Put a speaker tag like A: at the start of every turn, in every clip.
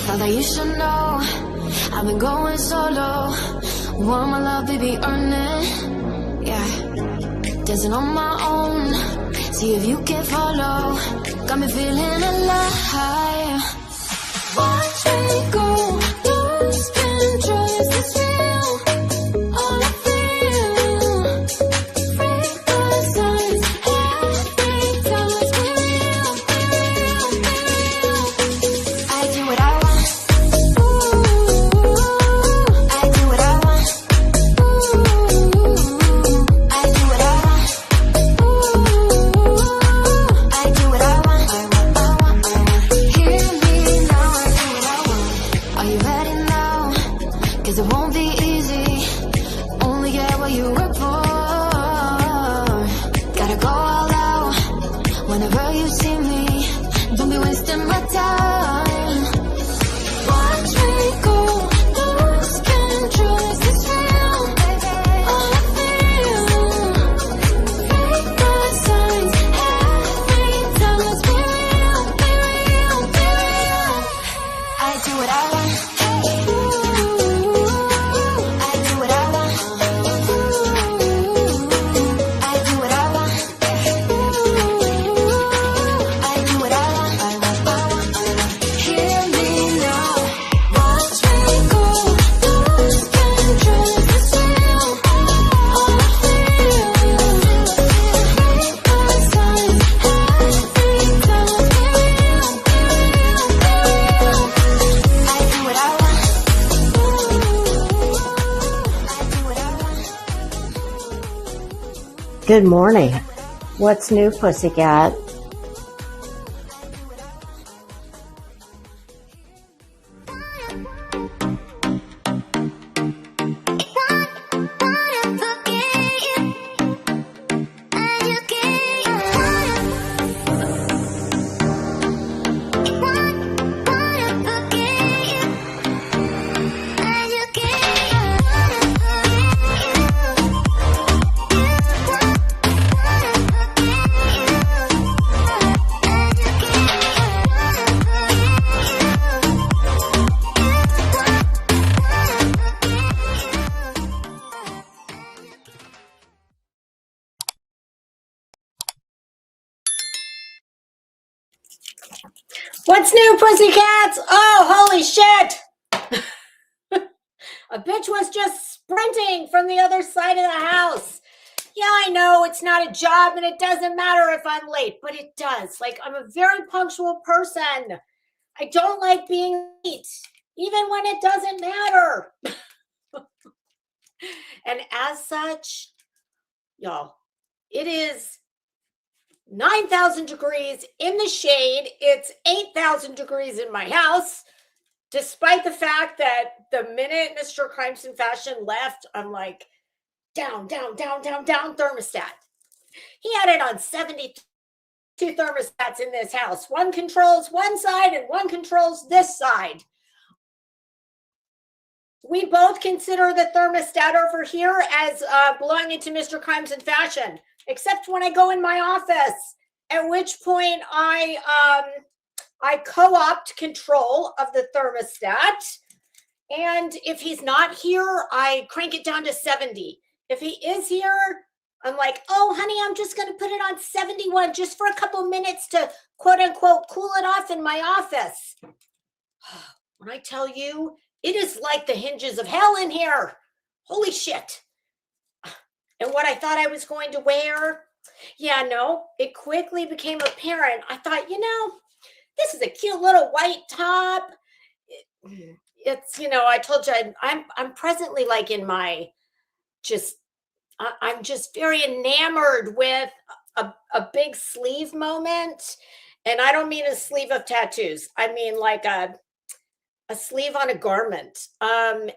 A: Thought that you should know I've been going solo. Want my love, baby, earn it. Yeah, dancing on my own. See if you can follow. Got me feeling alive. Watch me go, lose control. Is this real? All I feel. Break the signs. Every time it's real, real, real. I do what I want. Ooh, I do what I want. Ooh, I do what I want. Ooh, I do what I want. Hear me now, I do what I want. Are you ready now? 'Cause it won't be easy. Only get what you work for. Gotta go all out whenever you see me. Don't be wasting my time. Watch me go, lose control. Is this real? All I feel. Break the signs. Every time let's be real, be real, be real. I do what I want. Ooh, I do what I want. Ooh, I do what I want. Ooh, I do what I want. Hear me now. Watch me go, lose control. Is this real? All I feel. Break the signs. Every time let's be real, be real, be real. I do what I want. I do what I want.
B: Good morning. What's new, pussycat? What's new, pussycats? Oh, holy shit! A bitch was just sprinting from the other side of the house. Yeah, I know it's not a job and it doesn't matter if I'm late, but it does. Like, I'm a very punctual person. I don't like being late, even when it doesn't matter. And as such, y'all, it is 9,000 degrees in the shade. It's 8,000 degrees in my house, despite the fact that the minute Mr. Crimes and Fashion left, I'm like, down, down, down, down, down thermostat. He had it on 72 thermostats in this house. One controls one side and one controls this side. We both consider the thermostat over here as belonging to Mr. Crimes and Fashion, except when I go in my office, at which point I co-opt control of the thermostat. And if he's not here, I crank it down to 70. If he is here, I'm like, oh, honey, I'm just going to put it on 71 just for a couple minutes to, quote unquote, cool it off in my office. When I tell you, it is like the hinges of hell in here. Holy shit. And what I thought I was going to wear, yeah, no, it quickly became apparent. I thought, this is a cute little white top. It's, I told you I'm presently like in my I'm just very enamored with a big sleeve moment. And I don't mean a sleeve of tattoos. I mean like a sleeve on a garment. And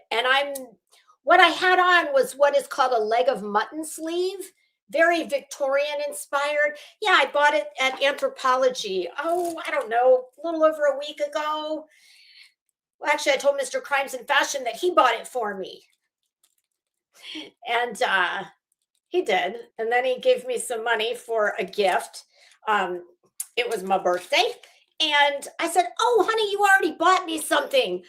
B: what I had on was what is called a leg of mutton sleeve. Very Victorian inspired. Yeah, I bought it at Anthropology. Oh, I don't know, a little over a week ago. Well, actually, I told Mr. Crimes and Fashion that he bought it for me. And he did. And then he gave me some money for a gift. It was my birthday. And I said, oh, honey, you already bought bought me something.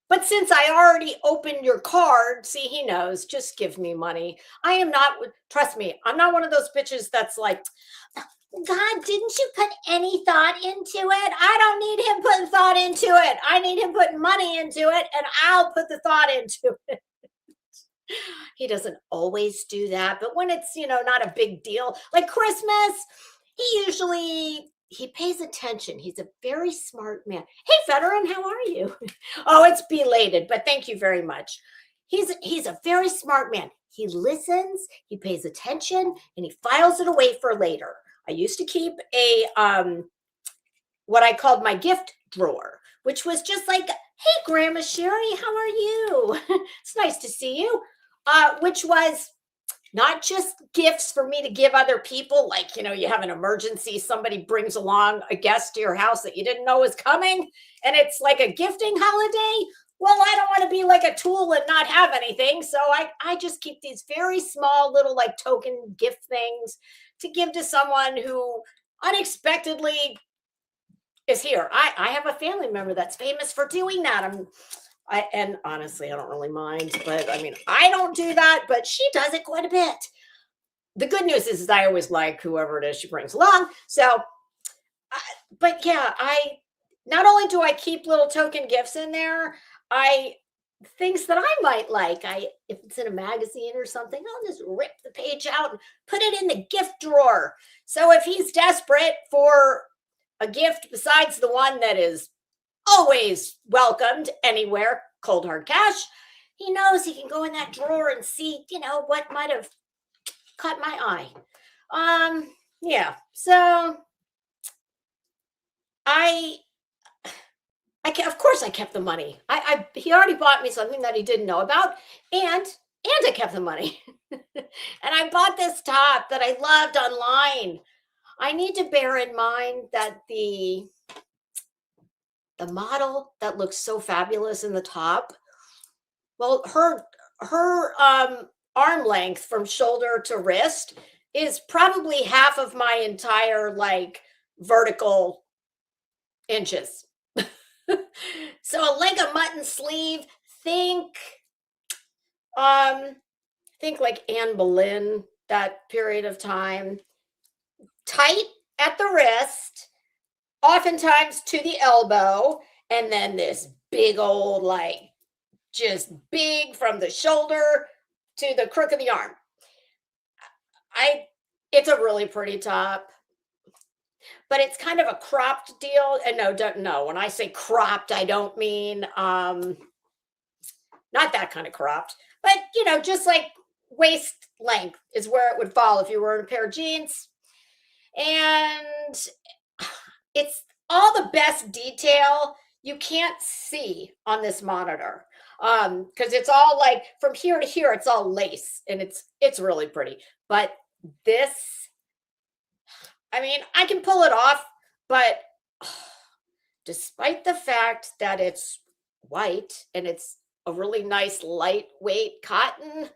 B: But since I already opened your card, see, he knows, just give me money. I am not, trust me, I'm not one of those bitches that's like, God, didn't you put any thought into it? I don't need him putting thought into it. I need him putting money into it, and I'll put the thought into it. He doesn't always do that, but when it's, not a big deal, like Christmas, he pays attention. He's a very smart man. Hey, veteran, how are you? Oh, it's belated, but thank you very much. He's a very smart man. He listens, he pays attention, and he files it away for later. I used to keep a what I called my gift drawer, which was just like, hey, Grandma Sherry, how are you? It's nice to see you. Which was not just gifts for me to give other people, like, you have an emergency, somebody brings along a guest to your house that you didn't know was coming, and it's like a gifting holiday. Well, I don't want to be like a tool and not have anything. So I just keep these very small little like token gift things to give to someone who unexpectedly is here. I have a family member that's famous for doing that. And honestly, I don't really mind, but I mean, I don't do that, but she does it quite a bit. The good news is I always like whoever it is she brings along. So, but yeah, not only do I keep little token gifts in there, things that I might like. If it's in a magazine or something, I'll just rip the page out and put it in the gift drawer. So if he's desperate for a gift besides the one that is always welcomed anywhere, cold hard cash, he knows he can go in that drawer and see, what might have caught my eye. Yeah. So of course I kept the money. He already bought me something that he didn't know about, and I kept the money. And I bought this top that I loved online. I need to bear in mind that the model that looks so fabulous in the top, well, her arm length from shoulder to wrist is probably half of my entire like vertical inches. So like a mutton sleeve, think like Anne Boleyn, that period of time, tight at the wrist, oftentimes to the elbow, and then this big old, like, just big from the shoulder to the crook of the arm. It's a really pretty top, but it's kind of a cropped deal. And no, when I say cropped, I don't mean not that kind of cropped, but just like waist length is where it would fall if you were in a pair of jeans. And it's all the best detail you can't see on this monitor, because it's all like from here to here, it's all lace, and it's really pretty. But this, I mean, I can pull it off, but despite the fact that it's white and it's a really nice lightweight cotton,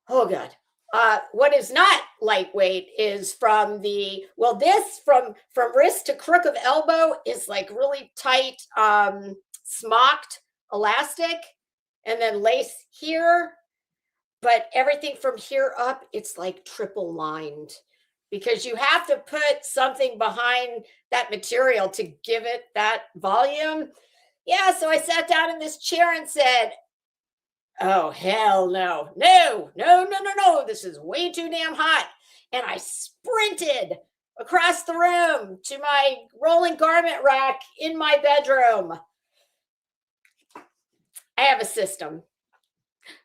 B: oh God. What is not lightweight is from wrist to crook of elbow is like really tight, smocked elastic, and then lace here. But everything from here up, it's like triple lined, because you have to put something behind that material to give it that volume. Yeah, so I sat down in this chair and said, oh, hell no. No. This is way too damn hot. And I sprinted across the room to my rolling garment rack in my bedroom. I have a system.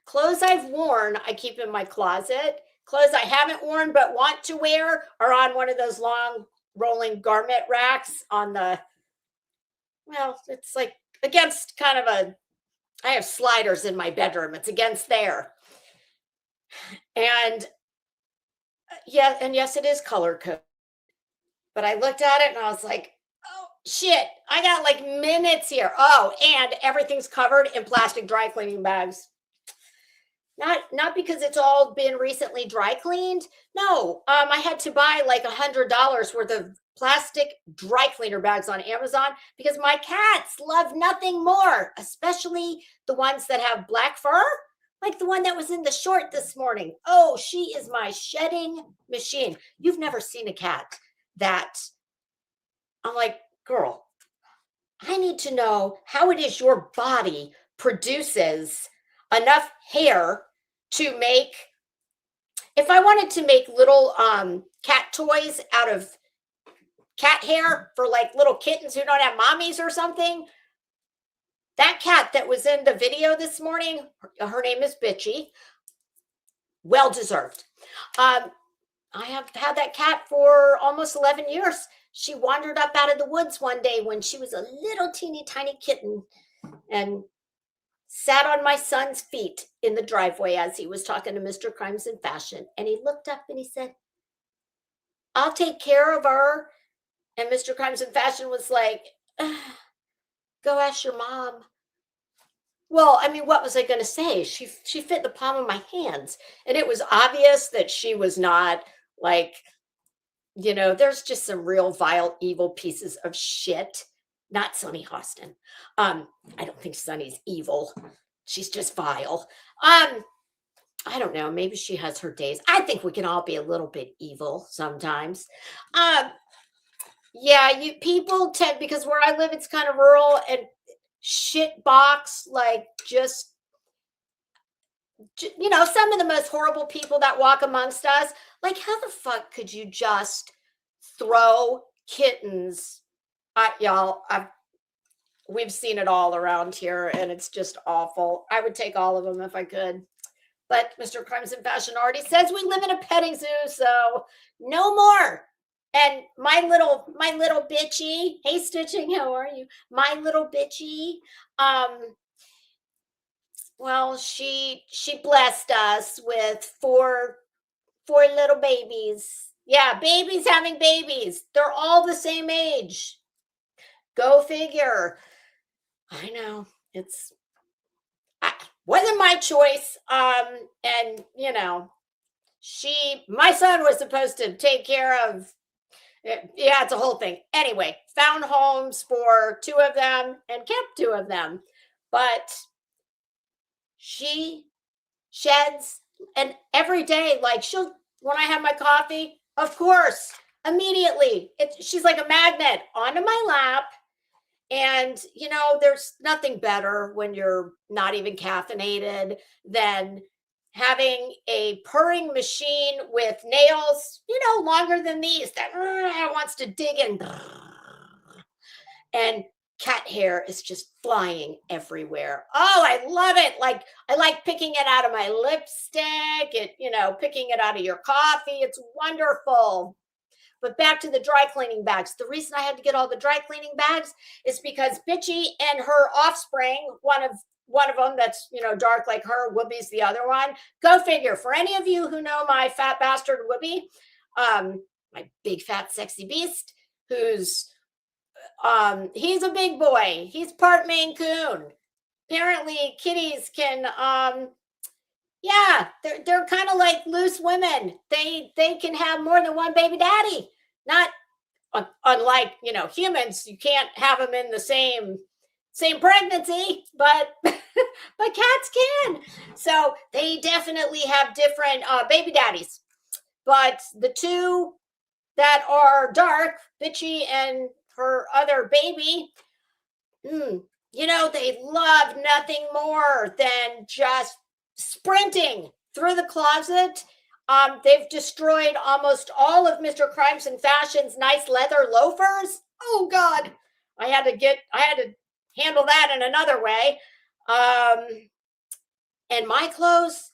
B: Clothes I've worn, I keep in my closet. Clothes I haven't worn but want to wear are on one of those long rolling garment racks it's like against kind of I have sliders in my bedroom. It's against there. And yes, it is color code. But I looked at it and I was like, oh, shit, I got like minutes here. Oh, and everything's covered in plastic dry cleaning bags. Not because it's all been recently dry cleaned. No, I had to buy like $100 worth of plastic dry cleaner bags on Amazon because my cats love nothing more, especially the ones that have black fur, like the one that was in the short this morning. Oh, she is my shedding machine. You've never seen a cat that I'm like, girl, I need to know how it is your body produces enough hair to make, if I wanted to make little cat toys out of cat hair for like little kittens who don't have mommies or something. That cat that was in the video this morning, her name is Bitchy. Well deserved. I have had that cat for almost 11 years. She wandered up out of the woods one day when she was a little teeny tiny kitten and sat on my son's feet in the driveway as he was talking to Mr. Crimes and Fashion. And he looked up and he said, I'll take care of her. And Mr. Crimes and Fashion was like, go ask your mom. Well, I mean, what was I going to say? She fit in the palm of my hands. And it was obvious that she was not like, you know, there's just some real vile, evil pieces of shit. Not Sunny Hostin. I don't think Sunny's evil. She's just vile. I don't know. Maybe she has her days. I think we can all be a little bit evil sometimes. Yeah, you people tend, because where I live, it's kind of rural and shit box, like just, you know, some of the most horrible people that walk amongst us. Like, how the fuck could you just throw kittens at y'all? We've seen it all around here, and it's just awful. I would take all of them if I could. But Mr. Crimes and Fashion already says we live in a petting zoo, so no more. And my little bitchy, hey Stitching, how are you? My little bitchy, well, she blessed us with four little babies. Yeah, babies having babies. They're all the same age. Go figure. I know, wasn't my choice. And you know, my son was supposed to take care of, yeah, it's a whole thing. Anyway, found homes for 2 of them and kept 2 of them. But she sheds, and every day, like when I have my coffee, of course, immediately, she's like a magnet onto my lap. And, you know, there's nothing better when you're not even caffeinated than having a purring machine with nails, you know, longer than these that wants to dig in. And cat hair is just flying everywhere. Oh, I love it. Like, I like picking it out of my lipstick, you know, picking it out of your coffee. It's wonderful. But back to the dry cleaning bags. The reason I had to get all the dry cleaning bags is because Bitchy and her offspring, one of them that's, you know, dark like her, Whoopi's the other one. Go figure. For any of you who know my fat bastard Whoopi, my big fat sexy beast, who's he's a big boy. He's part Maine Coon. Apparently kitties can yeah, they're kind of like loose women. They can have more than one baby daddy. Not unlike, you know, humans, you can't have them in the same pregnancy, but but cats can. So they definitely have different baby daddies. But the 2 that are dark, Bitchy and her other baby, you know, they love nothing more than just sprinting through the closet. They've destroyed almost all of Mr. Crimes and Fashion's nice leather loafers. Oh God, I had to handle that in another way. And my clothes,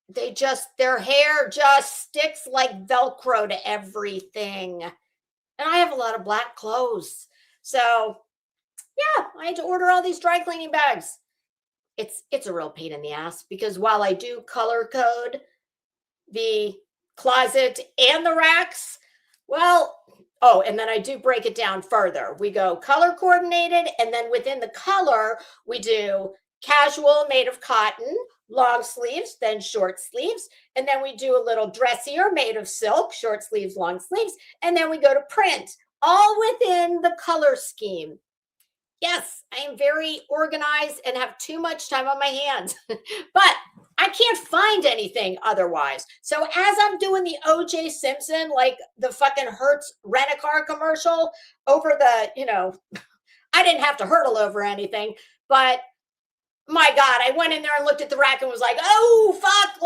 B: their hair just sticks like Velcro to everything. And I have a lot of black clothes. So yeah, I had to order all these dry cleaning bags. It's a real pain in the ass because while I do color code the closet and the racks, well, oh, and then I do break it down further. We go color coordinated, and then within the color, we do casual made of cotton, long sleeves, then short sleeves. And then we do a little dressier made of silk, short sleeves, long sleeves. And then we go to print, all within the color scheme. Yes, I am very organized and have too much time on my hands, but I can't find anything otherwise. So as I'm doing the OJ Simpson, like the fucking Hertz rent-a-car commercial over the, I didn't have to hurdle over anything, but my God, I went in there and looked at the rack and was like, oh, fuck,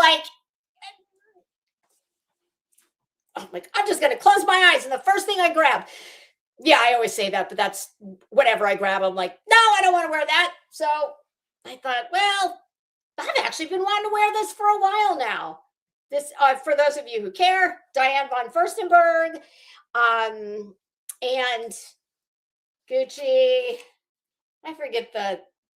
B: I'm just going to close my eyes. And the first thing I grabbed, yeah, I always say that, but that's whatever I grab. I'm like, no, I don't want to wear that. So I thought, well, I've actually been wanting to wear this for a while now. This, for those of you who care, Diane von Furstenberg, and Gucci. I forget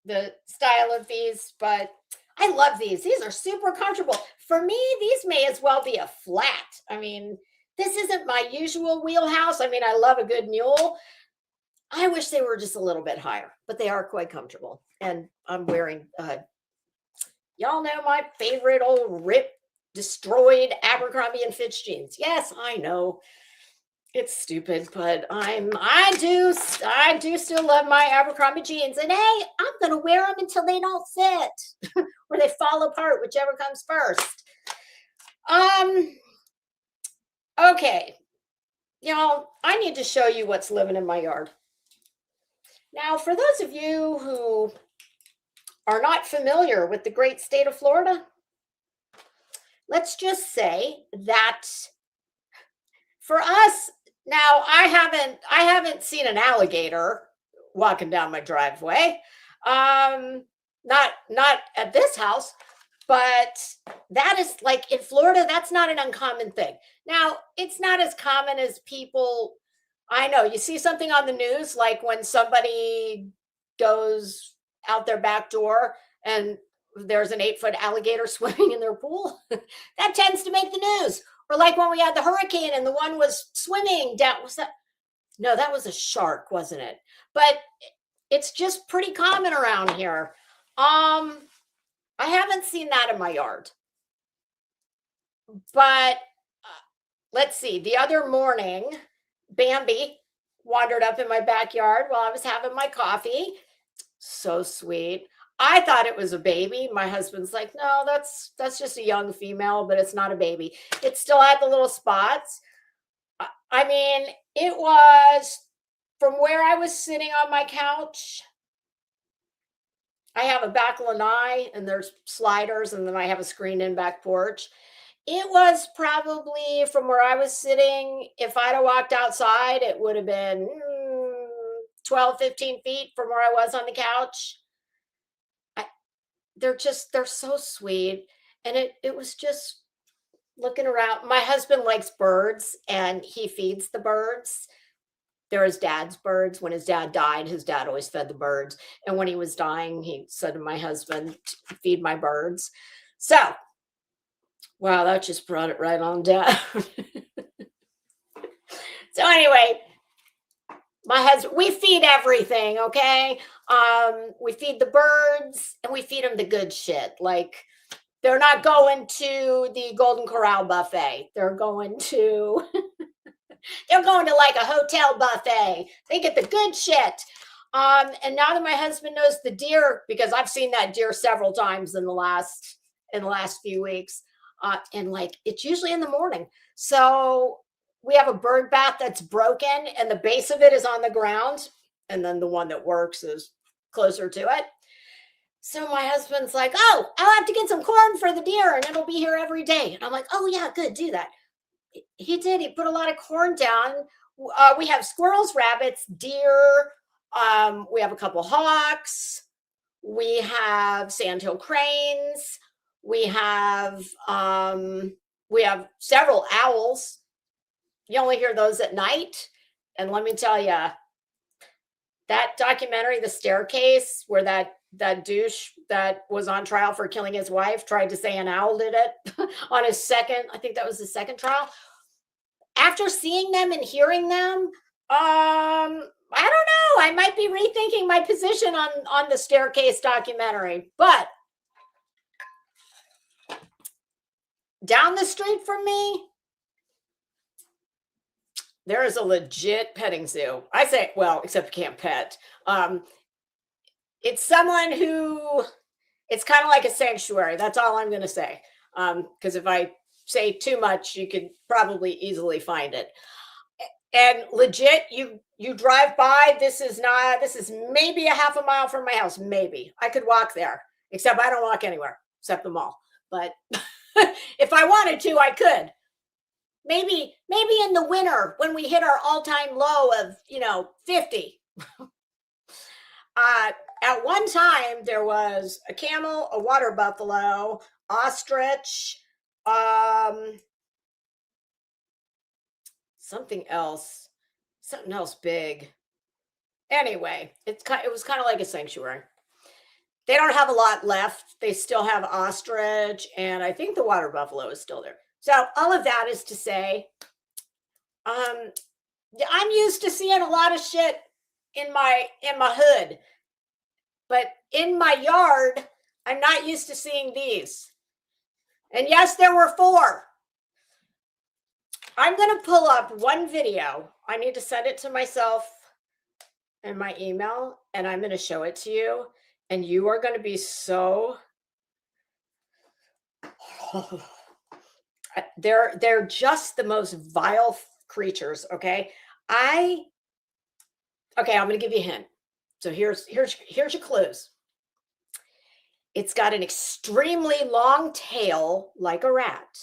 B: the style of these, but I love these. These are super comfortable. For me, these may as well be a flat. I mean, this isn't my usual wheelhouse. I mean, I love a good mule. I wish they were just a little bit higher, but they are quite comfortable. And I'm wearing, y'all know my favorite old ripped, destroyed Abercrombie and Fitch jeans. Yes, I know. It's stupid, but I do still love my Abercrombie jeans. And hey, I'm gonna wear them until they don't fit or they fall apart, whichever comes first. Okay, y'all, I need to show you what's living in my yard. Now, for those of you who are not familiar with the great state of Florida, let's just say that for us, now I haven't seen an alligator walking down my driveway. Not at this house, but that is like in Florida, that's not an uncommon thing. Now, it's not as common as people, I know you see something on the news, like when somebody goes out their back door and there's an 8-foot alligator swimming in their pool. That tends to make the news. Or like when we had the hurricane and the one was swimming down. Was that? No, that was a shark, wasn't it? But it's just pretty common around here. I haven't seen that in my yard. But let's see. The other morning, Bambi wandered up in my backyard while I was having my coffee. So sweet. I thought it was a baby. My husband's like, no, that's just a young female, but it's not a baby. It still had the little spots. I mean, it was from where I was sitting on my couch. I have a back lanai and there's sliders, and then I have a screened in back porch. It was probably from where I was sitting. If I'd have walked outside, it would have been 12, 15 feet from where I was on the couch. They're so sweet. And it was just looking around. My husband likes birds and he feeds the birds. They're his dad's birds. When his dad died, his dad always fed the birds. And when he was dying, he said to my husband, feed my birds. So, wow, that just brought it right on down. So anyway, my husband, we feed everything, okay? We feed the birds and we feed them the good shit. Like, they're not going to the Golden Corral buffet. They're going to like a hotel buffet. They get the good shit. And now that my husband knows the deer, because I've seen that deer several times in the last few weeks, and like it's usually in the morning. So we have a bird bath that's broken and the base of it is on the ground. And then the one that works is closer to it. So my husband's like, oh, I'll have to get some corn for the deer and it'll be here every day. And I'm like, oh yeah, good, do that. He did. He put a lot of corn down. We have squirrels, rabbits, deer. We have a couple hawks. We have sandhill cranes. We have several owls. You only hear those at night. And let me tell you, that documentary, The Staircase, where that douche that was on trial for killing his wife tried to say an owl did it on his second, I think that was his second trial. After seeing them and hearing them, I don't know. I might be rethinking my position on the staircase documentary, but down the street from me, there is a legit petting zoo. I say, well, except you can't pet. It's someone who, it's kind of like a sanctuary. That's all I'm going to say. Because if I say too much, you could probably easily find it. And legit, you drive by. This is maybe a half a mile from my house. Maybe I could walk there, except I don't walk anywhere except the mall. But if I wanted to, I could. Maybe in the winter when we hit our all-time low of 50. At one time there was a camel, a water buffalo, ostrich, something else big. Anyway, it was kind of like a sanctuary. They don't have a lot left. They still have ostrich, and I think the water buffalo is still there. So all of that is to say, I'm used to seeing a lot of shit in my hood, but in my yard, I'm not used to seeing these. And yes, there were 4. I'm going to pull up one video. I need to send it to myself in my email, and I'm going to show it to you. And you are going to be so... They're just the most vile creatures, okay? I'm going to give you a hint. So here's your clues. It's got an extremely long tail like a rat.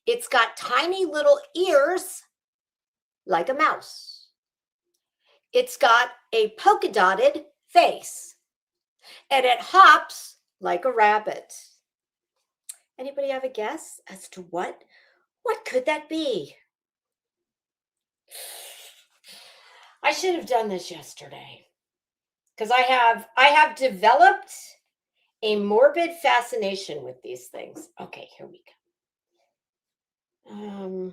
B: It's got tiny little ears like a mouse. It's got a polka dotted face. And it hops like a rabbit. Anybody have a guess as to what could that be? I should have done this yesterday, because I have developed a morbid fascination with these things. Okay, here we go.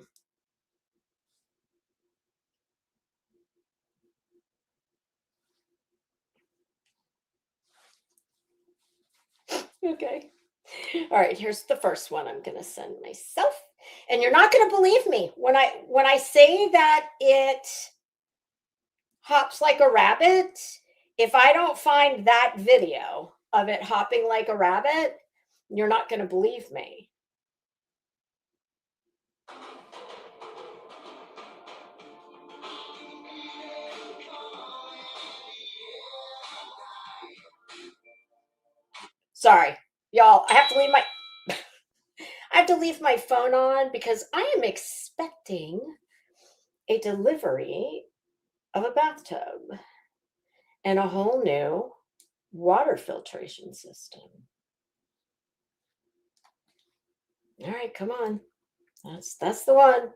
B: Okay. All right, here's the first one I'm going to send myself. And you're not going to believe me when I say that it hops like a rabbit. If I don't find that video of it hopping like a rabbit, you're not going to believe me. Sorry, y'all. I have to leave my phone on because I am expecting a delivery of a bathtub and a whole new water filtration system. All right, come on. That's the one.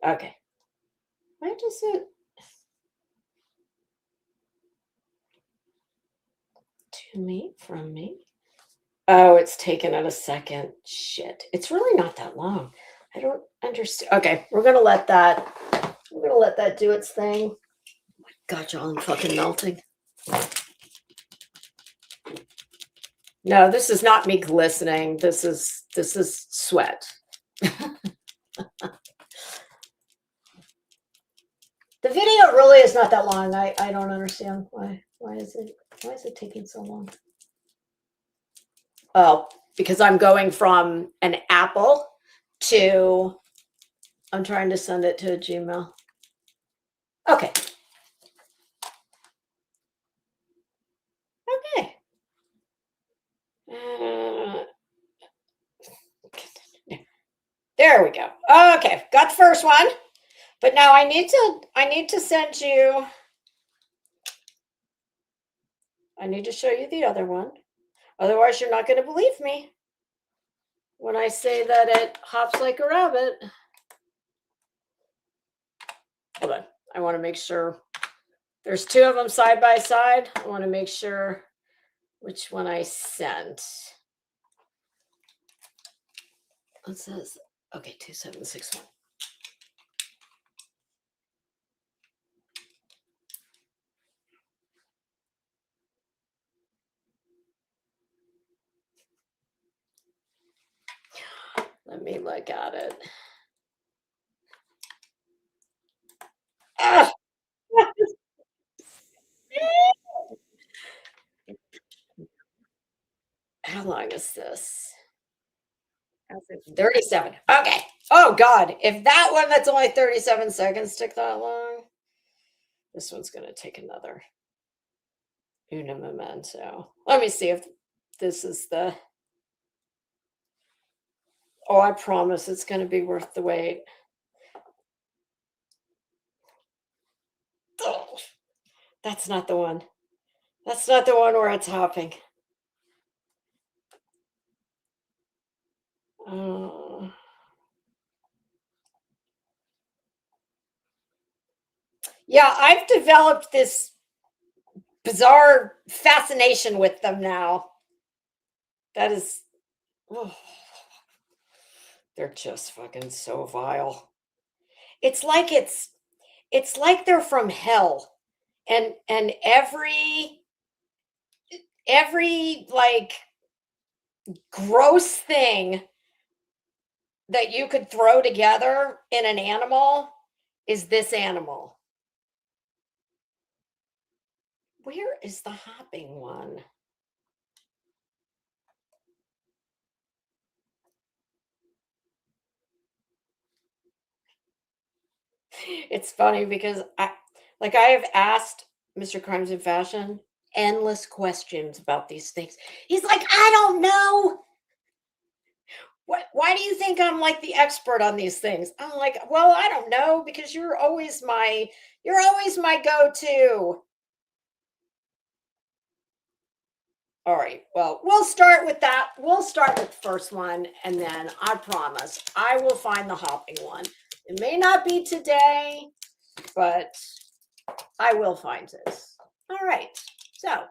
B: Okay. Why does it to me from me? Oh, it's taken it a second. Shit. It's really not that long. I don't understand. Okay, we're gonna let that do its thing. Oh my God, y'all, I'm fucking melting. No, this is not me glistening. This is sweat. The video really is not that long. I don't understand why is it taking so long? Oh, because I'm going from an Apple to, I'm trying to send it to a Gmail. Okay. Okay. There we go. Okay, got the first one. But now I need to send you, I need to show you the other one. Otherwise, you're not going to believe me when I say that it hops like a rabbit. Hold on. I want to make sure. There's 2 of them side by side. I want to make sure which one I sent. It says, okay, 2761. Let me look at it. Ah! How long is this? 37. Okay. Oh God. If that one that's only 37 seconds took that long, this one's gonna take another una memento. Let me see if this is the. Oh, I promise it's gonna be worth the wait. Oh, that's not the one. That's not the one where it's hopping. Yeah, I've developed this bizarre fascination with them now. That is, oh, they're just fucking so vile. It's like they're from hell, and every like gross thing that you could throw together in an animal is this animal. Where is the hopping one? It's funny because I have asked Mr. Crimes and Fashion endless questions about these things. He's like, I don't know. Why do you think I'm like the expert on these things? I'm like, well, I don't know, because you're always my go-to. All right, well, we'll start with that. We'll start with the first one, and then I promise I will find the hopping one. It may not be today, but I will find this. All right, so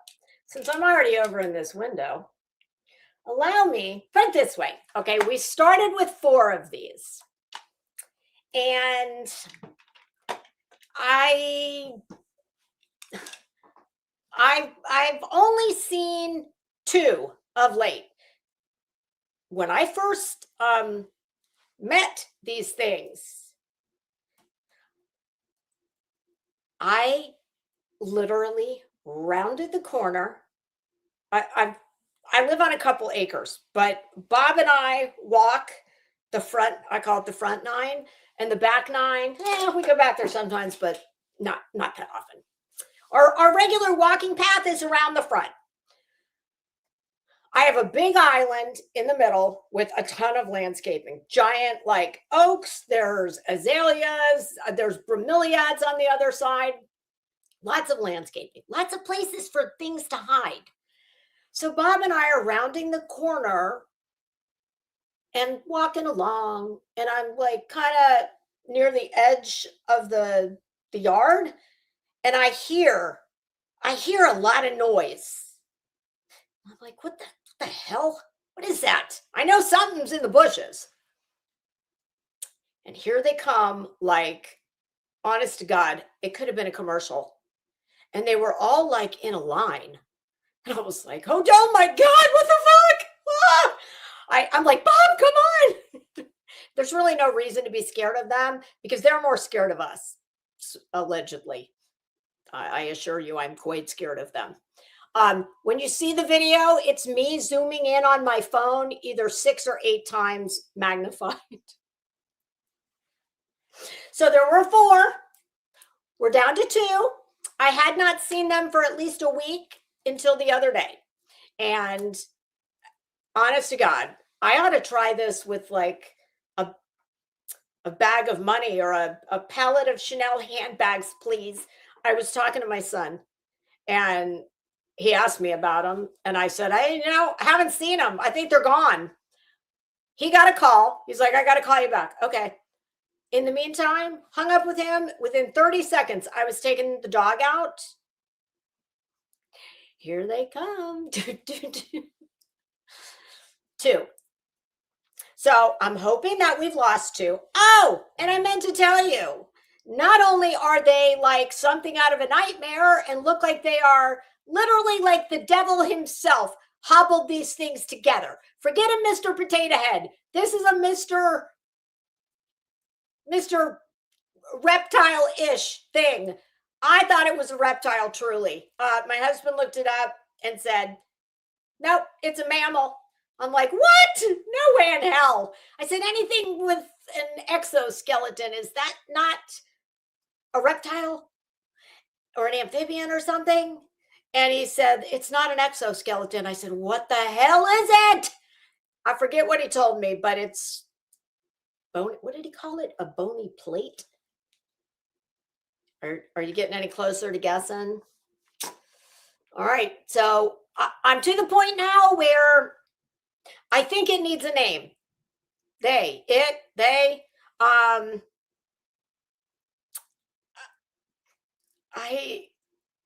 B: since I'm already over in this window, allow me, put it this way. Okay, we started with 4 of these, and I've only seen 2 of late. When I first met these things, I literally rounded the corner. I live on a couple acres, but Bob and I walk the front. I call it the front 9, and the back 9. We go back there sometimes, but not that often. Our regular walking path is around the front. I have a big island in the middle with a ton of landscaping, giant like oaks. There's azaleas. There's bromeliads on the other side. Lots of landscaping, lots of places for things to hide. So Bob and I are rounding the corner and walking along, and I'm like kind of near the edge of the yard, and I hear a lot of noise. I'm like, what the hell? What is that? I know something's in the bushes. And here they come, like, honest to God, it could have been a commercial. And they were all like in a line. And I was like, oh my God, what the fuck? Ah! I'm like, Bob, come on. There's really no reason to be scared of them, because they're more scared of us, allegedly. I assure you, I'm quite scared of them. When you see the video, it's me zooming in on my phone, either 6 or 8 times magnified. So there were 4. We're down to 2. I had not seen them for at least a week until the other day. And honest to God, I ought to try this with like a bag of money or a pallet of Chanel handbags, please. I was talking to my son, and he asked me about them, and I said, I haven't seen them. I think they're gone. He got a call. He's like, I got to call you back. Okay. In the meantime, hung up with him. Within 30 seconds, I was taking the dog out. Here they come. 2. So I'm hoping that we've lost 2. Oh, and I meant to tell you, not only are they like something out of a nightmare and look like they are literally like the devil himself hobbled these things together. Forget a Mr. Potato Head. This is a Mr. reptile-ish thing. I thought it was a reptile, truly. My husband looked it up and said, nope, it's a mammal. I'm like, what? No way in hell. I said, anything with an exoskeleton, is that not a reptile or an amphibian or something? And he said, it's not an exoskeleton. I said, what the hell is it? I forget what he told me, but it's bone. What did he call it? A bony plate? Are you getting any closer to guessing? All right. So I'm to the point now where I think it needs a name. They.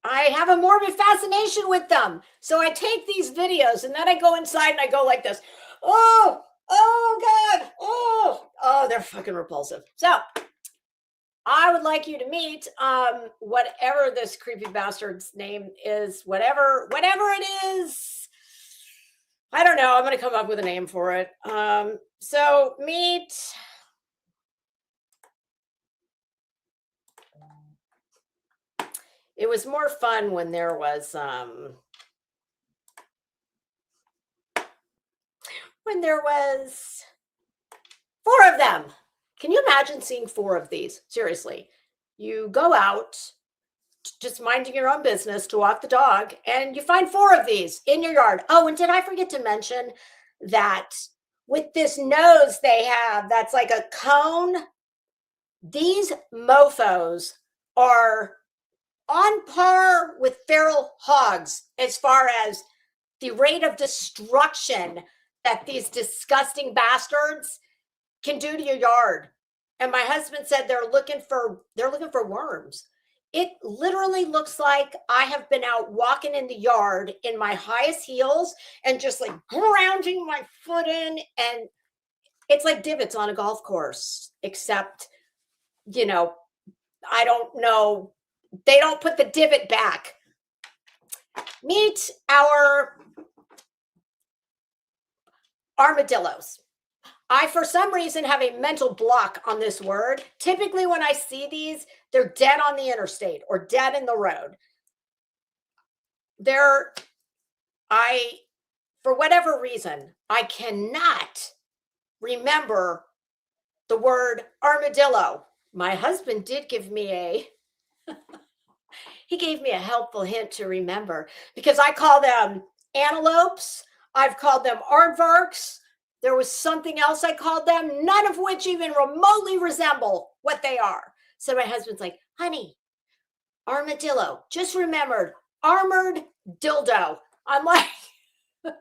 B: I have a morbid fascination with them. So I take these videos and then I go inside and I go like this. Oh God. Oh, they're fucking repulsive. So I would like you to meet whatever this creepy bastard's name is, whatever it is. I don't know. I'm going to come up with a name for it. So meet it was more fun when there was 4 of them. Can you imagine seeing 4 of these? Seriously. You go out just minding your own business to walk the dog and you find 4 of these in your yard. Oh, and did I forget to mention that with this nose they have that's like a cone, these mofos are on par with feral hogs as far as the rate of destruction that these disgusting bastards can do to your yard. And my husband said they're looking for worms. It literally looks like I have been out walking in the yard in my highest heels and just like grounding my foot in, and it's like divots on a golf course, except, I don't know, they don't put the divot back. Meet our armadillos. I, for some reason, have a mental block on this word. Typically, when I see these, they're dead on the interstate or dead in the road. For whatever reason, I cannot remember the word armadillo. My husband did give me he gave me a helpful hint to remember, because I call them antelopes. I've called them aardvarks. There was something else I called them, none of which even remotely resemble what they are. So my husband's like, honey, armadillo. Just remembered, armored dildo. I'm like, okay.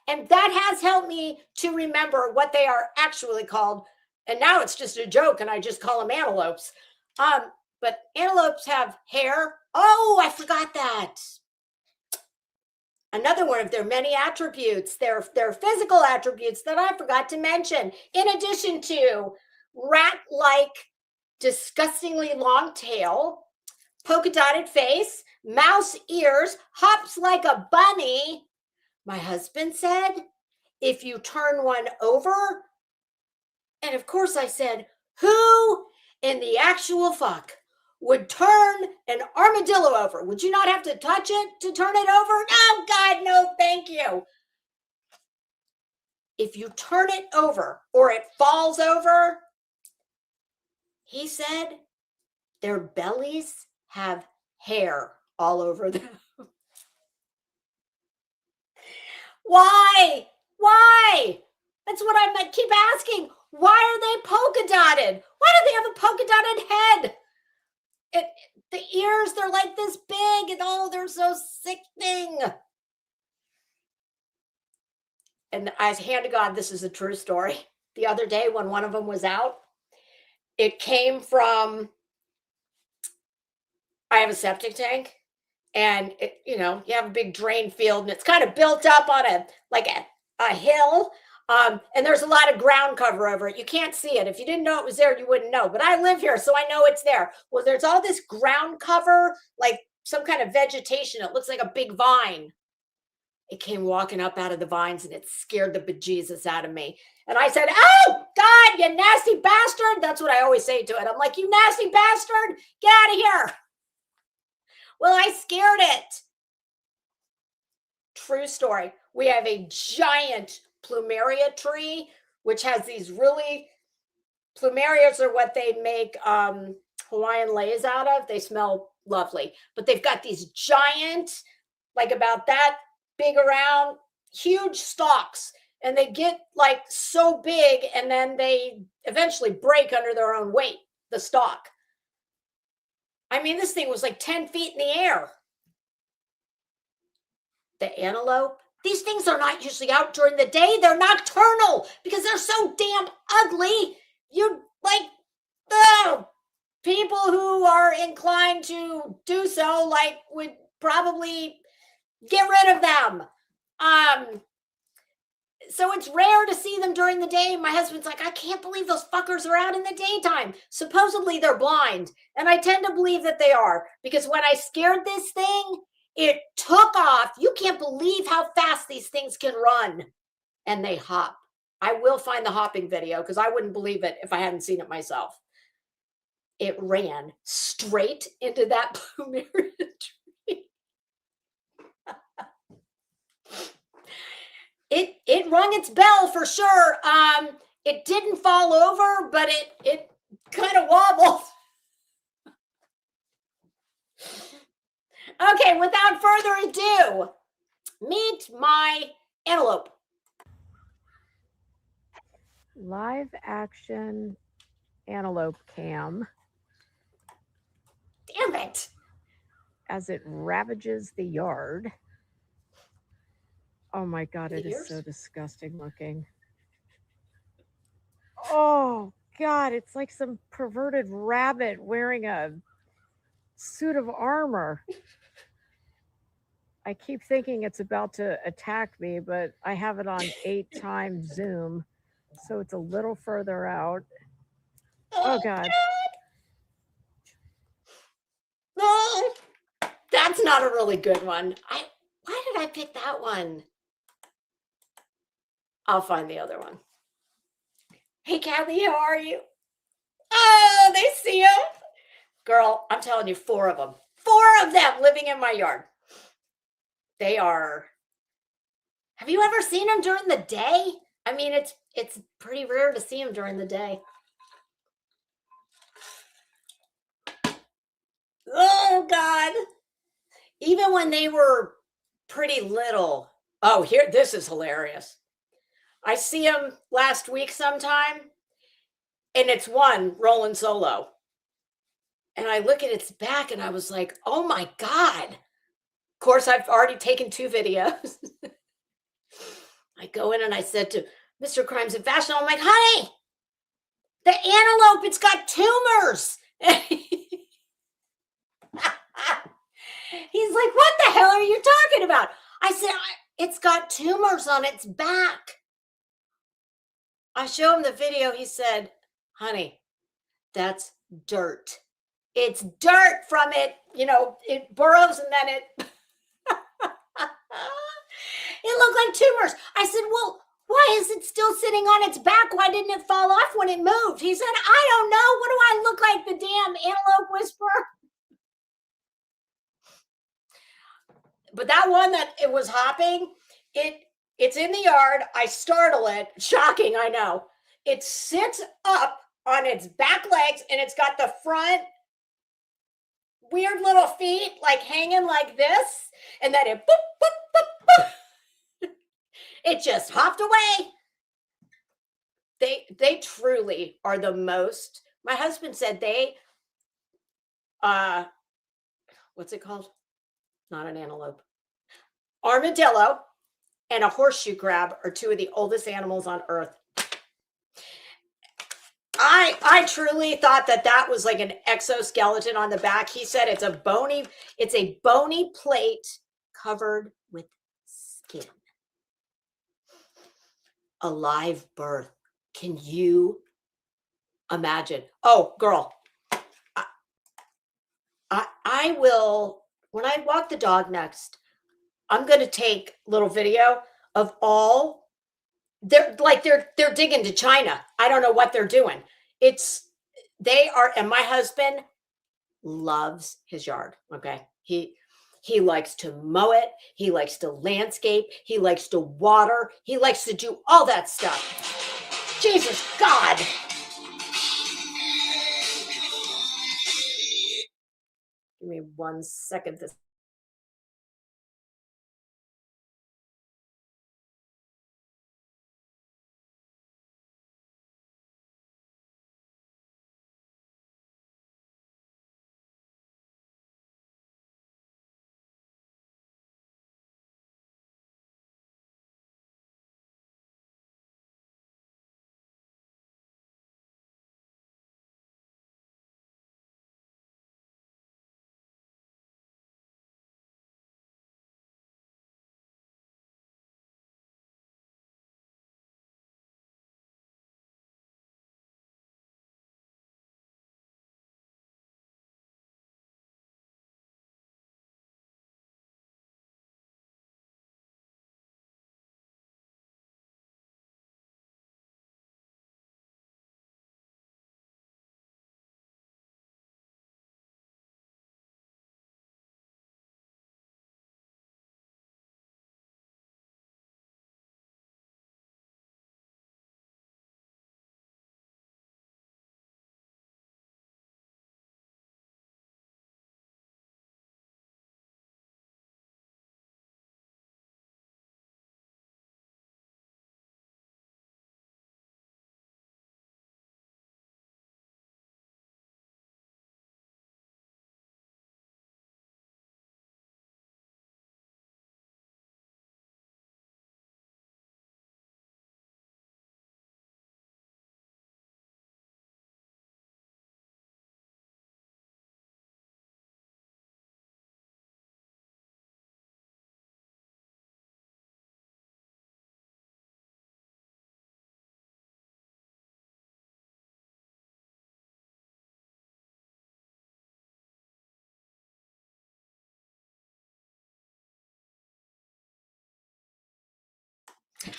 B: And that has helped me to remember what they are actually called. And now it's just a joke and I just call them antelopes. But antelopes have hair. Oh, I forgot that. Another one of their many attributes, their physical attributes that I forgot to mention, in addition to rat-like, disgustingly long tail, polka-dotted face, mouse ears, hops like a bunny. My husband said, if you turn one over, and of course I said, who in the actual fuck would turn an armadillo over? Would you not have to touch it to turn it over? No, God, no, thank you. If you turn it over or it falls over, he said, their bellies have hair all over them. Why? That's what I keep asking. Why are they polka dotted? Why do they have a polka dotted head? The ears, they're like this big, and oh, they're so sickening. And as hand to God, this is a true story. The other day when one of them was out, it came from, I have a septic tank, and you have a big drain field, and it's kind of built up on a hill. And there's a lot of ground cover over it. You can't see it. If you didn't know it was there, you wouldn't know. But I live here, so I know it's there. Well, there's all this ground cover, like some kind of vegetation. It looks like a big vine. it came walking up out of the vines and it scared the bejesus out of me. And I said, "Oh, God, you nasty bastard." That's what I always say to it. I'm like, "You nasty bastard, get out of here." Well, I scared it. True story. We have a giant plumeria tree, which has these really, plumerias are what they make Hawaiian leis out of. They smell lovely, but they've got these giant, like about that big around, huge stalks, and they get like so big and then they eventually break under their own weight, the stalk. I mean, this thing was like 10 feet in the air. The antelope, these things are not usually out during the day. They're nocturnal because they're so damn ugly. You like, oh, people who are inclined to do so, like, would probably get rid of them. So it's rare to see them during the day. My husband's like, "I can't believe those fuckers are out in the daytime." Supposedly they're blind. And I tend to believe that they are, because when I scared this thing, it took off. You can't believe how fast these things can run. And they hop. I will find the hopping video because I wouldn't believe it if I hadn't seen it myself. It ran straight into that plumeria tree. It rung its bell for sure. It didn't fall over, but it kind of wobbled. Okay, without further ado, meet my antelope.
C: Live action antelope cam
B: Damn it.
C: as it ravages the yard. Oh my God,
B: The
C: it is
B: ears?
C: so disgusting looking. Oh God, it's like some perverted rabbit wearing a suit of armor. I keep thinking it's about to attack me, but I have it on 8x zoom, so it's a little further out. Oh God.
B: No, that's not a really good one. Why did I pick that one? I'll find the other one. Hey, Kathy, how are you? Oh, they see him. Girl, I'm telling you, 4 of them. 4 of them living in my yard. They are. Have you ever seen them during the day? I mean, it's pretty rare to see them during the day. Oh, God. Even when they were pretty little. Oh, here, this is hilarious. I see him last week sometime, and it's one rolling solo. And I look at its back, and I was like, oh, my God. Of course, I've already taken 2 videos. I go in, and I said to Mr. Crimes and Fashion, I'm like, "Honey, the antelope, it's got tumors." He's like, "What the hell are you talking about?" I said, "It's got tumors on its back." I show him the video. He said, "Honey, that's dirt. It's dirt from it. You know, it burrows and then it, it looked like tumors." I said, "Well, why is it still sitting on its back? Why didn't it fall off when it moved?" He said, "I don't know. What do I look like, the damn antelope whisperer?" But that one that it was hopping, it's in the yard. I startle it. Shocking, I know. It sits up on its back legs, and it's got the front weird little feet like hanging like this, and then it boop, boop, boop, boop. It just hopped away. They truly are the most. My husband said they what's it called? Not an antelope. Armadillo and a horseshoe crab are 2 of the oldest animals on earth. I truly thought that was like an exoskeleton on the back. He said it's a bony plate covered with skin. A live birth. Can you imagine? Oh, girl. I will, when I walk the dog next, I'm going to take a little video of all they're digging to China. I don't know what they're doing. And my husband loves his yard. Okay. He likes to mow it. He likes to landscape. He likes to water. He likes to do all that stuff. Jesus God. Give me 1 second.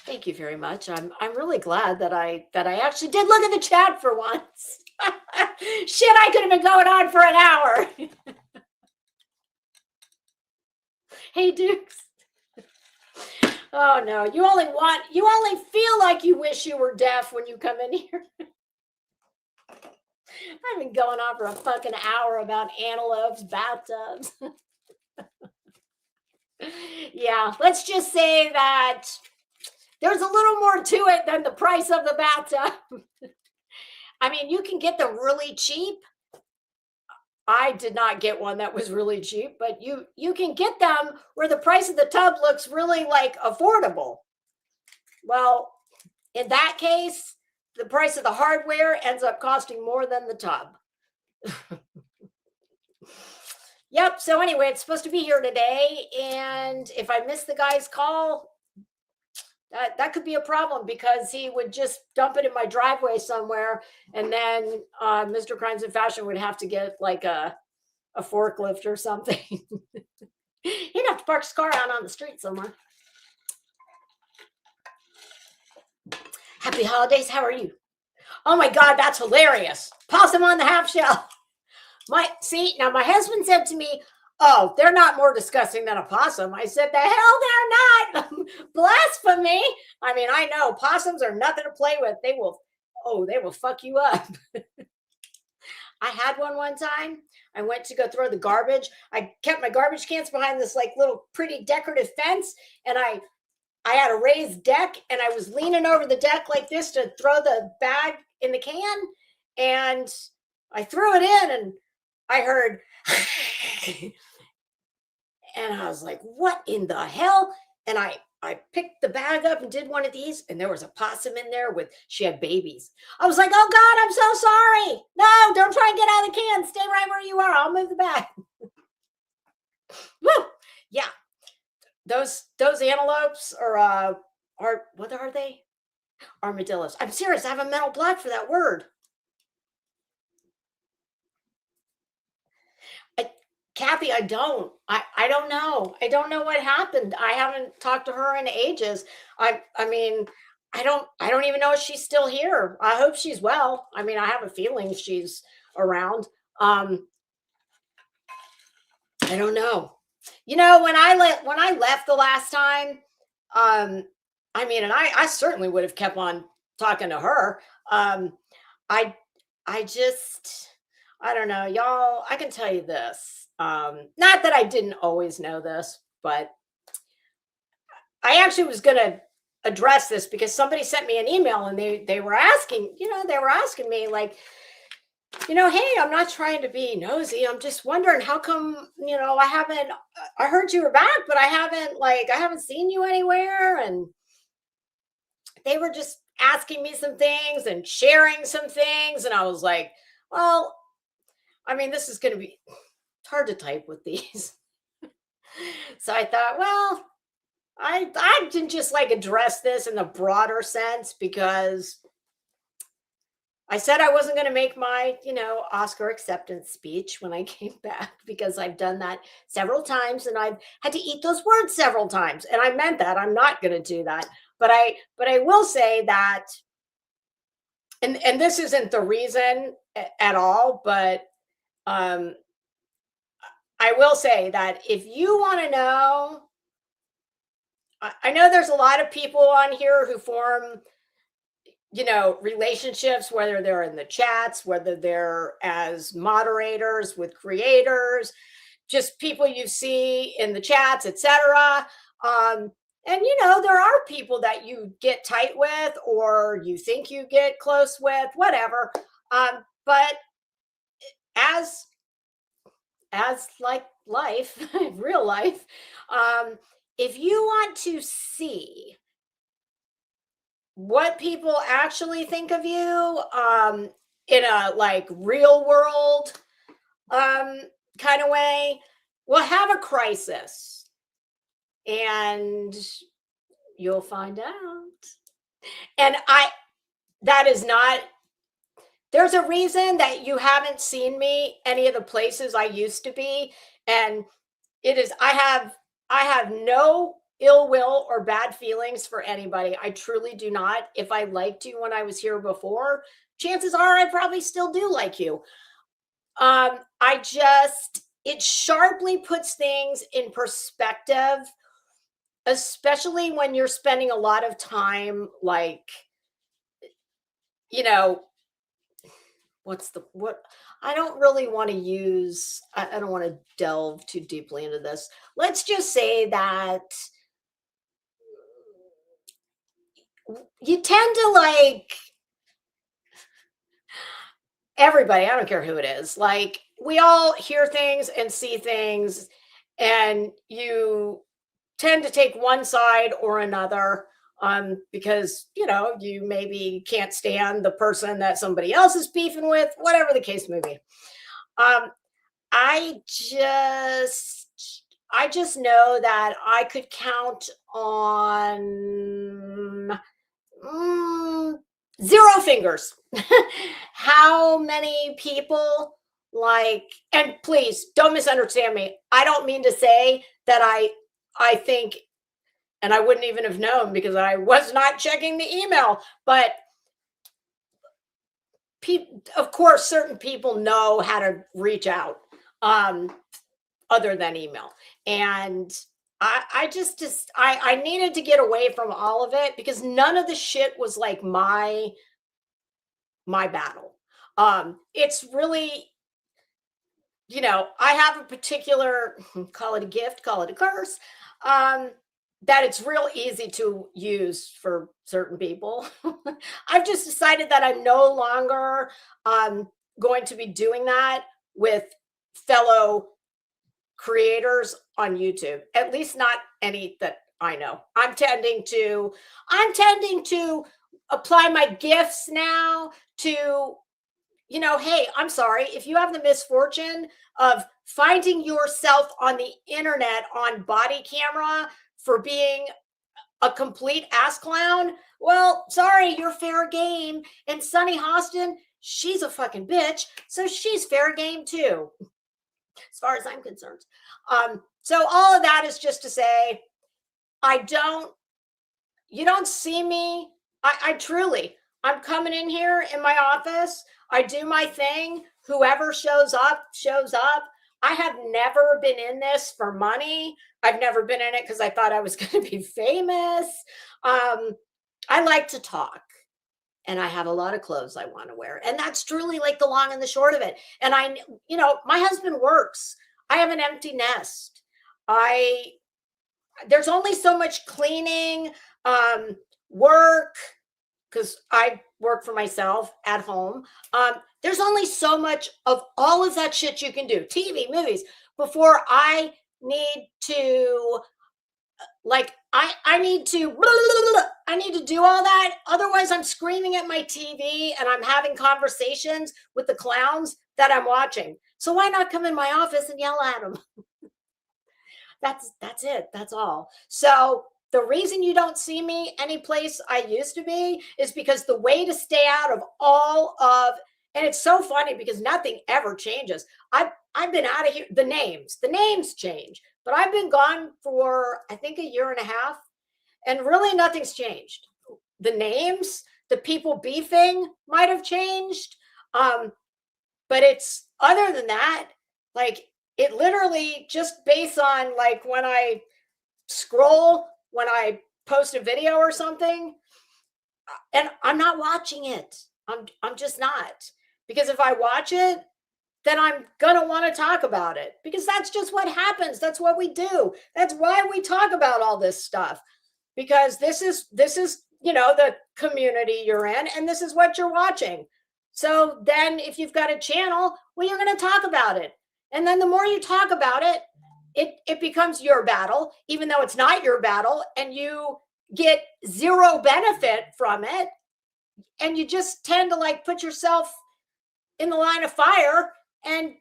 B: Thank you very much. I'm really glad that I actually did look at the chat for once. Shit, I could have been going on for an hour. Hey, Dukes. Oh no, you only feel like you wish you were deaf when you come in here. I've been going on for a fucking hour about antelopes, bathtubs. Yeah, let's just say that there's a little more to it than the price of the bathtub. I mean, you can get them really cheap. I did not get one that was really cheap, but you can get them where the price of the tub looks really like affordable. Well, in that case, the price of the hardware ends up costing more than the tub. Yep. So anyway, it's supposed to be here today. And if I miss the guy's call, that could be a problem because he would just dump it in my driveway somewhere. And then Mr. Crimes and Fashion would have to get like a forklift or something. He'd have to park his car out on the street somewhere. Happy holidays. How are you? Oh my God, that's hilarious. Possum on the half shell. My husband said to me, "Oh, they're not more disgusting than a possum." I said, "The hell they're not." Blasphemy. I mean, I know possums are nothing to play with. They will fuck you up. I had one time. I went to go throw the garbage. I kept my garbage cans behind this like little pretty decorative fence, and I had a raised deck, and I was leaning over the deck like this to throw the bag in the can, and I threw it in, and I heard, and I was like, "What in the hell?" And I picked the bag up and did one of these, and there was a possum in there she had babies. I was like, "Oh God, I'm so sorry. No, don't try and get out of the can. Stay right where you are. I'll move the bag." Woo! Yeah. Those antelopes are what are they? Armadillos. I'm serious. I have a mental block for that word. Kathy Kathy, I don't know. I don't know what happened. I haven't talked to her in ages. I mean, I don't even know if she's still here. I hope she's well. I mean, I have a feeling she's around. I don't know. You know, when I left the last time, I mean, and I certainly would have kept on talking to her. I just, I don't know, y'all. I can tell you this. Not that I didn't always know this, but I actually was going to address this because somebody sent me an email and they were asking, they were asking me like, hey, I'm not trying to be nosy. I'm just wondering how come, I heard you were back, but I haven't seen you anywhere. And they were just asking me some things and sharing some things. And I was like, well, I mean, this is going to be hard to type with these. So I thought, well, I didn't just like address this in the broader sense because I said I wasn't going to make my, Oscar acceptance speech when I came back because I've done that several times and I've had to eat those words several times. And I meant that. I'm not going to do that. But I will say that, and this isn't the reason at all, but I will say that if you want to know, I know there's a lot of people on here who form, relationships, whether they're in the chats, whether they're as moderators with creators, just people you see in the chats, etc. And there are people that you get tight with or you think you get close with, whatever. But as like life, real life, if you want to see what people actually think of you in a like real world kind of way, we'll have a crisis and you'll find out. And that is not, there's a reason that you haven't seen me any of the places I used to be. And it is, I have no ill will or bad feelings for anybody. I truly do not. If I liked you when I was here before, chances are I probably still do like you. It sharply puts things in perspective, especially when you're spending a lot of time like, I don't really want to use, I don't want to delve too deeply into this. Let's just say that you tend to like everybody, I don't care who it is, like we all hear things and see things and you tend to take one side or another because you maybe can't stand the person that somebody else is beefing with, whatever the case may be. I just know that I could count on 0 fingers how many people like, and please don't misunderstand me. I don't mean to say that I think, and I wouldn't even have known because I was not checking the email, but of course, certain people know how to reach out other than email. And I needed to get away from all of it because none of the shit was like my battle. It's really, I have a particular, call it a gift, call it a curse, that it's real easy to use for certain people. I've just decided that I'm no longer going to be doing that with fellow creators on YouTube, at least not any that I know. I'm tending to apply my gifts now to, hey, I'm sorry, if you have the misfortune of finding yourself on the internet on body camera for being a complete ass clown, well, sorry, you're fair game. And Sunny Hostin, she's a fucking bitch, so she's fair game too. as far as I'm concerned. So all of that is just to say, you don't see me. I truly, I'm coming in here in my office. I do my thing. Whoever shows up, shows up. I have never been in this for money. I've never been in it because I thought I was going to be famous. I like to talk, and I have a lot of clothes I want to wear. And that's truly like the long and the short of it. And my husband works. I have an empty nest. There's only so much cleaning, work, because I work for myself at home. There's only so much of all of that shit you can do, TV, movies, before I need to, I need to do all that. Otherwise, I'm screaming at my TV and I'm having conversations with the clowns that I'm watching. So why not come in my office and yell at them? That's it. That's all. So the reason you don't see me any place I used to be is because the way to stay out of and it's so funny because nothing ever changes. I've been out of here. The names change, but I've been gone for, I think, a year and a half, and really nothing's changed. The names, the people beefing might have changed. But it's other than that, like, it literally just based on like when I scroll, when I post a video or something, and I'm not watching it. I'm just not. Because if I watch it, then I'm going to want to talk about it, because that's just what happens. That's what we do. That's why we talk about all this stuff, because this is, the community you're in, and this is what you're watching. So then if you've got a channel, well, you're going to talk about it. And then the more you talk about it, it becomes your battle, even though it's not your battle, and you get zero benefit from it. And you just tend to like put yourself in the line of fire, and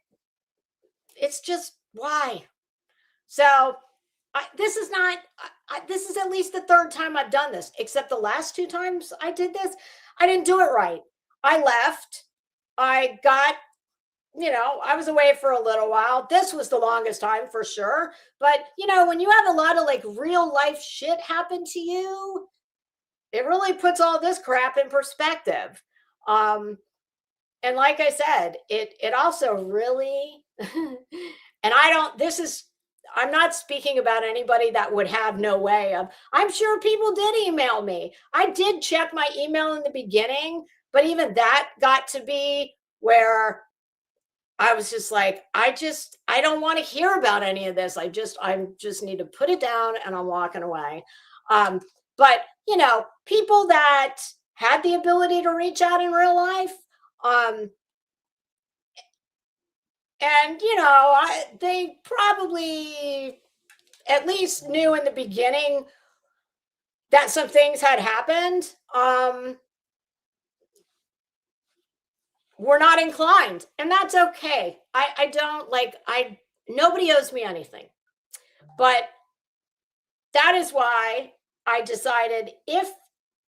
B: it's just why. So this is at least the third time I've done this, except the last two times I did this, I didn't do it right. I left. I got, I was away for a little while. This was the longest time for sure. But, when you have a lot of like real life shit happen to you, it really puts all this crap in perspective. And like I said, it also really, and I'm not speaking about anybody that would have no way of, I'm sure people did email me. I did check my email in the beginning, but even that got to be where I was just like, I don't want to hear about any of this. I just need to put it down, and I'm walking away. But people that had the ability to reach out in real life, and they probably at least knew in the beginning that some things had happened. We're not inclined, and that's okay. Nobody owes me anything, but that is why I decided if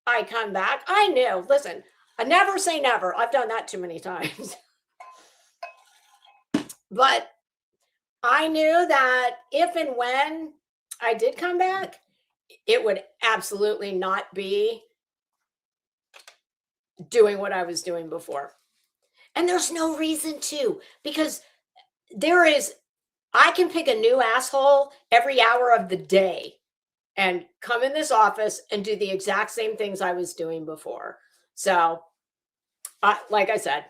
B: I come back, I knew, listen, I never say never. I've done that too many times. But I knew that if and when I did come back, it would absolutely not be doing what I was doing before. And there's no reason to, because I can pick a new asshole every hour of the day and come in this office and do the exact same things I was doing before. So, like I said,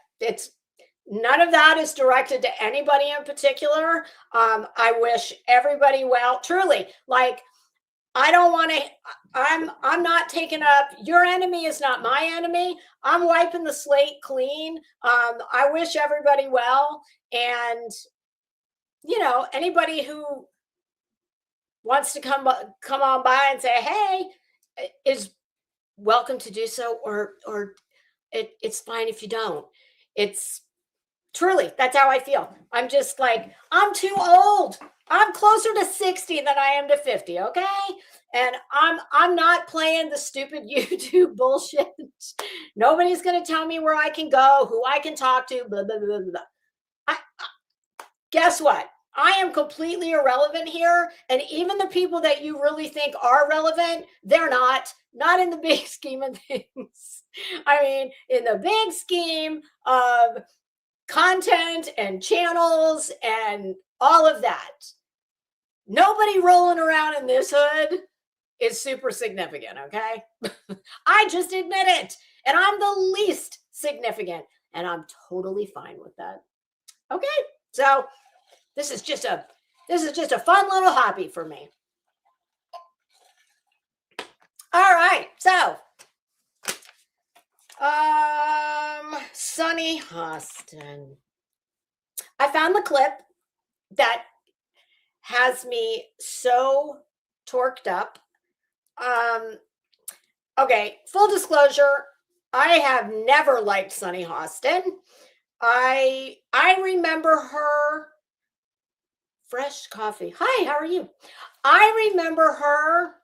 B: none of that is directed to anybody in particular. I wish everybody well, truly. Like, I don't want to, I'm not taking up, your enemy is not my enemy. I'm wiping the slate clean. I wish everybody well. And, anybody who wants to come on by and say, hey, is welcome to do so, or it's fine if you don't. It's truly, that's how I feel. I'm just like, I'm too old. I'm closer to 60 than I am to 50, okay? And I'm not playing the stupid YouTube bullshit. Nobody's going to tell me where I can go, who I can talk to, blah, blah, blah, blah. guess what? I am completely irrelevant here. And even the people that you really think are relevant, they're not in the big scheme of things. I mean, in the big scheme of content and channels and all of that, nobody rolling around in this hood is super significant. Okay. I just admit it. And I'm the least significant. And I'm totally fine with that. Okay. So this is just a fun little hobby for me. All right. So Sunny Hostin. I found the clip that has me so torqued up. Okay, full disclosure, I have never liked Sunny Hostin. I remember her. Fresh coffee. Hi, how are you? I remember her.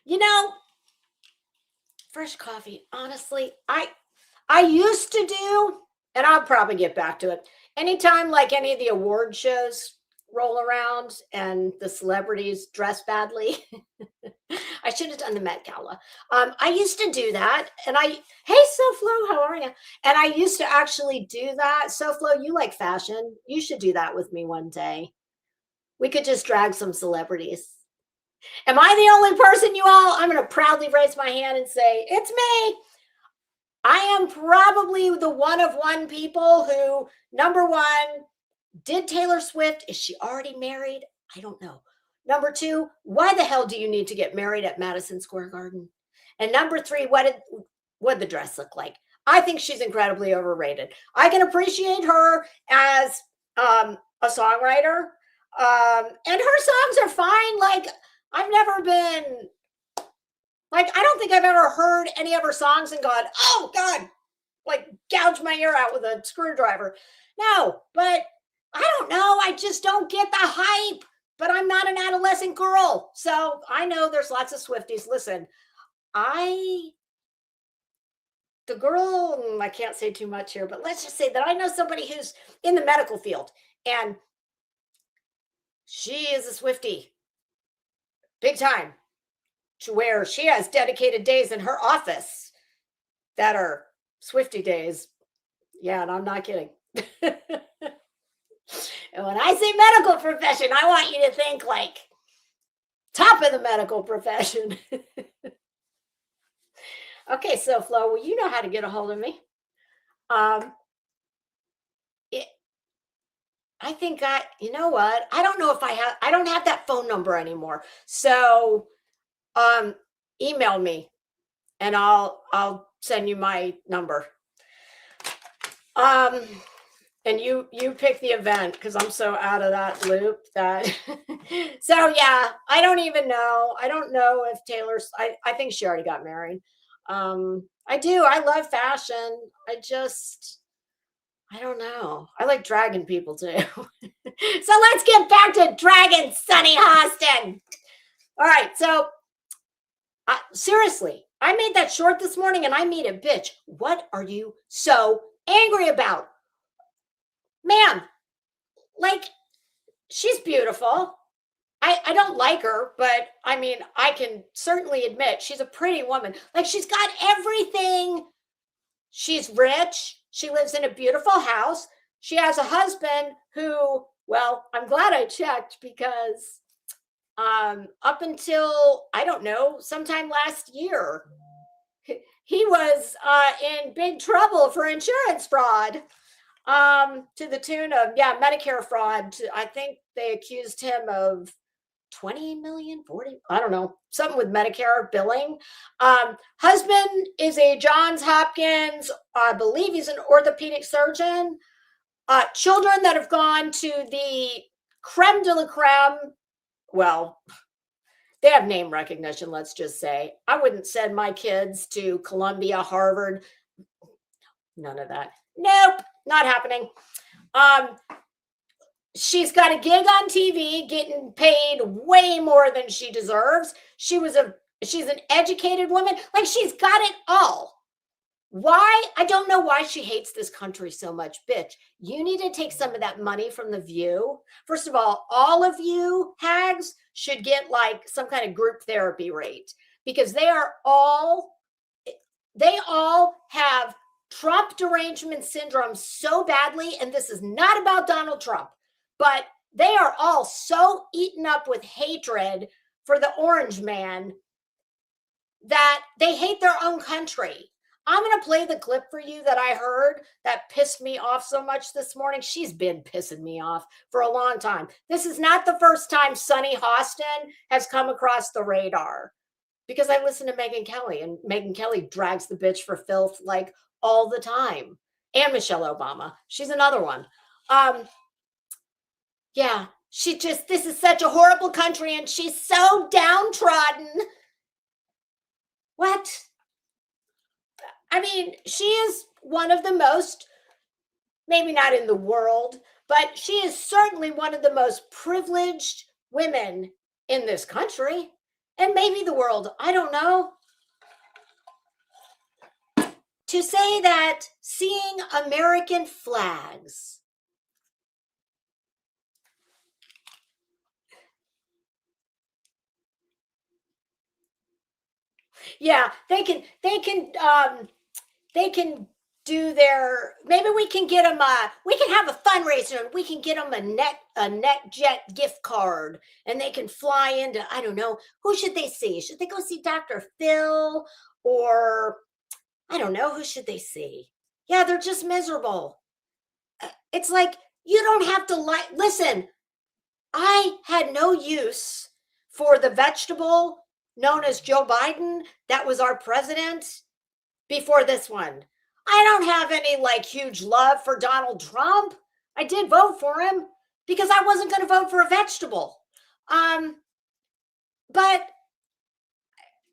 B: You know, fresh coffee. Honestly, I used to do, and I'll probably get back to it. Anytime like any of the award shows roll around and the celebrities dress badly. I should have done the Met Gala. I used to do that. And hey, SoFlo, how are you? And I used to actually do that. SoFlo, you like fashion. You should do that with me one day. We could just drag some celebrities. Am I the only person, you all? I'm going to proudly raise my hand and say, it's me. I am probably the one of one people who, number one, did Taylor Swift? Is she already married? I don't know. Number two, why the hell do you need to get married at Madison Square Garden? And number three, what did the dress look like? I think she's incredibly overrated. I can appreciate her as a songwriter. And her songs are fine. Like, I've never been, like, I don't think I've ever heard any of her songs and gone, oh God, like gouge my ear out with a screwdriver. No, but I don't know. I just don't get the hype, but I'm not an adolescent girl. So I know there's lots of Swifties. Listen, I can't say too much here, but let's just say that I know somebody who's in the medical field and she is a Swiftie, big time, to where she has dedicated days in her office that are Swiftie days. Yeah, and I'm not kidding. And when I say medical profession, I want you to think like top of the medical profession. Okay, so Flo, well, you know how to get a hold of me. I think you know what? I don't know if I don't have that phone number anymore. So email me and I'll send you my number. And you pick the event because I'm so out of that loop that so yeah, I don't even know. I don't know if Taylor's I think she already got married. I do. I love fashion. I don't know. I like dragging people too. So let's get back to dragging Sunny Hostin. All right. So seriously, I made that short this morning and I made it, bitch. What are you so angry about? Ma'am, like, she's beautiful. I don't like her, but I mean, I can certainly admit she's a pretty woman. Like, she's got everything. She's rich. She lives in a beautiful house. She has a husband who, well, I'm glad I checked because up until, I don't know, sometime last year, he was in big trouble for insurance fraud. To the tune of, Medicare fraud. I think they accused him of 20 million, 40, I don't know, something with Medicare billing. Husband is a Johns Hopkins, I believe he's an orthopedic surgeon. Children that have gone to the creme de la creme, well, they have name recognition, let's just say. I wouldn't send my kids to Columbia, Harvard, none of that. Nope. Not happening. She's got a gig on TV, getting paid way more than she deserves. She's an educated woman. Like, she's got it all. Why? I don't know why she hates this country so much, bitch. You need to take some of that money from The View. First of all of you hags should get like some kind of group therapy rate because they all have Trump derangement syndrome so badly. And this is not about Donald Trump, but they are all so eaten up with hatred for the orange man that they hate their own country. I'm going to play the clip for you that I heard that pissed me off so much this morning. She's been pissing me off for a long time. This is not the first time Sunny Hostin has come across the radar because I listen to Megyn Kelly, and Megyn Kelly drags the bitch for filth like all the time. And Michelle Obama. She's another one. Yeah, this is such a horrible country and she's so downtrodden. What? I mean, she is one of the most, maybe not in the world, but she is certainly one of the most privileged women in this country and maybe the world. I don't know. To say that seeing American flags yeah, they can do their, maybe we can get them we can have a fundraiser and we can get them a NetJet gift card and they can fly into, I don't know, who should they see? Should they go see Dr. Phil or I don't know, who should they see? Yeah, they're just miserable. It's like you don't have to listen, I had no use for the vegetable known as Joe Biden that was our president before this one. I don't have any like huge love for Donald Trump. I did vote for him because I wasn't going to vote for a vegetable. But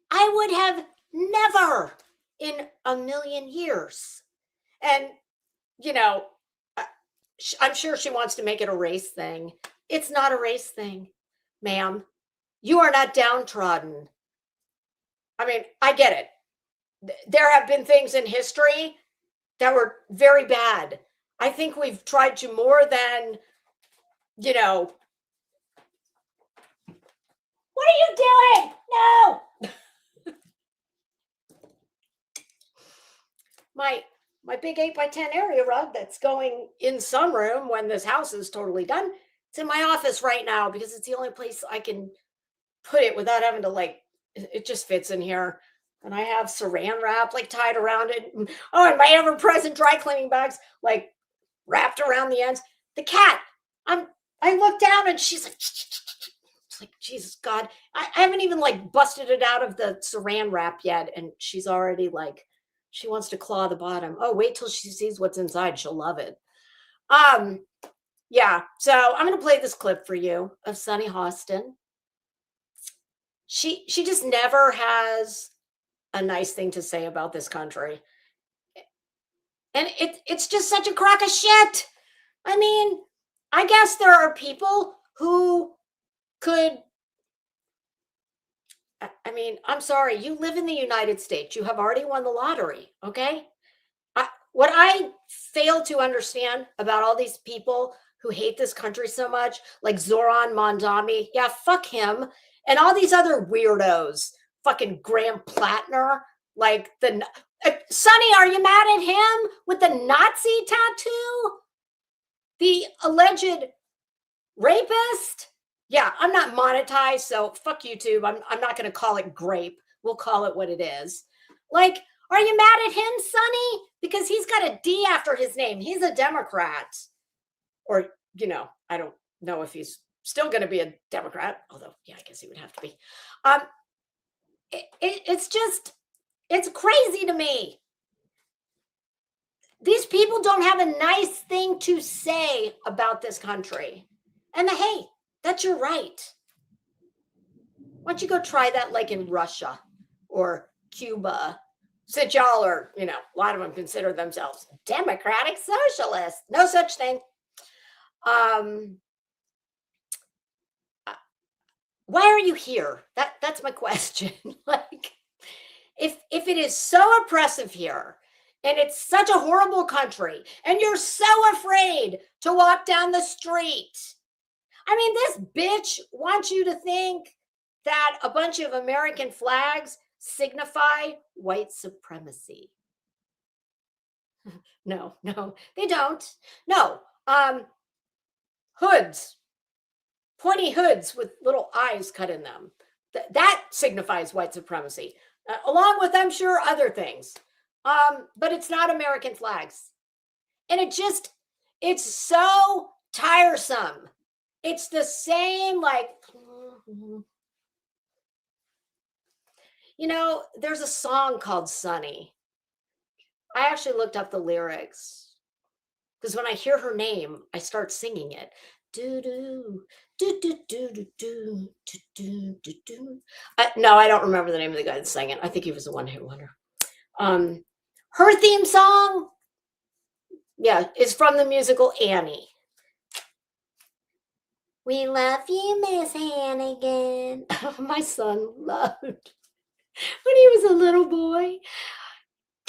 B: I would have never in a million years. And, you know, I'm sure she wants to make it a race thing. It's not a race thing, ma'am. You are not downtrodden. I mean, I get it. There have been things in history that were very bad. I think we've tried to more than, you know. What are you doing? No. My big 8x10 area rug that's going in sunroom when this house is totally done. It's in my office right now because it's the only place I can put it without having to like, it just fits in here. And I have saran wrap like tied around it. Oh, and my ever-present dry cleaning bags like wrapped around the ends. The cat, I look down and she's like, it's like, Jesus God. I haven't even like busted it out of the saran wrap yet. And she's already like, she wants to claw the bottom. Oh, wait till she sees what's inside. She'll love it. Yeah. So I'm going to play this clip for you of Sunny Hostin. She just never has a nice thing to say about this country. And it's just such a crock of shit. I mean, I guess there are people who could, I mean, I'm sorry, you live in the United States. You have already won the lottery, okay? What I fail to understand about all these people who hate this country so much, like Zoran Mondami, yeah, fuck him, and all these other weirdos, fucking Graham Plattner, like Sonny, are you mad at him with the Nazi tattoo? The alleged rapist? Yeah, I'm not monetized, so fuck YouTube. I'm not going to call it grape. We'll call it what it is. Like, are you mad at him, Sonny? Because he's got a D after his name. He's a Democrat. Or, you know, I don't know if he's still going to be a Democrat, although, yeah, I guess he would have to be. It's just, it's crazy to me. These people don't have a nice thing to say about this country. And hey, that's your right. Why don't you go try that like in Russia or Cuba? Since y'all are, you know, a lot of them consider themselves democratic socialists. No such thing. Why are you here? That's my question. Like, if it is so oppressive here, And it's such a horrible country. And you're so afraid to walk down the street. I mean, this bitch wants you to think that a bunch of American flags signify white supremacy. No, they don't. No, hoods, pointy hoods with little eyes cut in them. That signifies white supremacy, along with, I'm sure, other things. But it's not American flags. And it's so tiresome. It's the same, like, there's a song called Sunny. I actually looked up the lyrics because when I hear her name, I start singing it. Do do do do do do do do do do. No, I don't remember the name of the guy that sang it. I think he was a one-hit wonder. Her theme song, yeah, is from the musical Annie. We love you, Miss Hannigan. My son loved when he was a little boy.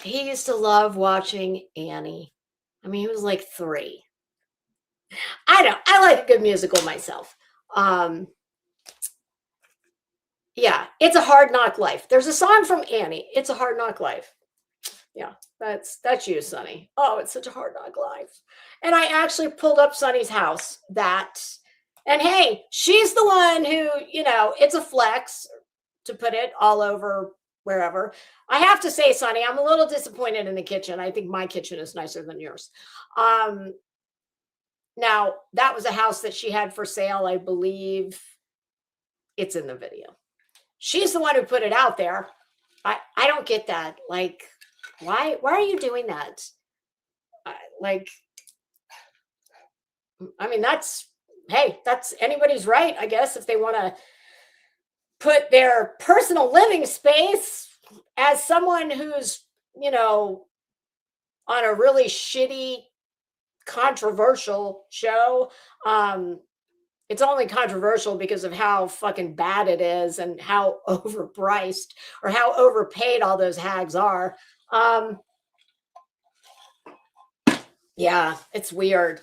B: He used to love watching Annie. I mean, he was like 3. I like a good musical myself. Yeah, it's a hard knock life. There's a song from Annie. It's a hard knock life. Yeah, that's you, Sonny. Oh, it's such a hard knock life. And I actually pulled up Sonny's house. And hey, she's the one who, it's a flex to put it all over wherever. I have to say, Sonny, I'm a little disappointed in the kitchen. I think my kitchen is nicer than yours. Now, that was a house that she had for sale. I believe it's in the video. She's the one who put it out there. I don't get that. Like, why are you doing that? I mean, that's anybody's right, I guess, if they want to put their personal living space as someone who's, on a really shitty, controversial show. It's only controversial because of how fucking bad it is and how overpriced or how overpaid all those hags are. Yeah, it's weird.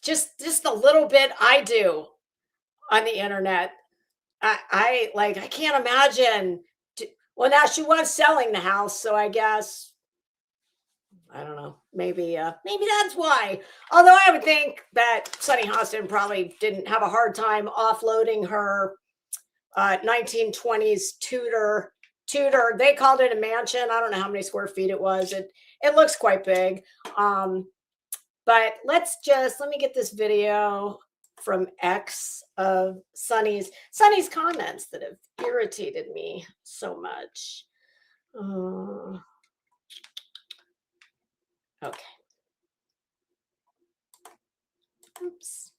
B: Just a little bit I do on the internet. I can't imagine. Well, now she was selling the house, so I guess, I don't know. Maybe that's why. Although I would think that Sunny Hostin probably didn't have a hard time offloading her 1920s Tudor. They called it a mansion. I don't know how many square feet it was. It looks quite big. But let me get this video from X of Sunny's comments that have irritated me so much. Okay. Oops.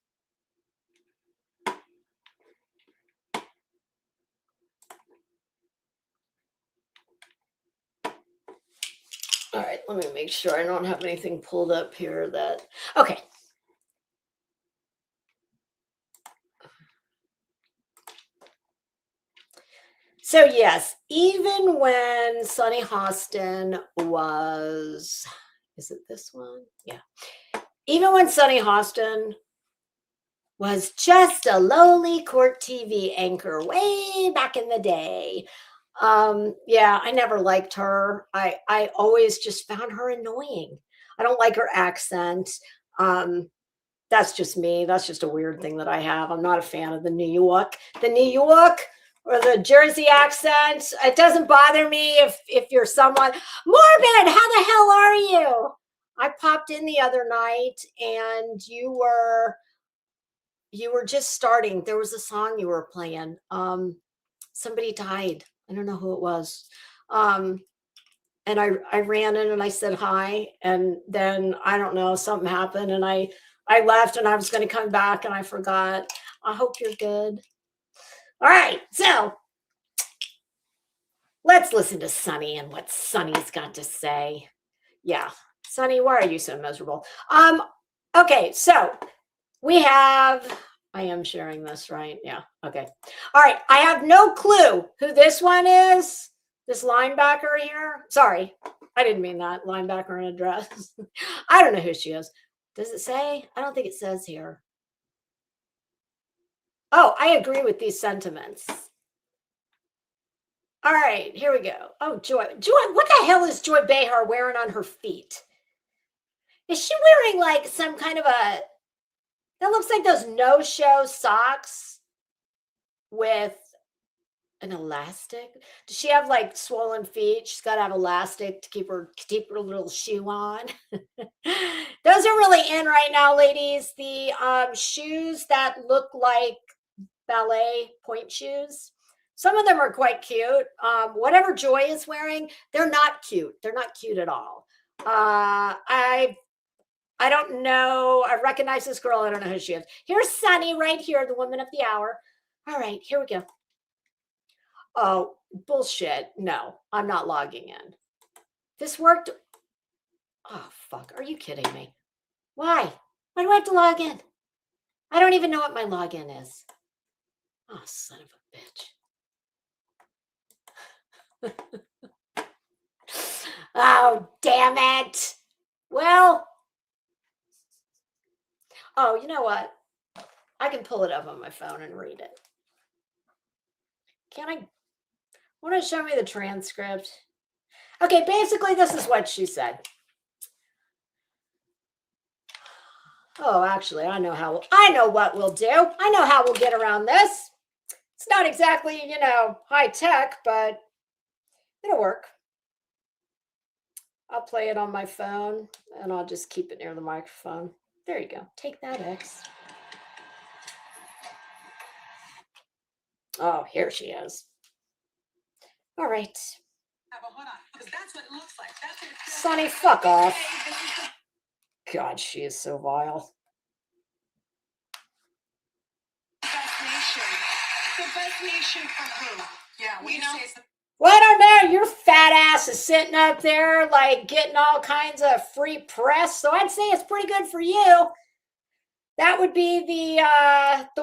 B: All right, let me make sure I don't have anything pulled up here okay. So yes, even when Sunny Hostin was, is it this one? Yeah. Even when Sunny Hostin was just a lowly court TV anchor way back in the day, yeah, I never liked her. I always just found her annoying. I don't like her accent. That's just me. That's just a weird thing that I have. I'm not a fan of the New York or the Jersey accent. It doesn't bother me if you're someone. Morbid, how the hell are you? I popped in the other night and you were just starting. There was a song you were playing. Somebody died. I don't know who it was. And I ran in and I said hi. And then I don't know, something happened and I left and I was going to come back and I forgot. I hope you're good. All right, so let's listen to Sunny and what Sunny's got to say. Yeah, Sunny, why are you so miserable? Okay, so I am sharing this, right? Yeah, okay. All right, I have no clue who this one is, this linebacker here. Sorry, I didn't mean that. Linebacker in a dress. I don't know who she is. Does it say? I don't think it says here. Oh, I agree with these sentiments. All right, here we go. Oh, Joy. Joy, what the hell is Joy Behar wearing on her feet? Is she wearing like some kind of a, that looks like those no-show socks with an elastic? Does she have like swollen feet? She's got to have elastic to keep her little shoe on. Those are really in right now, ladies. The shoes that look like ballet point shoes. Some of them are quite cute. Whatever Joy is wearing, they're not cute. They're not cute at all. I don't know. I recognize this girl. I don't know who she is. Here's Sunny right here, the woman of the hour. All right, here we go. Oh, bullshit. No, I'm not logging in. This worked. Oh, fuck. Are you kidding me? Why? Why do I have to log in? I don't even know what my login is. Oh, son of a bitch. Oh, damn it. Well, oh, you know what? I can pull it up on my phone and read it. Can I? Want to show me the transcript? Okay, basically, this is what she said. Oh, actually, I know what we'll do. I know how we'll get around this. It's not exactly, high tech, but it'll work. I'll play it on my phone and I'll just keep it near the microphone. There you go. Take that, X. Oh, here she is. All right. That's what it looks like. That's what it feels Sonny, like. Fuck off. God, she is so vile. Best nation. The best nation for who? Yeah, we know. Well, I don't know. Your fat ass is sitting up there, like getting all kinds of free press. So I'd say it's pretty good for you. That would be the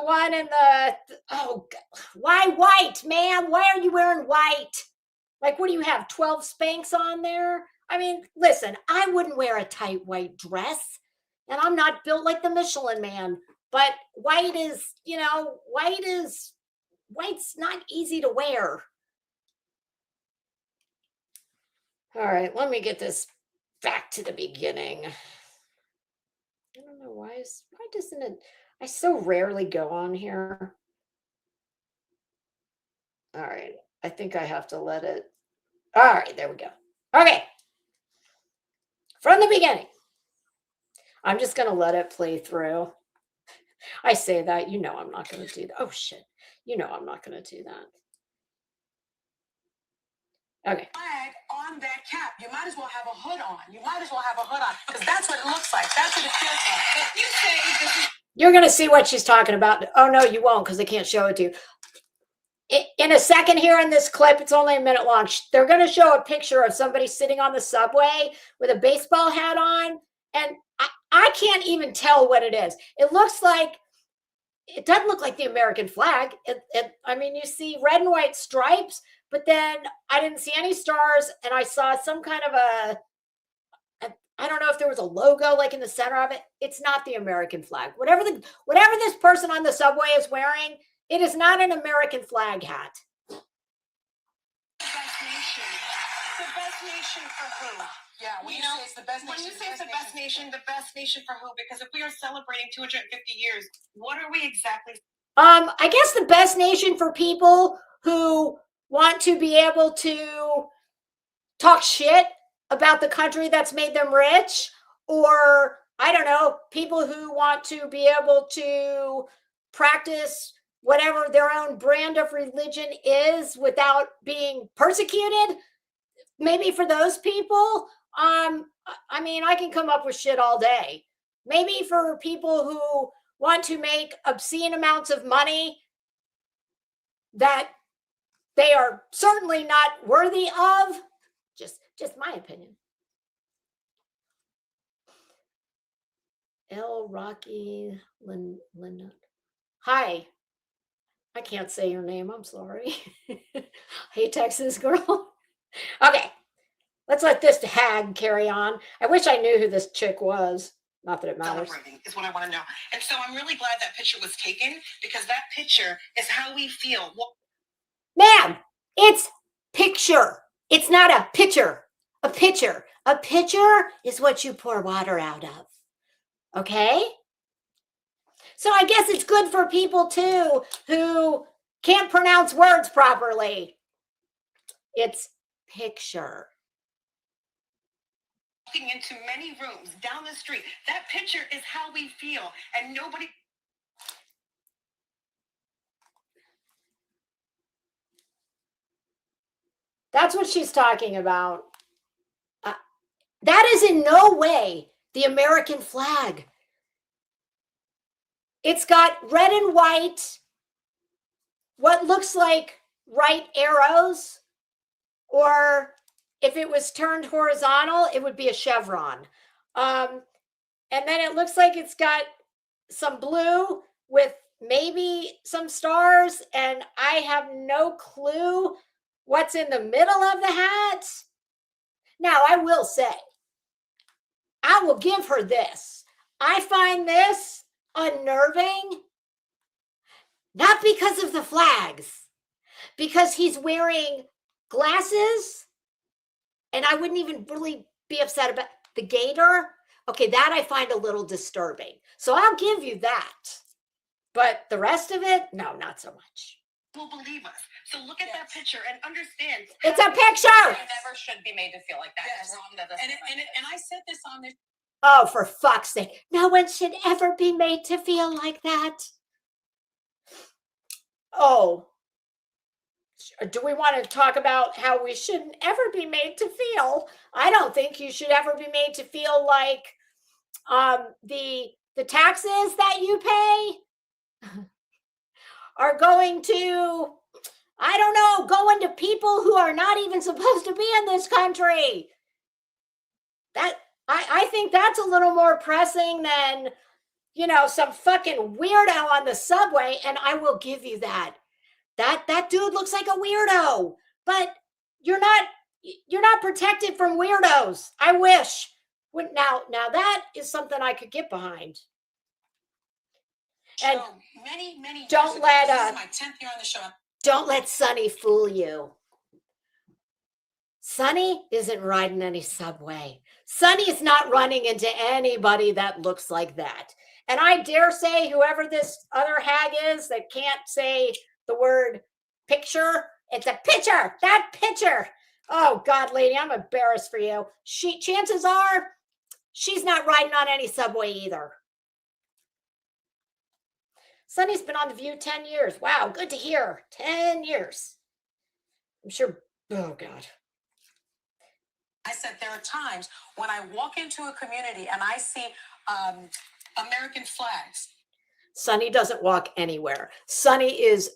B: one in the. Oh, why white, man? Why are you wearing white? Like, what do you have? 12 Spanx on there? I mean, listen, I wouldn't wear a tight white dress, and I'm not built like the Michelin Man. But white is, white's not easy to wear. All right, let me get this back to the beginning. I don't know why doesn't it? I so rarely go on here. All right, I think I have to let it. All right, there we go. Okay. From the beginning. I'm just going to let it play through. I say that, I'm not going to do that. Oh, shit. I'm not going to do that. Okay.
D: Flag on that cap. You might as well have a hood on. Because that's what it looks like. That's what it feels like. If you say this is.
B: You're going to see what she's talking about. Oh, no, you won't because they can't show it to you. In a second here in this clip, it's only a minute long. They're going to show a picture of somebody sitting on the subway with a baseball hat on. And I can't even tell what it is. It doesn't look like the American flag. You see red and white stripes, but then I didn't see any stars. And I saw some kind of I don't know if there was a logo like in the center of it. It's not the American flag. Whatever this person on the subway is wearing, it is not an American flag hat.
D: The best nation for who? Yeah, say it's the best nation. When you say it's the best nation for who? Because if we are celebrating 250 years, what are we exactly?
B: I guess the best nation for people who want to be able to talk shit about the country that's made them rich, or I don't know, people who want to be able to practice whatever their own brand of religion is without being persecuted. Maybe for those people, I can come up with shit all day. Maybe for people who want to make obscene amounts of money that they are certainly not worthy of. Just my opinion. L. Rocky Linda. Hi. I can't say your name. I'm sorry. Hey, Texas girl. Okay. Let's let this hag carry on. I wish I knew who this chick was. Not that it matters.
D: Celebrating is what I want to know. And so I'm really glad that picture was taken, because that picture is how we feel.
B: Ma'am, it's picture. It's not a pitcher. A pitcher. A pitcher is what you pour water out of. Okay? So I guess it's good for people too who can't pronounce words properly. It's picture.
D: Walking into many rooms down the street, that picture is how we feel, and nobody.
B: That's what she's talking about. That is in no way the American flag. It's got red and white, what looks like right arrows, or if it was turned horizontal, it would be a chevron. And then it looks like it's got some blue with maybe some stars, and I have no clue what's in the middle of the hat. Now, I will say, I will give her this. I find this unnerving, not because of the flags, because he's wearing glasses, and I wouldn't even really be upset about the gator. Okay, that I find a little disturbing. So I'll give you that. But the rest of it, no, not so much.
D: Will believe us. So look at that picture and understand.
B: It's a picture.
D: You never should be made to feel like that.
E: Yes. And I said this on this.
B: Oh, for fuck's sake. No one should ever be made to feel like that. Oh. Do we want to talk about how we shouldn't ever be made to feel? I don't think you should ever be made to feel like the taxes that you pay are going to, I don't know, going to people who are not even supposed to be in this country. That I think that's a little more pressing than, you know, some fucking weirdo on the subway. And I will give you that. That dude looks like a weirdo, but you're not protected from weirdos. I wish. Now that is something I could get behind. And
E: many
B: don't let
E: this is my 10th year on the show.
B: Don't let Sonny fool you. Sonny isn't riding any subway. Sonny is not running into anybody that looks like that. And I dare say whoever this other hag is that can't say the word picture, it's a picture. That picture. Oh God, lady, I'm embarrassed for you. Chances are she's not riding on any subway either. Sonny's been on The View 10 years. Wow, good to hear. 10 years. I'm sure. Oh God.
E: I said there are times when I walk into a community and I see American flags.
B: Sonny doesn't walk anywhere. Sonny is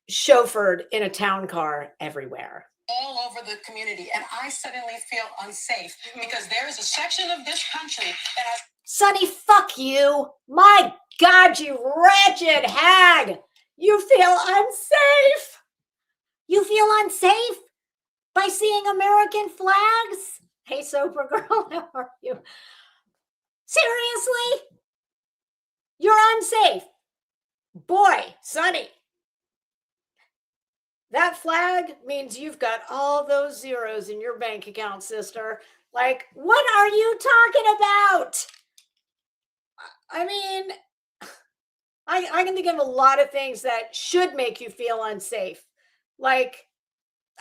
B: chauffeured in a town car everywhere.
E: All over the community, and I suddenly feel unsafe because there is a section of this country that has.
B: Sonny, fuck you. My God, you wretched hag. You feel unsafe. You feel unsafe by seeing American flags? Hey, sober girl, how are you? Seriously? You're unsafe. Boy, Sonny. That flag means you've got all those zeros in your bank account, sister. Like, what are you talking about? I mean, I can think of a lot of things that should make you feel unsafe. Like,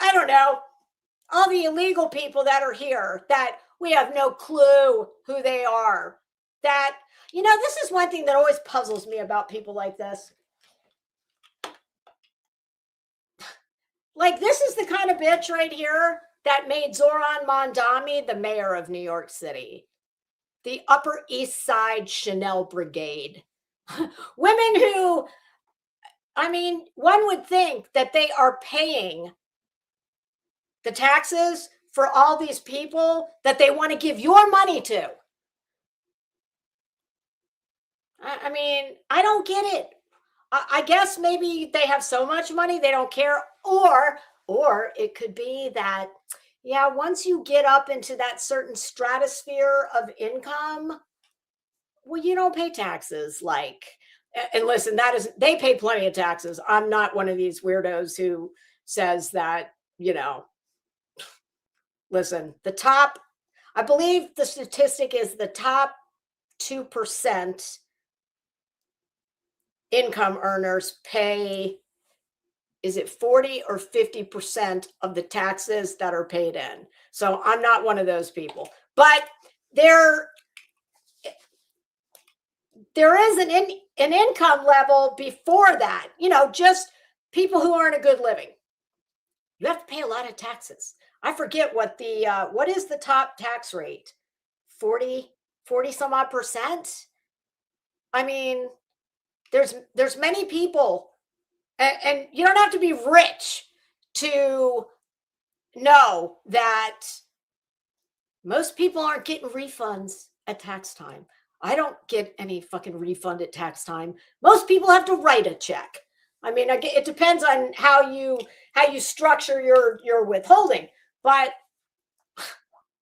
B: I don't know, all the illegal people that are here that we have no clue who they are. That, you know, this is one thing that always puzzles me about people like this. Like, this is the kind of bitch right here that made Zoran Mondami the mayor of New York City. The Upper East Side Chanel Brigade. Women who, I mean, one would think that they are paying the taxes for all these people that they want to give your money to. I mean, I don't get it. I guess maybe they have so much money they don't care, or it could be that, Yeah, once you get up into that certain stratosphere of income, well, you don't pay taxes like, and listen, that is, they pay plenty of taxes. I'm not one of these weirdos who says that, listen, the top, I believe the statistic is the top 2% income earners pay, is it 40 or 50% of the taxes that are paid in? So I'm not one of those people, but there is an income level before that, just people who earn a good living. You have to pay a lot of taxes. I forget what is the top tax rate? 40 some odd percent. I mean, there's many people, and you don't have to be rich to know that most people aren't getting refunds at tax time. I don't get any fucking refund at tax time. Most people have to write a check. I mean, it depends on how you structure your withholding, but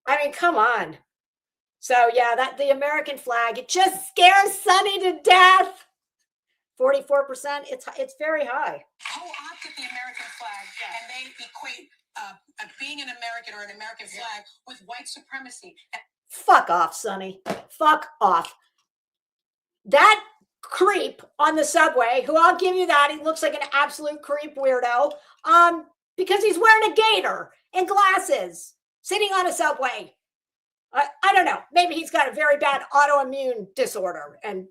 B: I mean, come on. So yeah, that the American flag, it just scares Sonny to death. 44%, it's very high.
E: Co-opted the American flag, and they equate being an American or an American flag with white supremacy.
B: Fuck off, Sonny. Fuck off. That creep on the subway, who I'll give you that, he looks like an absolute creep weirdo, because he's wearing a gaiter and glasses, sitting on a subway. I don't know. Maybe he's got a very bad autoimmune disorder, and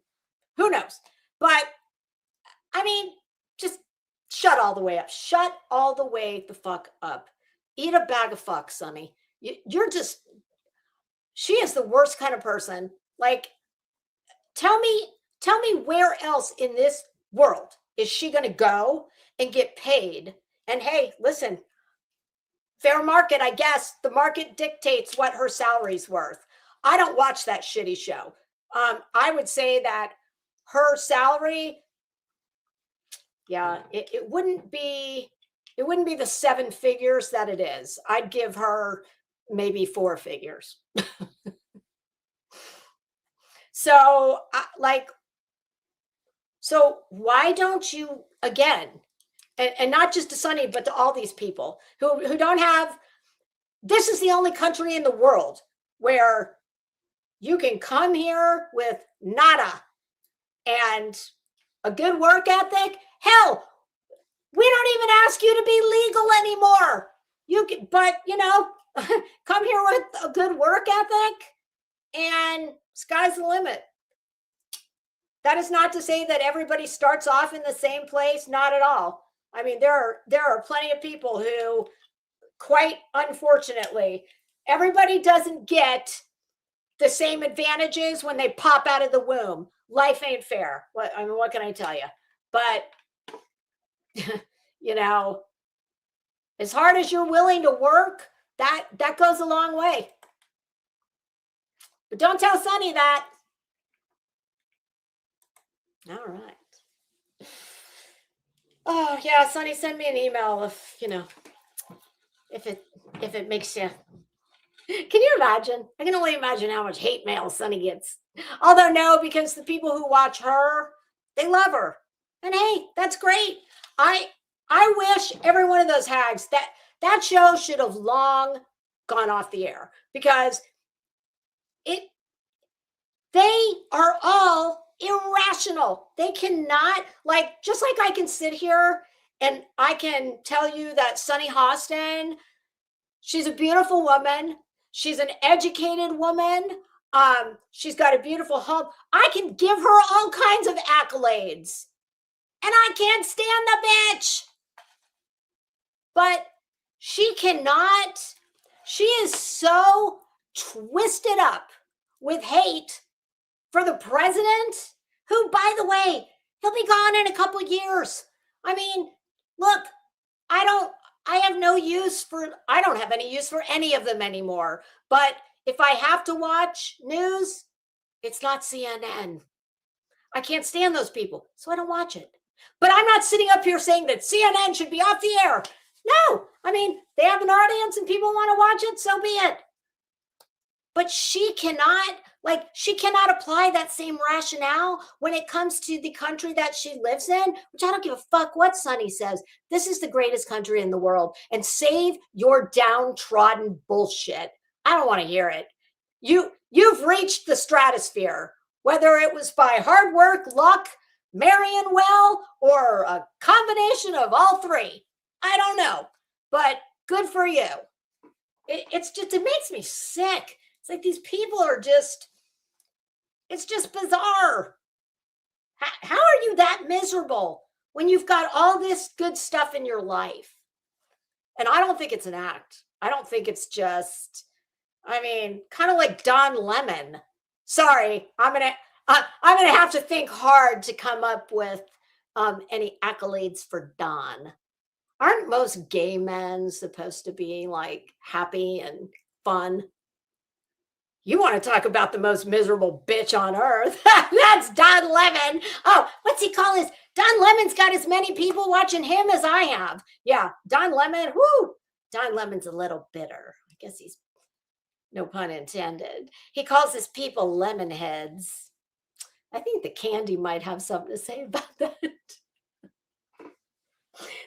B: who knows? But I mean, just shut all the way up. Shut all the way the fuck up. Eat a bag of fuck, Sonny. You're just, she is the worst kind of person. Like, tell me where else in this world is she going to go and get paid? And hey, listen, fair market, I guess. The market dictates what her salary's worth. I don't watch that shitty show. I would say that her salary, yeah, it wouldn't be the 7 figures that it is. I'd give her maybe 4 figures. So so why don't you, again, and not just to Sonny, but to all these people who don't have, this is the only country in the world where you can come here with nada and a good work ethic. Hell, we don't even ask you to be legal anymore. You can, but come here with a good work ethic and sky's the limit. That is not to say that everybody starts off in the same place. Not at all. I mean, there are plenty of people who, quite unfortunately, everybody doesn't get the same advantages when they pop out of the womb. Life ain't fair. What can I tell you? But as hard as you're willing to work, that goes a long way. But don't tell Sonny that. All right. Oh yeah, Sonny, send me an email if it makes you. Can you imagine? I can only imagine how much hate mail Sonny gets. Although no, because the people who watch her, they love her. And hey, that's great. I wish every one of those hags, that show should have long gone off the air, because they are all irrational. They cannot, just like I can sit here and I can tell you that Sunny Hostin, she's a beautiful woman. She's an educated woman. She's got a beautiful home. I can give her all kinds of accolades. And I can't stand the bitch. But she cannot, she is so twisted up with hate for the president, who, by the way, he'll be gone in a couple of years. I mean, look, I don't have any use for any of them anymore. But if I have to watch news, it's not CNN. I can't stand those people, so I don't watch it. But I'm not sitting up here saying that CNN should be off the air. No, I mean, they have an audience and people want to watch it, so be it. But she cannot apply that same rationale when it comes to the country that she lives in, which I don't give a fuck what Sunny says. This is the greatest country in the world. And save your downtrodden bullshit. I don't want to hear it. You've reached the stratosphere, whether it was by hard work, luck, marrying well, or a combination of all three. I don't know, but good for you. It makes me sick. It's like these people are just, it's just bizarre. How are you that miserable when you've got all this good stuff in your life? And I don't think it's an act. I don't think it's just, kind of like Don Lemon. Sorry, I'm gonna have to think hard to come up with any accolades for Don. Aren't most gay men supposed to be like happy and fun? You want to talk about the most miserable bitch on earth? That's Don Lemon. Oh, what's he call his? Don Lemon's got as many people watching him as I have. Yeah, Don Lemon. Whoo! Don Lemon's a little bitter. I guess he's, no pun intended. He calls his people lemon heads. I think the candy might have something to say about that.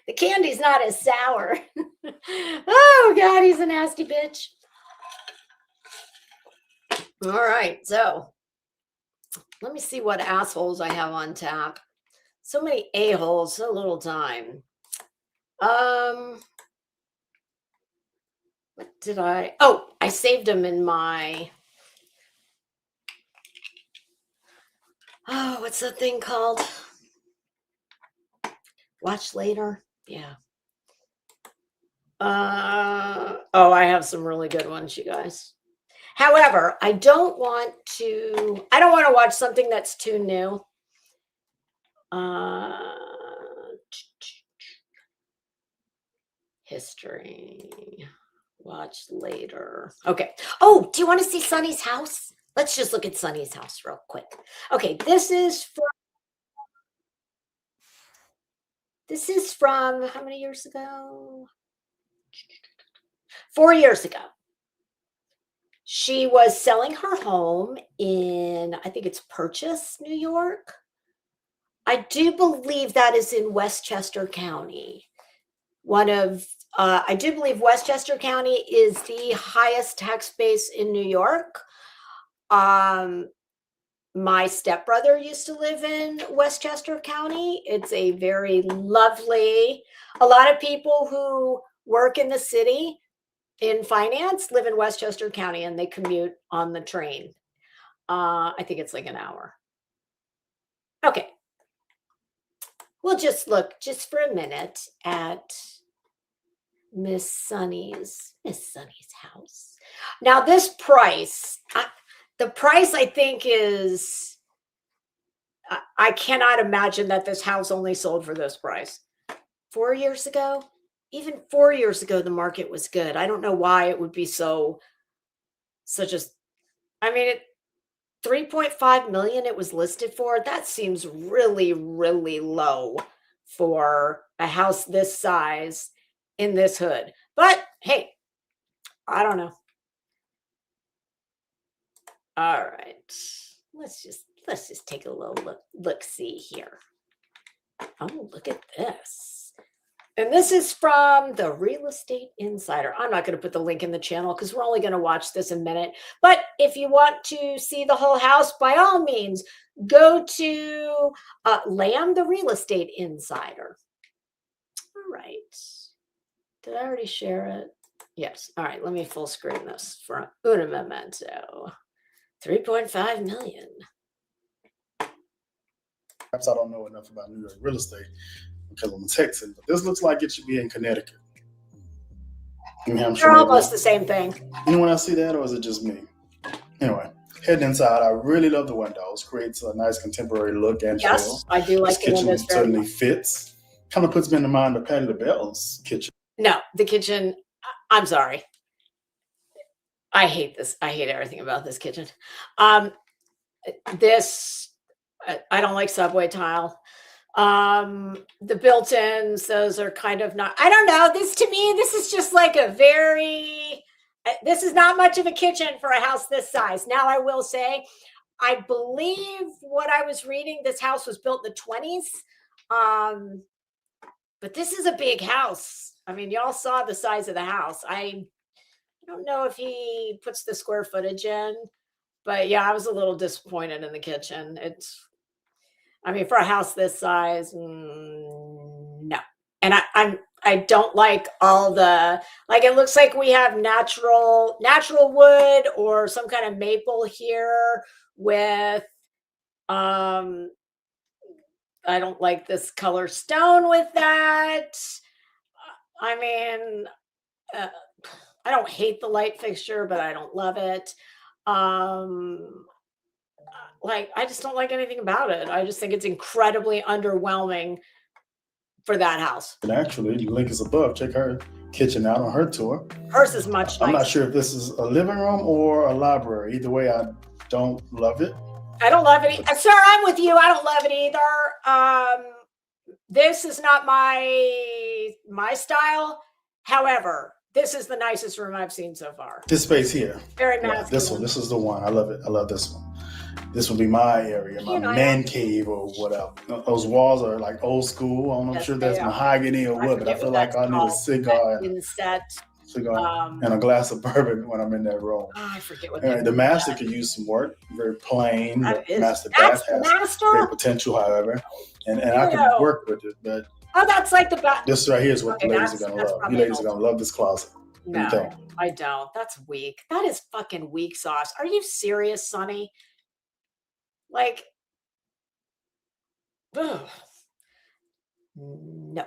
B: The candy's not as sour. Oh, God, he's a nasty bitch. All right, so let me see what assholes I have on tap. So many a-holes, so little time. What did I? Oh, I saved them in my, what's that thing called? Watch later. Yeah. I have some really good ones, you guys. However, I don't want to watch something that's too new. History. Watch later. Okay. Oh, do you want to see Sunny's house? Let's just look at Sunny's house real quick. Okay, this is from how many years ago? 4 years ago. She was selling her home in, I think it's Purchase, New York. I do believe that is in Westchester County. I do believe Westchester County is the highest tax base in New York. My stepbrother used to live in Westchester County. It's a very lovely, a lot of people who work in the city in finance live in Westchester County and they commute on the train. I think it's like an hour. Okay. We'll just look just for a minute at Miss Sunny's house. Now this price, the price I think is, I cannot imagine that this house only sold for this price. 4 years ago, even 4 years ago, the market was good. I don't know why it would be such a, 3.5 million it was listed for. That seems really, really low for a house this size in this hood. But hey, I don't know. All right. Let's just take a little look see here. Oh, look at this. And this is from the Real Estate Insider. I'm not going to put the link in the channel because we're only going to watch this a minute. But if you want to see the whole house, by all means, go to Lamb, the Real Estate Insider. All right. Did I already share it? Yes. All right. Let me full screen this for un momento. 3.5 million.
F: Perhaps I don't know enough about New York real estate because I'm a Texan, but this looks like it should be in Connecticut. New Hampshire.
B: They're almost the same thing.
F: Anyone else see that, or is it just me? Anyway, heading inside, I really love the windows. Creates a nice contemporary look and feel.
B: Yes, I do like
F: the
B: the
F: kitchen.
B: windows.
F: Certainly fits. Kind of puts me in the mind of Patti LaBelle's kitchen.
B: No, the kitchen. I'm sorry. I hate this. I hate everything about this kitchen. I don't like subway tile. The built-ins, those are kind of not, I don't know. This to me, this is just like a very, this is not much of a kitchen for a house this size. Now, I will say, I believe what I was reading, this house was built in the 20s. But this is a big house. I mean, y'all saw the size of the house. I don't know if he puts the square footage in, but yeah, I was a little disappointed in the kitchen. I mean, for a house this size, no. And I don't like all the, like, it looks like we have natural wood or some kind of maple here with, I don't like this color stone with that. I mean, I don't hate the light fixture, but I don't love it. Like, I just don't like anything about it. I just think it's incredibly underwhelming for that house.
F: And actually, the link is above. Check her kitchen out on her tour.
B: Hers is much nicer.
F: I'm not sure if this is a living room or a library. Either way, I don't love it.
B: I don't love it. Sir, I'm with you. I don't love it either. This is not my style. However, this is the nicest room I've seen so far.
F: This space here.
B: Very
F: Yeah,
B: masculine.
F: this one. This is the one. I love it. I love this one. This will be my area, my man cave or whatever. Those walls are like old school. I'm not sure that's mahogany or wood, but I feel like I need a cigar and a glass of bourbon when I'm in that room.
B: Oh, I forget what
F: the master could use some work. Very plain. The master bath has great potential, however, and I can work with it. But
B: that's like the bath.
F: This right here is what the ladies are gonna love. You ladies are gonna love this closet.
B: No, I don't. That's weak. That is fucking weak sauce. Are you serious, Sonny? Like, ugh. No,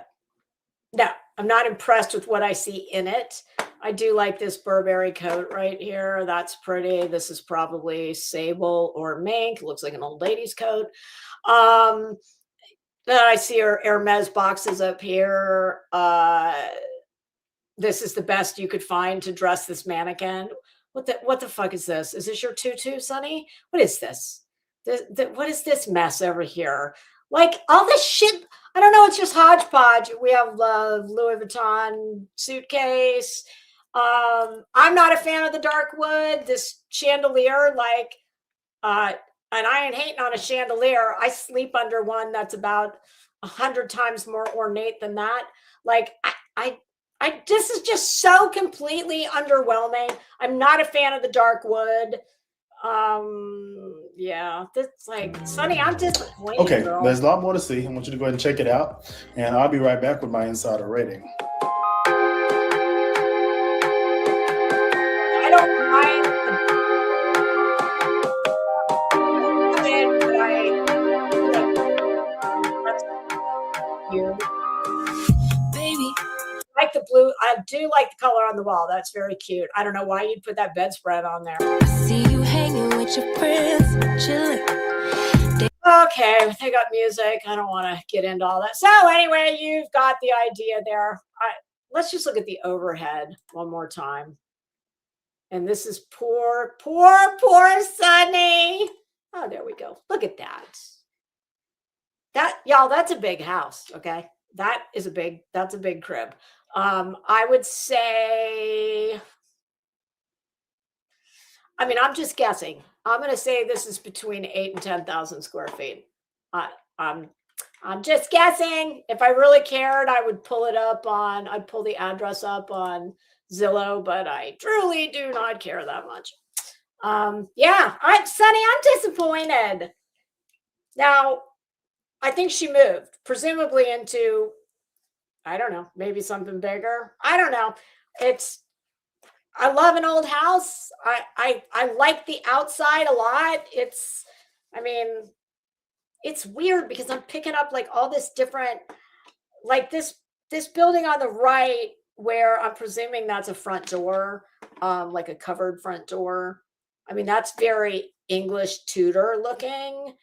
B: I'm not impressed with what I see in it. I do like this Burberry coat right here. That's pretty. This is probably sable or mink. It looks like an old lady's coat. Then I see her Hermes boxes up here. This is the best you could find to dress this mannequin. What the fuck is this? Is this your tutu, Sonny? What is this? What is this mess over here? Like, all this shit, I don't know, it's just hodgepodge. We have Louis Vuitton suitcase. I'm not a fan of the dark wood. This chandelier, like, and I ain't hating on a chandelier. I sleep under one that's about 100 times more ornate than that. Like, this is just so completely underwhelming. I'm not a fan of the dark wood. Yeah, that's like, Sonny, I'm disappointed.
F: Okay,
B: girl.
F: There's a lot more to see. I want you to go ahead and check it out, and I'll be right back with my insider rating.
B: I don't mind
A: Baby,
B: I like the blue. I do like the color on the wall. That's very cute. I don't know why you'd put that bedspread on there.
A: see you hanging with your friends, chilling.
B: Okay, they got music. I don't want to get into all that. So anyway, you've got the idea there. Let's just look at the overhead one more time. And this is poor Sonny. Oh, there we go. Look at that. Y'all, that's a big house. Okay. That's a big crib. I would say, I mean, I'm just guessing. I'm going to say this is between 8,000 and 10,000 square feet. I'm just guessing. If I really cared, I'd pull the address up on Zillow, but I truly do not care that much. Yeah. All right, Sonny, I'm disappointed. Now, I think she moved, presumably into, I don't know, maybe something bigger. I don't know. I love an old house. I like the outside a lot. It's weird because I'm picking up like all this different, like this building on the right where I'm presuming that's a front door, like a covered front door. I mean, that's very English Tudor looking,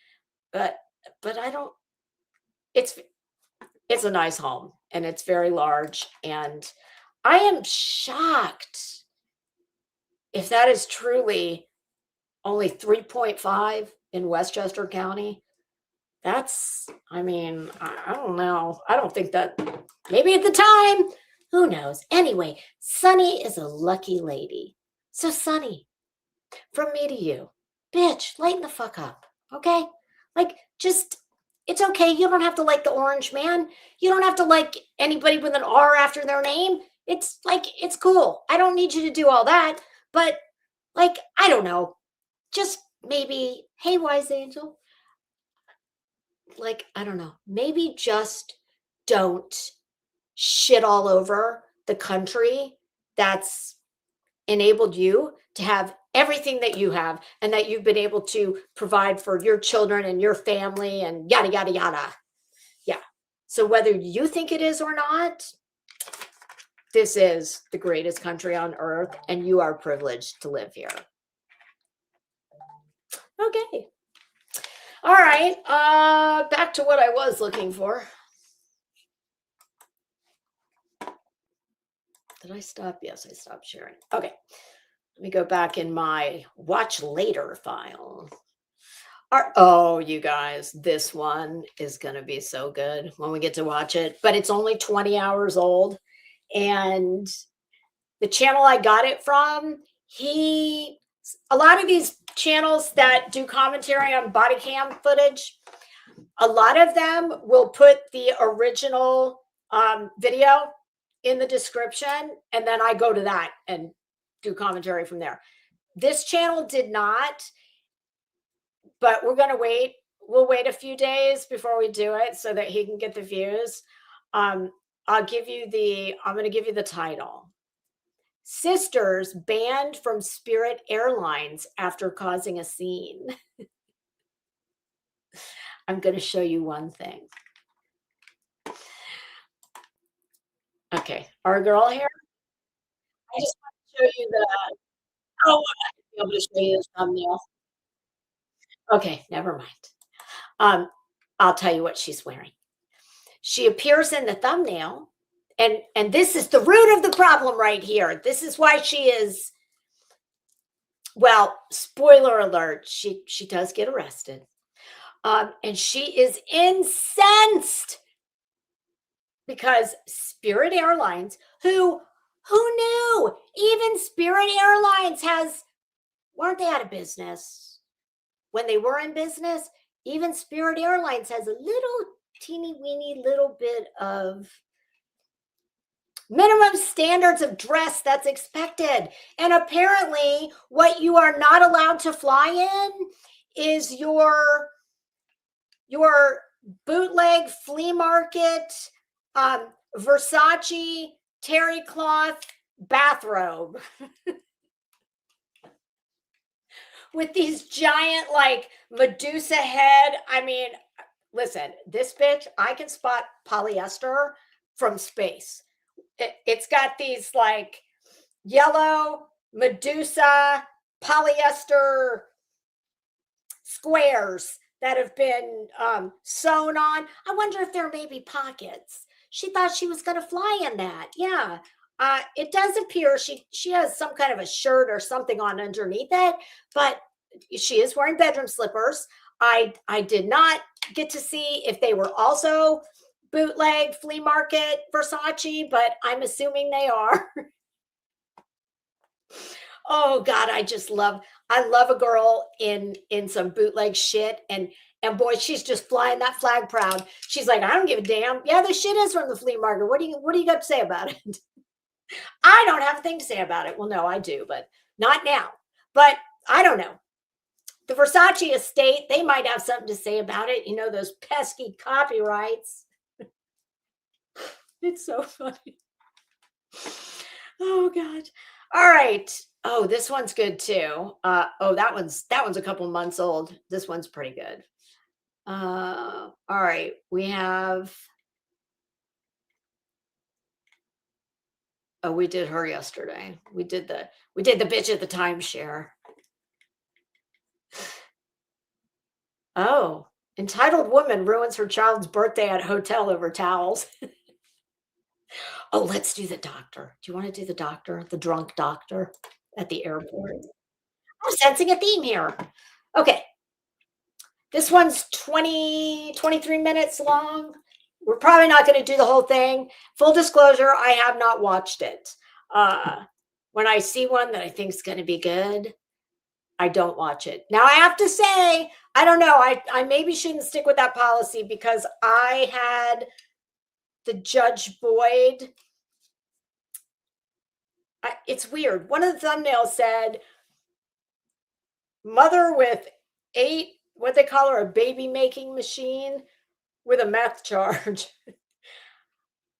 B: but I don't, it's a nice home and it's very large. And I am shocked if that is truly only 3.5 in Westchester County. That's I mean, I don't know. I don't think that, maybe at the time, who knows? Anyway, Sunny is a lucky lady. So, Sunny, from me to you, bitch, lighten the fuck up, okay? Like, just, it's okay. You don't have to like the orange man. You don't have to like anybody with an R after their name. It's like, it's cool. I don't need you to do all that. But, like, I don't know. Just maybe, hey, wise angel, like, I don't know, maybe just don't shit all over the country that's enabled you to have everything that you have and that you've been able to provide for your children and your family and yada, yada, yada. Yeah. So whether you think it is or not, this is the greatest country on earth and you are privileged to live here. Okay. All right, back to what I was looking for. Did I stop? Yes, I stopped sharing. Okay, let me go back in my watch later file. Oh, you guys, this one is going to be so good when we get to watch it, but it's only 20 hours old. And the channel I got it from, a lot of these channels that do commentary on body cam footage, a lot of them will put the original video in the description, and then I go to that and do commentary from there. This channel did not, but we're going to wait. We'll wait a few days before we do it so that he can get the views. I'm going to give you the title. Sisters banned from Spirit Airlines after causing a scene. I'm going to show you one thing. Okay, our girl here. I just want to show you I want to be able to show you the thumbnail. Okay, never mind. I'll tell you what she's wearing. She appears in the thumbnail, and this is the root of the problem right here. This is why she is, well, spoiler alert, she does get arrested. And she is incensed because Spirit Airlines, who knew? Even Spirit Airlines weren't they out of business? When they were in business, even Spirit Airlines has a little teeny weeny little bit of minimum standards of dress that's expected. And apparently what you are not allowed to fly in is your bootleg flea market, Versace terry cloth bathrobe with these giant like Medusa head. I mean, listen, this bitch, I can spot polyester from space. It's got these like yellow Medusa polyester squares that have been sewn on. I wonder if there may be pockets. She thought she was going to fly in that. Yeah. It does appear she has some kind of a shirt or something on underneath it, but she is wearing bedroom slippers. I did not get to see if they were also bootleg flea market Versace, but I'm assuming they are. Oh God, I love a girl in some bootleg shit, and boy, she's just flying that flag proud. She's like, I don't give a damn. Yeah, the shit is from the flea market. What do you got to say about it? I don't have a thing to say about it. Well, no, I do, but not now. But I don't know. The Versace estate, they might have something to say about it. You know, those pesky copyrights. It's so funny. Oh God. All right. Oh, this one's good too. That one's a couple months old. This one's pretty good. All right. We have. Oh, we did her yesterday. We did the bitch at the timeshare. Oh, entitled woman ruins her child's birthday at hotel over towels. Oh, let's do the doctor. Do you want to do the doctor? The drunk doctor at the airport? I'm sensing a theme here. Okay. This one's 23 minutes long. We're probably not going to do the whole thing. Full disclosure, I have not watched it. When I see one that I think is going to be good, I don't watch it. Now, I have to say, I don't know. I maybe shouldn't stick with that policy because I had the Judge Boyd. It's weird. One of the thumbnails said, mother with 8, what they call her, a baby making machine with a meth charge.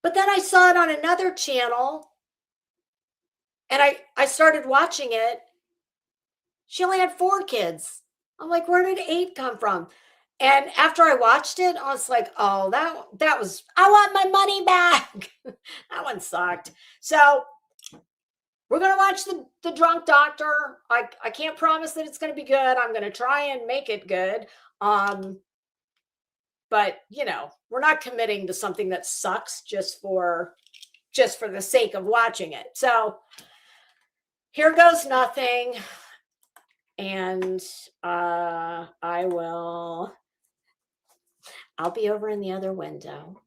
B: But then I saw it on another channel and I started watching it. She only had 4 kids. I'm like, where did 8 come from? And after I watched it, I was like, oh, that was, I want my money back. That one sucked. So we're going to watch the Drunk Doctor. I can't promise that it's going to be good. I'm going to try and make it good. But, you know, we're not committing to something that sucks just for the sake of watching it. So here goes nothing. And I'll be over in the other window.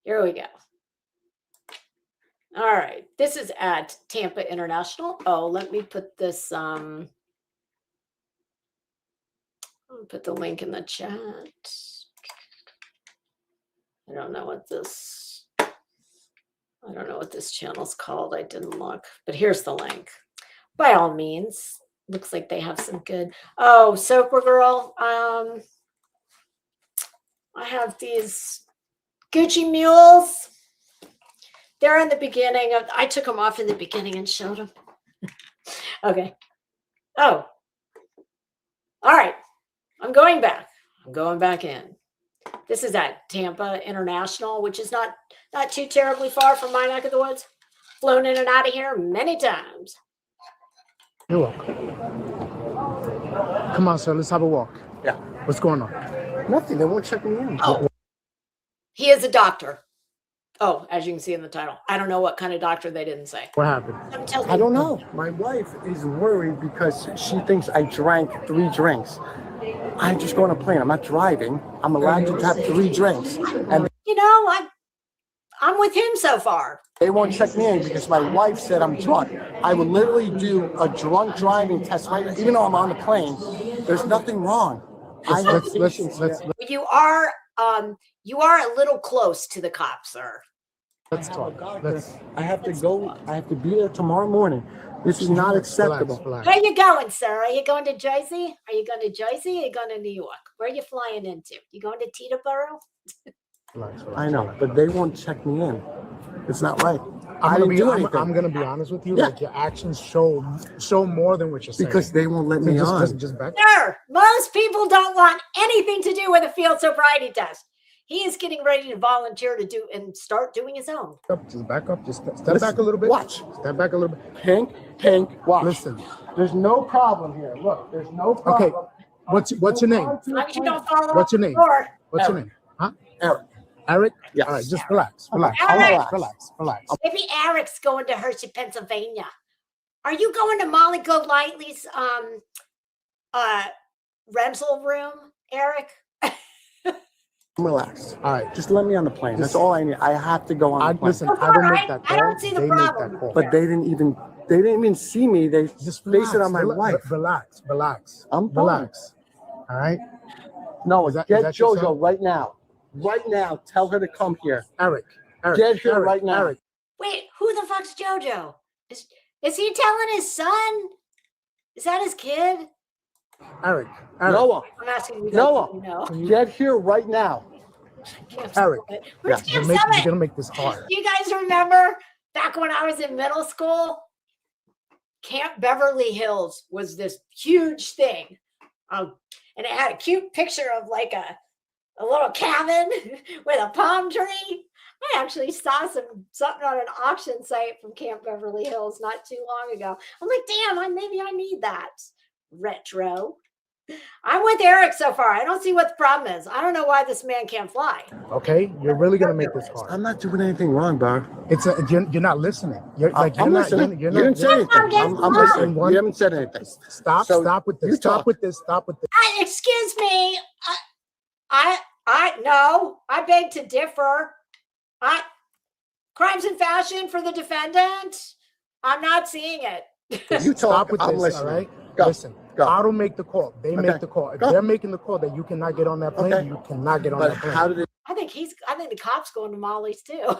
B: Here we go. All right. This is at Tampa International. Oh, let me put this, I'll put the link in the chat. I don't know what this channel's called. I didn't look, but here's the link. By all means, looks like they have some good. Oh, Soper Girl. I have these Gucci mules. They're in the beginning of, I took them off in the beginning and showed them. Okay. Oh, all right. I'm going back in. This is at Tampa International, which is not too terribly far from my neck of the woods. Flown in and out of here many times.
G: You're welcome. Come on, sir. Let's have a walk.
H: Yeah.
G: What's going on?
H: Nothing. They won't check me in.
B: Oh, he is a doctor. Oh, as you can see in the title. I don't know what kind of doctor they didn't say.
G: What happened?
H: I don't know. My wife is worried because she thinks I drank 3 drinks. I just go on a plane. I'm not driving. I'm allowed to have 3 drinks. And
B: You know, I'm with him so far.
H: they won't check me in because my wife said I'm drunk. I would literally do a drunk driving test right now, even though I'm on the plane. There's nothing wrong.
G: Let's
B: You are a little close to the cops, sir.
G: talk.
H: I have to go. I have to be there tomorrow morning. This is not acceptable.
G: Relax.
B: Where are you going, sir? Are you going to Jersey? Are you going to Jersey? Or are you going to New York? Where are you flying into? You going to Teterboro?
G: Relax.
H: I know, but they won't check me in. It's not right.
G: I'm
H: anything.
G: gonna be honest with you.
H: Yeah.
G: Like your actions show more than what you're saying.
H: Because they won't let me on.
G: Just back.
B: Sir, most people don't want anything to do with a field sobriety test. He is getting ready to volunteer to do and start doing his own.
G: Just back up. Just step back a little bit.
H: Watch.
G: Step back a little bit.
H: Pink, watch.
G: Listen.
H: There's no problem here. Look, there's no problem.
G: Okay. What's your name?
B: As long as you don't follow
G: What's your
B: the
G: name?
B: door.
G: What's your name? Huh?
H: Eric.
G: Eric?
H: Yes.
G: All right, just relax.
B: Eric.
G: Relax.
B: Maybe Eric's going to Hershey, Pennsylvania. Are you going to Molly Golightly's rental room, Eric?
H: I'm relaxed.
G: All right.
H: Just let me on the plane. That's all I need. I have to go on the plane.
G: Listen, I don't make that call.
B: I don't see the
G: They make
B: problem.
G: that call.
H: But they didn't even see me. They
G: Just
H: based it on my wife.
G: Relax.
H: I'm fine.
G: Relax. All right.
H: No,
G: Is that
H: get
G: your
H: JoJo
G: son?
H: right now. Right now. Tell her to come here.
G: Eric.
H: Get here right now.
G: Eric.
B: Wait, who the fuck's JoJo? Is he telling his son? Is that his kid?
G: Eric.
H: Noah.
B: I'm asking you.
H: Noah.
B: You know.
H: Get here right now.
G: Eric.
B: Where's
H: Yeah,
B: Camp
G: You're
B: Summit?
G: gonna make this hard.
B: Do you guys remember back when I was in middle school? Camp Beverly Hills was this huge thing. And it had a cute picture of like a little cabin with a palm tree. I actually saw something on an auction site from Camp Beverly Hills not too long ago. I'm like, damn, maybe I need that. Retro. I'm with Eric so far. I don't see what the problem is. I don't know why this man can't fly.
G: Okay, you're really gonna make this hard.
H: I'm not doing anything wrong, bro.
G: You're not listening. You're like
H: I'm
G: you're not.
H: listening.
G: You're
H: You
G: not.
H: didn't say anything. I'm listening. You haven't said anything.
G: Stop with this.
H: You
G: Stop
H: talk.
G: with this. Stop with this.
B: Excuse me. No, I beg to differ. Crimes and fashion for the defendant. I'm not seeing it.
H: You
G: Stop
H: talk.
G: with
H: I'm
G: this.
H: listening.
G: All right.
H: Go.
G: Listen.
H: Go.
G: I don't make the call. They make the call. If
H: Go.
G: they're making the call that you cannot get on that plane,
H: Okay.
G: you cannot get on
H: But
G: that plane.
H: how did they
B: I think the cops going to Molly's too.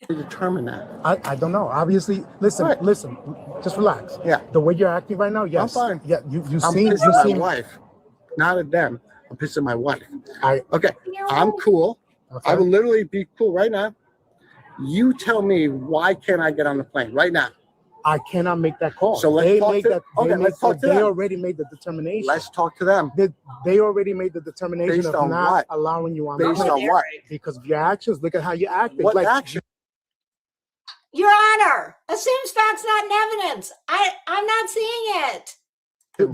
H: determine that?
G: I don't know. Obviously, listen,
H: Right.
G: listen. Just relax.
H: Yeah.
G: The way you're acting right now, yes.
H: I'm fine.
G: Yeah. You
H: I'm
G: seem.
H: pissing
G: You
H: my
G: seem.
H: wife, not at them. I'm pissing my wife.
G: I.
H: Okay. I'm cool.
G: Okay.
H: I will literally be cool right now. You tell me why can't I get on the plane right now?
G: I cannot make that call.
H: So let's
G: they
H: talk
G: make
H: to-
G: that.
H: okay,
G: They,
H: let's talk to
G: they
H: them.
G: already made the determination.
H: Let's talk to them.
G: They already made the determination
H: Based
G: of
H: on
G: not
H: what?
G: allowing you on the
H: Based
G: plane.
H: on what?
G: Because of your actions. Look at how you acted.
H: What
G: like,
H: action?
B: Your Honor, assumes facts not in evidence. I'm not seeing it.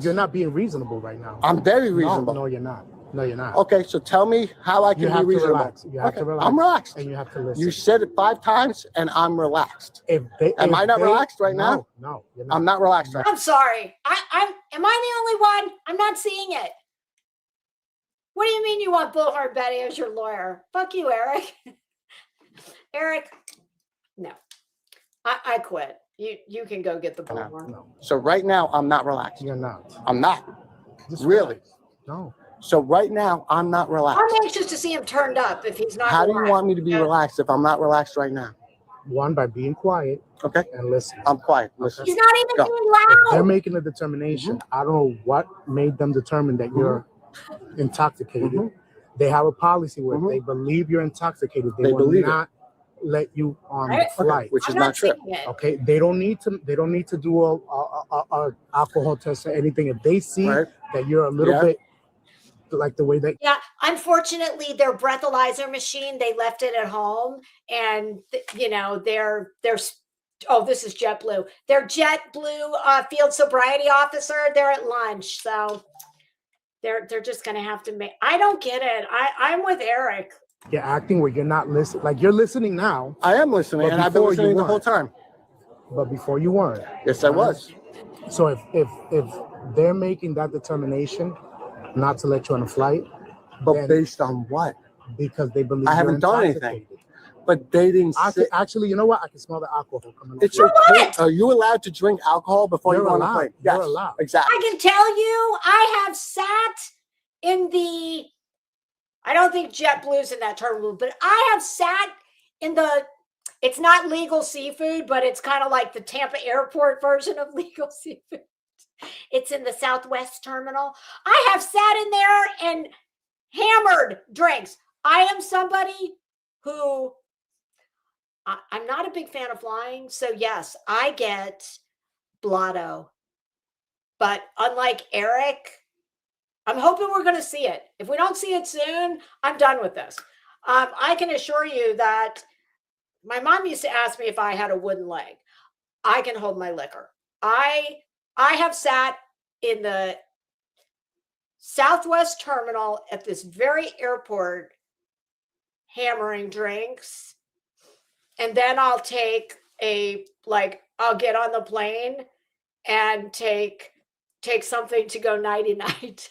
G: You're not being reasonable right now.
H: I'm very reasonable.
G: No, you're not. No, you're not.
H: Okay, so tell me how I
G: You
H: can
G: have
H: be
G: to
H: reasonable.
G: relax. You have to relax.
H: I'm relaxed.
G: And you have to listen.
H: You said it 5 times, and I'm relaxed. Am I not relaxed right now?
G: No, you're not.
H: I'm not relaxed right now.
B: I'm sorry. Am I the only one? I'm not seeing it. What do you mean you want Bullhorn Betty as your lawyer? Fuck you, Eric. Eric, no. I quit. You can go get the Bullhorn.
G: No,
H: So right now, I'm not relaxed.
G: you're not.
H: I'm not.
G: Just
H: Really?
G: relax. No.
H: So right now, I'm not relaxed.
B: I'm anxious to see him turned up if he's not.
H: How do you
B: relaxed.
H: want me to be relaxed if I'm not relaxed right now?
G: One, by being quiet
H: Okay,
G: and listen.
H: I'm quiet. Listen.
B: He's not even
H: Go.
B: being
G: If they're
B: loud.
G: making a determination, I don't know what made them determine that you're intoxicated.
H: Mhm.
G: They have a policy where if
H: Mhm.
G: they believe you're intoxicated, they
H: They
G: will
H: believe it.
G: not let you on
B: Right.
G: the flight.
H: Which is
B: I'm
H: not
B: not
H: true.
B: seeing it.
G: Okay, they don't need to do a alcohol test or anything. If they see
H: Right?
G: that you're a little
H: Yeah.
G: bit like the way that
B: Yeah, unfortunately, their breathalyzer machine, they left it at home, and their oh, this is JetBlue. Their JetBlue field sobriety officer, they're at lunch, so they're just gonna have to make. I don't get it. I'm with Eric.
G: you're acting where you're not listening, like you're listening now,
H: I am listening,
G: But
H: and I've been
G: before you
H: listening the whole
G: weren't.
H: time.
G: but before you weren't.
H: Yes, I was.
G: So if they're making that determination not to let you on a flight,
H: But
G: then-
H: based on what?
G: because they believe
H: I
G: you're
H: haven't done
G: intoxicated.
H: anything. But they didn't say.
G: Actually, you know what? I can smell the alcohol coming out.
H: It's
G: your-
H: okay. Are you allowed to drink alcohol before you
G: You're
H: go on the
G: allowed.
H: plane?
G: You're
H: Yes,
G: allowed.
H: exactly.
B: I can tell you, I have sat in the. I don't think JetBlue's in that terminal, but I have sat in the. It's not legal seafood, but it's kind of like the Tampa Airport version of legal seafood. It's in the Southwest terminal. I have sat in there and hammered drinks. I am somebody who I'm not a big fan of flying. So yes, I get blotto. But unlike Eric, I'm hoping we're going to see it. If we don't see it soon, I'm done with this. I can assure you that my mom used to ask me if I had a wooden leg. I can hold my liquor. I have sat in the Southwest terminal at this very airport hammering drinks. And then I'll take I'll get on the plane and take something to go nighty night.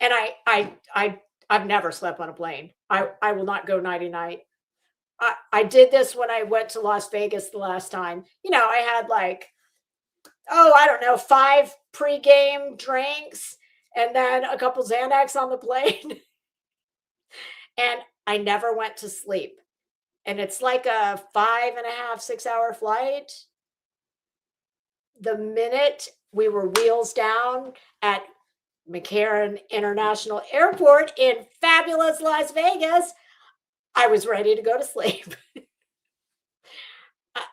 B: And I've never slept on a plane. I will not go nighty night. I did this when I went to Las Vegas the last time. I had I don't know, 5 pregame drinks and then a couple Xanax on the plane. And I never went to sleep. And it's like a 5.5, 6-hour flight. The minute we were wheels down at McCarran International Airport in fabulous Las Vegas, I was ready to go to sleep.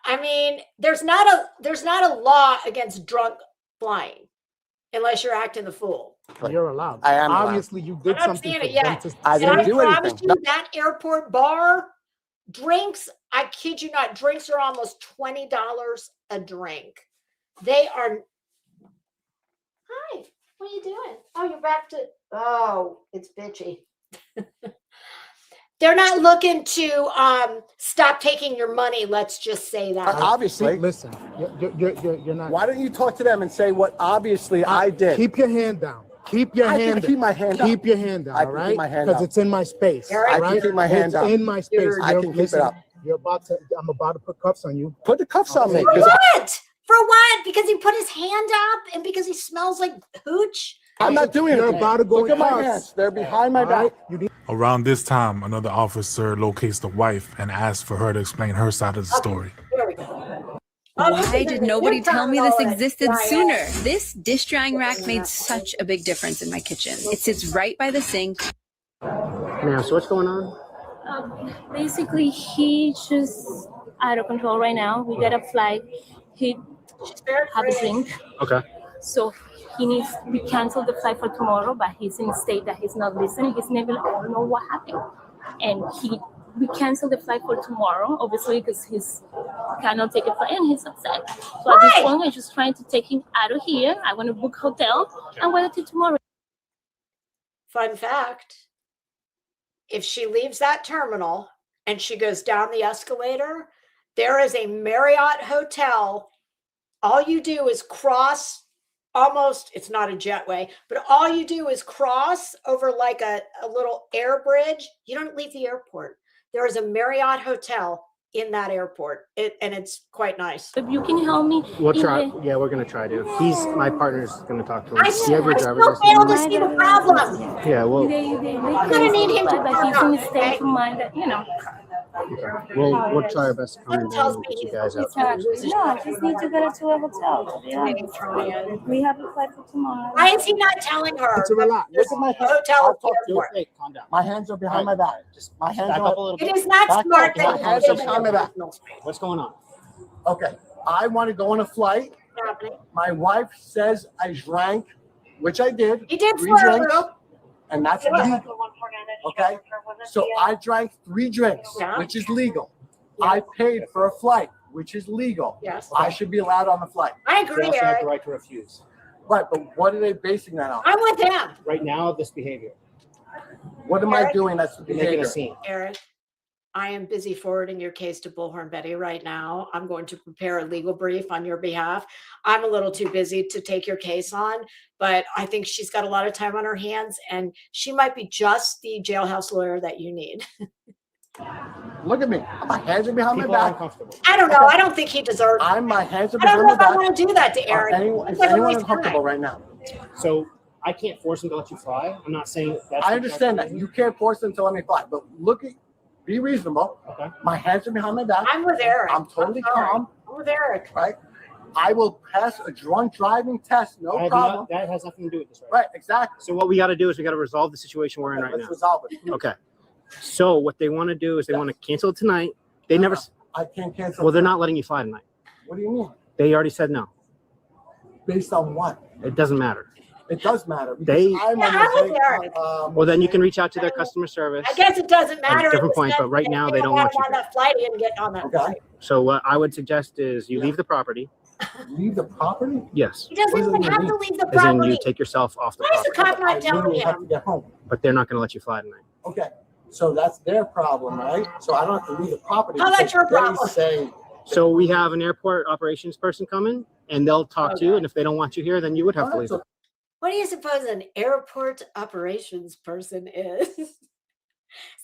B: I mean, there's not a law against drunk flying unless you're acting the fool.
G: You're allowed.
H: I am allowed.
G: Obviously, you did
B: I'm not
G: something
B: seeing
G: for
B: it yet.
G: them to
H: I
B: And
H: didn't
B: I
H: do
B: promise
H: anything.
B: you that airport bar drinks, I kid you not, drinks are almost $20 a drink. They are. Hi. What are you doing? Oh, you're back to, oh, it's bitchy. They're not looking to stop taking your money. Let's just say that.
H: Obviously.
G: Listen, you're not.
H: Why don't you talk to them and say what obviously I did?
G: Keep your hand down. Keep your hand down.
H: Keep my hand up.
G: Keep your hand down,
H: I
G: all
H: can
G: right?
H: keep my hand
G: Because
H: up.
G: it's in my space.
B: All right.
G: All right?
H: I can keep my hand
G: it's
H: up.
G: in my space.
H: I can keep it up.
G: I'm about to put cuffs on you.
H: Put the cuffs on me.
B: For
H: 'cause
B: what? For what? Because he put his hand up and because he smells like hooch?
H: I'm not doing it.
G: You're about to go
H: Look
G: in
H: at my
G: cuffs.
H: hands. They're behind my
G: All right?
H: back.
G: You need
I: Around this time, another officer locates the wife and asks for her to explain her side of the story.
B: Here we go.
J: Why did nobody tell me this existed
B: Yeah,
J: sooner? This dish drying rack made such a big difference in my kitchen. It sits right by the sink.
K: Ma'am, so what's going on?
L: Basically, he just out of control right now. We got a flight. He have a drink.
K: Okay.
L: So we canceled the flight for tomorrow, but he's in a state that he's not listening. He's never I don't know what happened. And we canceled the flight for tomorrow, obviously, because he's cannot take a flight and he's upset. So at this point, we're just trying to take him out of here. I want to book hotel and wait until tomorrow.
B: Fun fact, if she leaves that terminal and she goes down the escalator, there is a Marriott hotel. All you do is cross almost, it's not a jetway, but all you do is cross over like a little air bridge. You don't leave the airport. There is a Marriott hotel in that airport, and it's quite nice.
L: If you can help me,
K: We'll try. Yeah, we're gonna try to. My partner's gonna talk to him.
B: I
K: Do you have your driver's
B: still fail to
K: license?
B: see the problem.
K: Yeah, well,
B: I'm gonna need him to
L: but he's in a state of mind that,
K: we'll try our best to come in and
B: tells
K: get
B: me
K: you guys out.
L: No, I just need to get to a hotel. To be honest. We have a flight for tomorrow.
B: Why is he not telling her?
G: to relax.
B: There's
H: Look at my
B: a hotel
H: I'll
B: at the
H: talk to you.
B: airport.
K: Hey, calm down.
H: My hands are behind my back. My hands
K: Back
H: are
K: up a little bit.
B: It is not
H: Back
B: smart
H: up.
B: that
H: My
B: you
H: hands
B: give
H: are
B: him
H: behind my
B: your
H: back.
B: personal space.
K: What's going on?
H: Okay. I want to go on a flight.
B: Happening.
H: My wife says I drank, which I did.
B: He did
H: 3
B: flirt a
H: drinks,
B: little.
H: and that's legal. Okay. So I drank 3 drinks,
B: Yeah.
H: which is legal. I paid for a flight, which is legal.
B: Yes.
H: I should be allowed on the flight.
B: I
K: They
B: agree,
K: also have
B: Eric.
K: the right to refuse.
H: Right, but what are they basing that on?
B: I'm with him,
K: Right now, this behavior.
H: What am I
B: Eric?
H: doing that's
K: You're making
H: behavior?
K: a scene.
B: Eric. I am busy forwarding your case to Bullhorn Betty right now. I'm going to prepare a legal brief on your behalf. I'm a little too busy to take your case on, but I think she's got a lot of time on her hands, and she might be just the jailhouse lawyer that you need.
H: Look at me. My hands are behind
K: People
H: my
K: are
H: back.
K: uncomfortable.
B: I don't know. I don't think he deserves.
H: My hands are
B: I don't
H: behind
B: know
H: my
B: if I
H: back.
B: want to do that to Eric.
H: Is anyone uncomfortable right now?
K: So I can't force him to let you fly. I'm not saying that's.
H: I understand that. You can't force them to let me fly, but be reasonable.
K: Okay.
H: My hands are behind my back.
B: I'm with Eric.
H: I'm totally
B: sorry.
H: calm.
B: I'm with Eric.
H: Right? I will pass a drunk driving test, no problem.
K: That has nothing to do with this, right?
H: Right, exactly.
K: So what we got to do is we got to resolve the situation we're in right
H: Let's
K: now.
H: resolve it.
K: Okay. So what they want to do is they want to cancel it tonight. They never.
H: I can't cancel.
K: Well, they're not letting you fly tonight.
H: What do you mean?
K: They already said no.
H: Based on what?
K: It doesn't matter.
H: It does matter. because
K: They-
H: I'm
B: Yeah, I'm with Eric.
K: Well, then you can reach out to their customer service.
B: I guess it doesn't matter.
K: different
B: in the
K: point,
B: sense
K: but right
B: that
K: now
B: if
K: they don't want you
B: on that flight. He didn't get on that
H: Okay.
B: flight.
K: So what I would suggest is you leave the property.
H: Leave the property?
K: Yes.
B: He doesn't
H: What does
B: even
H: it
B: have
H: mean?
B: to leave the
K: As in
B: property.
K: you take yourself off the
B: Why is the
K: property.
B: cop not telling
H: literally have to
B: him?
H: get home.
K: But they're not going to let you fly tonight.
H: Okay. So that's their problem, right? So I don't have to leave the property.
B: How about
H: because
B: your
H: they
B: problem?
H: say,
K: So we have an airport operations person coming and they'll talk to you. And if they don't want you here, then you would have to
H: "Oh,
K: leave.
H: that's
B: What do you suppose an airport operations person is? Is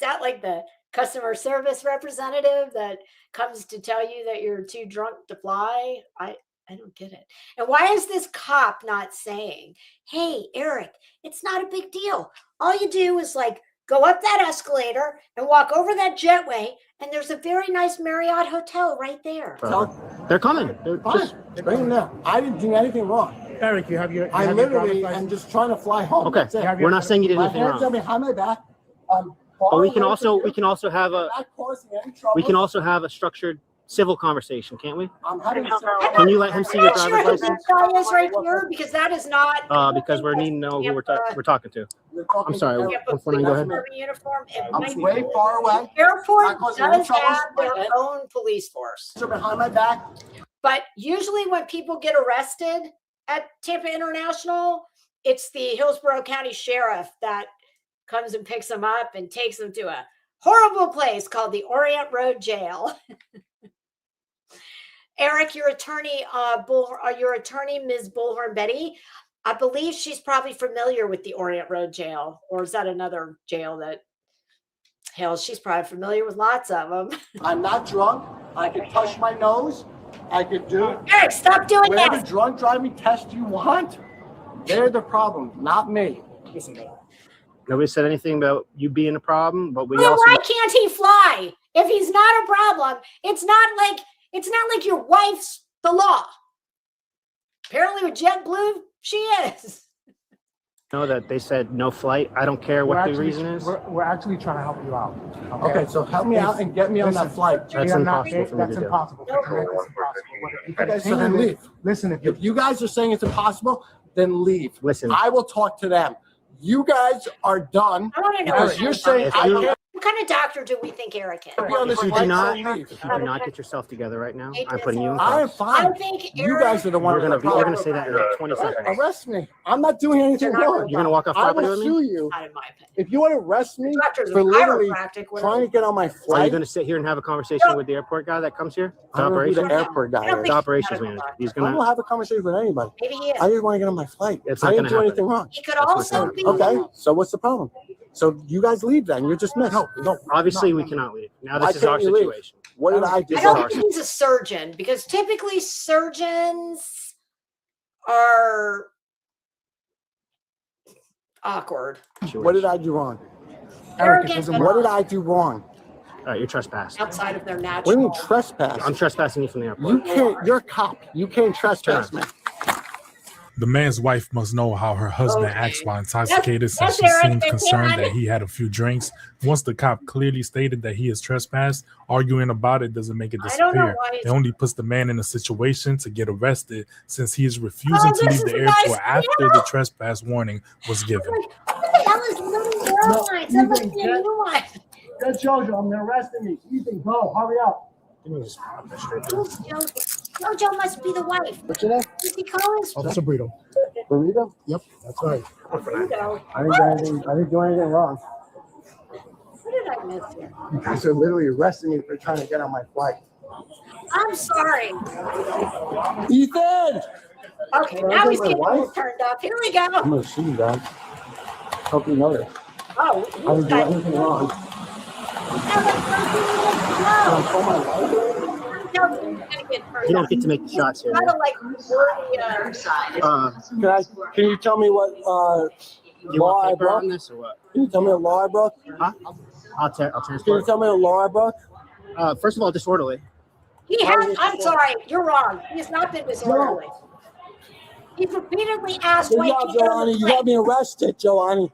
B: that like the customer service representative that comes to tell you that you're too drunk to fly? I don't get it. And why is this cop not saying, hey, Eric, it's not a big deal. All you do is like go up that escalator and walk over that jetway, and there's a very nice Marriott hotel right there.
K: They're coming. They're
H: Fine.
K: just
H: Bring them there. I didn't do anything wrong.
G: Eric, you have your.
H: I literally am just trying to fly home.
K: okay.
H: That's it.
K: We're not saying you did
H: My
K: anything
H: hands are
K: wrong.
H: behind my back.
K: But we can also have a
H: a
K: structured civil conversation, can't we?
H: I'm having
K: Can you let him see
B: I'm
K: your
B: not sure
K: driver's
B: who that
K: license?
B: guy is right here because that is not.
K: Because we're needing to know who we're talking to. I'm sorry.
B: Yeah, but
K: 149, go ahead.
B: uniform, uniform, it
H: I'm
B: might
H: way
B: be-
H: far away.
B: Airport
H: Not causing any
B: does
H: trouble.
B: have their own police force,
H: Hands are behind my back.
B: but usually when people get arrested at Tampa International, it's the Hillsborough County Sheriff that comes and picks them up and takes them to a horrible place called the Orient Road Jail. Eric, your attorney, Ms. Bullhorn Betty, I believe she's probably familiar with the Orient Road Jail, or is that another jail that? Hell, she's probably familiar with lots of them.
H: I'm not drunk. I can touch my nose. I could do.
B: Eric, stop doing
H: whatever
B: that.
H: drunk driving test you want. They're the problem, not me.
K: Nobody said anything about you being a problem, but we
B: Well,
K: also.
B: why can't he fly? If he's not a problem, it's not like your wife's the law. Apparently, with JetBlue, she is.
K: Know that they said no flight. I don't care what the reason is.
G: We're actually trying to help you out.
H: Okay, so help me out and get me on that flight.
K: That's impossible for me to do.
G: That's impossible.
H: Okay, so then leave.
G: Listen,
H: If you guys are saying it's impossible, then leave.
K: Listen.
H: I will talk to them. You guys are done.
B: I want to know
H: Because you're saying I can't
B: what kind of doctor do we think Eric is?
H: be on this
K: If you
H: flight,
K: do not,
H: so leave.
K: if you do not get yourself together right now, I'm putting you in
H: I am
K: cuffs.
H: fine.
B: I think
H: You guys are the ones
K: We're
H: that
K: gonna
H: are
K: say that in like 20 seconds.
H: Arrest me. I'm not doing anything wrong.
K: You're gonna walk off
H: I
K: property
H: will
K: with
H: sue
K: me?
H: you.
B: Not in my opinion.
H: If you want to arrest me
B: Doctor's a
H: for literally
B: chiropractic, whatever.
H: trying to get on my
K: Are you
H: flight,
K: gonna sit here and have a conversation with the airport guy that comes here?
H: I don't know who the
K: Operations?
H: airport guy
B: I don't
H: is.
B: think
K: The operations manager. He's
H: I don't
K: gonna.
H: have a conversation with anybody.
B: Maybe he is.
H: I just want to get on my flight.
K: It's
H: I
K: not
H: didn't do
K: gonna
H: anything wrong.
B: He could
K: That's what's
B: also
K: happening.
B: be.
H: Okay, so what's the problem? So you guys leave then. You're dismissed. No.
K: Obviously, we cannot leave. Now
H: Why
K: this is our
H: can't you leave?
K: situation.
H: What did I do?
B: I don't think he's a surgeon because typically surgeons are awkward.
H: What did I do wrong?
B: Arrogant,
H: What did I do wrong?
K: All right, you're trespassing.
B: outside of their
H: What do you
B: natural.
H: mean trespass?
K: I'm trespassing you from the
H: You
K: airport.
H: can't. You're a cop. You can't trespass me.
I: The man's wife must know how her husband
B: Okay.
I: acts while intoxicated, since
B: Yes,
I: she
B: Eric,
I: seemed
B: they
I: concerned
B: can.
I: that he had a few drinks. Once the cop clearly stated that he is trespassed, arguing about it doesn't make it
B: I don't know
I: disappear.
B: why
I: It only puts the man in a situation to get arrested, since he is refusing to
B: this
I: leave the
B: is nice.
I: airport after the trespass warning was given.
B: What the hell is Little Airlines? That must be a new one.
H: Get Jojo. I'm arresting me. Ethan, go. Hurry up.
B: Who's Jojo? Jojo must be the wife.
H: What's your name?
B: Lucy Collins?
G: Officer Brito.
H: Burrito?
G: Yep, that's right.
B: Burrito.
H: I didn't do anything wrong.
B: What did I miss here?
H: You guys are literally arresting me for trying to get on my flight.
B: I'm sorry.
H: Ethan!
B: Okay,
H: Can I
B: now
H: get
B: he's
H: my
B: getting
H: wife?
B: all turned up. Here we
H: I'm
B: go.
H: gonna sue you guys. Hope you know this.
B: Oh,
H: I didn't do anything wrong. Oh my God.
K: You don't get to make the shots here.
B: Kind
K: Man.
B: of like
H: Can you tell me what
K: You
H: law
K: want
H: I
K: paper
H: broke?
K: on this or what?
H: Can you tell me what law I broke?
K: Huh? I'll
H: Can you
K: transport.
H: tell me what law I broke?
K: First of all, disorderly.
B: he has. I'm sorry, you're wrong. He has not been disorderly. He's repeatedly asked
H: Good
B: why
H: job,
B: he can't
H: Joanny. You got me arrested, Joanny.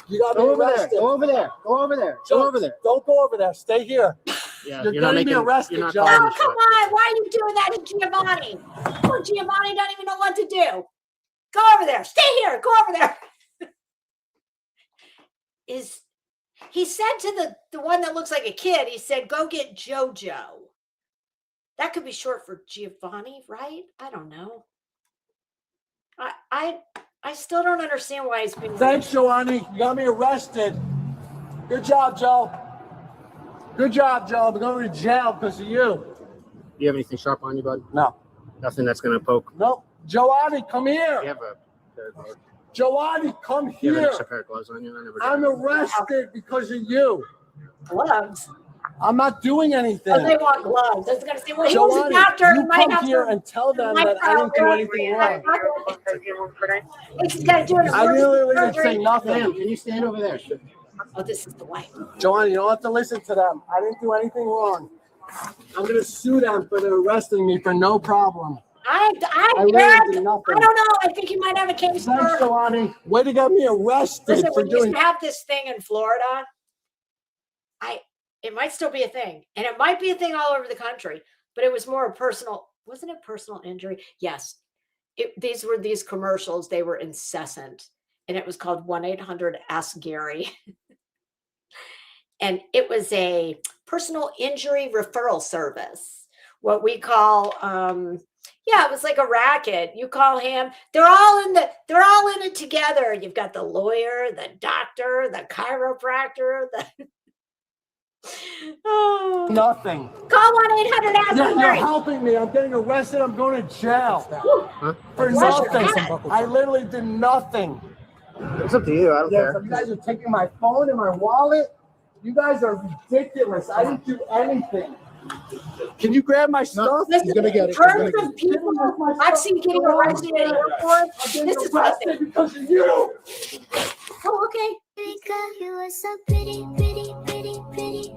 H: You got me
K: Go over there.
H: arrested.
K: Go over there. Go over there. Go over there.
H: Don't go over there. Stay here.
K: Yeah,
H: You're
K: not
H: getting me
K: making.
H: arrested,
K: You're not
H: Joe.
K: calling
B: Oh,
K: the
B: come
K: shots.
B: on. Why are you doing that to Giovanni? Oh, Giovanni doesn't even know what to do. Go over there. Stay here. Go over there. He said to the one that looks like a kid, he said, go get Jojo. That could be short for Giovanni, right? I don't know. I still don't understand why he's being.
H: Thanks, Joanny. You got me arrested. Good job, Joe. Good job, Joe. I'm going to jail because of you.
K: You have anything sharp on you, bud?
H: No.
K: Nothing that's gonna poke.
H: No. Joanny, come
K: You
H: here.
K: have a pair of gloves.
H: Joanny, come
K: You have an
H: here.
K: extra pair of gloves on you. I never.
H: I'm arrested because of you.
B: Gloves.
H: I'm not doing anything.
B: Oh, they want gloves. I was going to say, well, he was a
H: Joanny,
B: doctor. He
H: you
B: might
H: come
B: have
H: here
B: to.
H: and tell them that I didn't do anything wrong.
B: He's got to do an
H: I literally didn't
B: surgery.
H: say nothing.
K: Ma'am, can you stand over there?
B: Oh, this is the wife.
H: Joanny, you don't have to listen to them. I didn't do anything wrong. I'm going to sue them for arresting me for no problem.
B: I
H: really did nothing.
B: don't know. I think you might have a case
H: Thanks,
B: for.
H: Joanny. Way to get me arrested
B: Listen,
H: for
B: we used
H: doing.
B: to have this thing in Florida. It might still be a thing, and it might be a thing all over the country. But it was more a personal. Wasn't it personal injury? Yes. These were these commercials. They were incessant, and it was called 1-800-ASK-GARY. And it was a personal injury referral service. What we call, Yeah, it was like a racket. You call him. They're all in it together. You've got the lawyer, the doctor, the chiropractor, the oh.
H: Nothing.
B: Call 1-800
H: Yeah, you're helping me. I'm getting arrested. I'm going to jail. For nothing. I literally did nothing.
K: It's up to you. I don't care.
H: So you guys are taking my phone and my wallet. You guys are ridiculous. I didn't do anything. Can you grab my stuff?
B: Listen,
G: He's gonna get it.
B: Terms of people I've seen getting arrested at airports.
H: This is arrested because of you.
B: Oh, okay.
A: Baby girl, you are so pretty, pretty, pretty, pretty.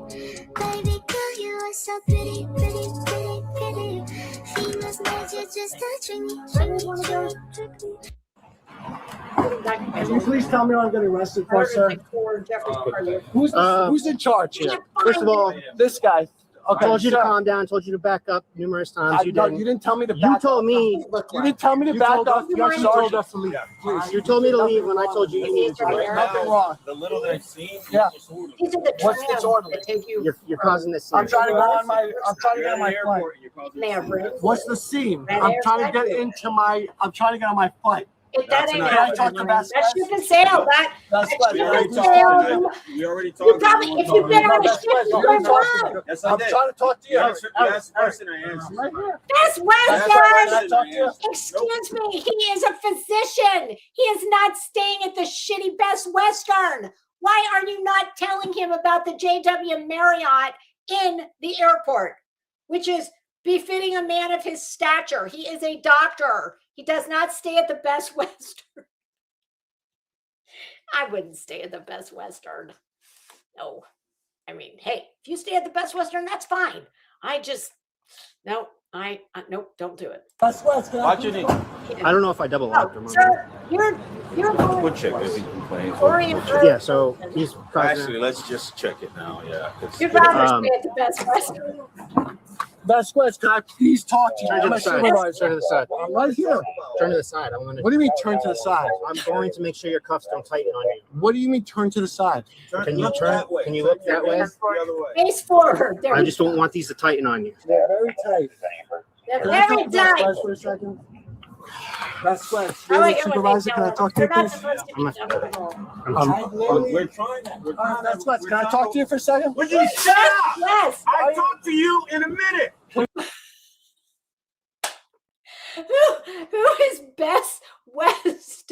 A: Baby girl, you are so pretty, pretty, pretty, pretty. Females magic just touching me, tricky.
H: Can you please tell me what I'm getting arrested for, sir? Who's in charge here?
K: First of all,
H: This guy.
K: I told you to calm down. Told you to back up numerous times. You didn't.
H: You didn't tell me to back
K: You
H: up.
K: told me.
H: You didn't tell me to back up.
K: You actually told us to leave. Please. You told me to leave when I told you you needed to leave.
H: Nothing wrong.
M: The little that I've seen.
H: Yeah.
B: These are the
H: What's disorderly?
B: that take you.
K: You're causing this scene.
H: I'm trying to go on my. I'm trying to get on my flight. What's the scene? I'm trying to get into my. I'm trying to get on my flight.
B: That ain't
H: Can I talk to
B: that ship has sailed.
H: That's
B: That
H: what.
B: ship has sailed.
M: We already
B: You
M: talked.
B: probably, if you've been on a ship, you've been wrong.
M: Yes, I
H: I'm
M: did.
H: trying to talk to you.
M: Last question I answered.
H: Right here.
B: Best Western. Excuse me, he is a physician. He is not staying at the shitty Best Western. Why are you not telling him about the JW Marriott in the airport, which is befitting a man of his stature? He is a doctor. He does not stay at the Best Western. I wouldn't stay at the Best Western. No. I mean, hey, if you stay at the Best Western, that's fine. Nope, don't do it.
H: That's what's going
M: Watch your knee.
K: I don't know if I double locked him.
B: Sir, you're
M: We'll check if he complains.
K: Yeah, so he's causing.
M: Actually, let's just check it now. Yeah. 'Cause-
B: you'd rather stay at the Best Western.
H: Best West, can I please talk to you?
K: Turn to
H: I'm
K: the
H: a
K: side.
H: supervisor.
K: Turn to the side.
H: I'm right here.
K: Turn to the side. I want to.
H: What do you mean turn to the side?
K: I'm going to make sure your cuffs don't tighten on you.
H: What do you mean turn to the side?
K: Can you turn? Can you look that way?
M: The other way.
B: Face forward.
K: I just don't want these to tighten on you.
H: Yeah, very tight.
B: They're
H: Can I
B: very
H: talk to Best
B: tight.
H: West for a second? Best West,
B: I
H: you're
B: like
H: the
B: it when they
H: supervisor.
B: tell
H: Can I
B: us.
H: talk to
B: They're
H: you,
B: not
H: please?
B: supposed to be comfortable.
M: We're trying.
H: Best West, can I talk to you for a second?
M: Would you shut up?
B: Yes.
M: I'll talk to you in a minute.
B: Who is Best West?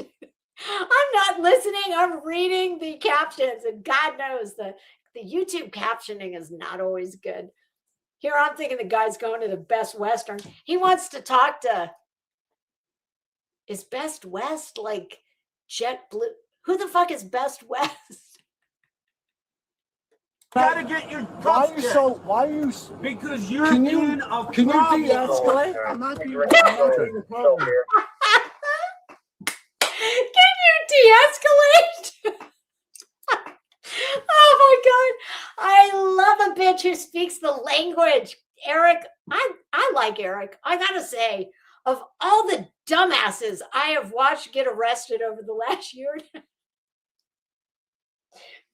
B: I'm not listening. I'm reading the captions, and God knows the YouTube captioning is not always good. Here I'm thinking the guy's going to the Best Western. He wants to talk to. Is Best West like JetBlue? Who the fuck is Best West?
M: Gotta get your
H: Why are you so? Why are you?
M: because you're
H: Can you?
M: being a
H: Can you
M: problem.
H: de-escalate? I'm not being a problem.
B: Can you de-escalate? Oh my God. I love a bitch who speaks the language. Eric, I like Eric. I gotta say, of all the dumbasses I have watched get arrested over the last year,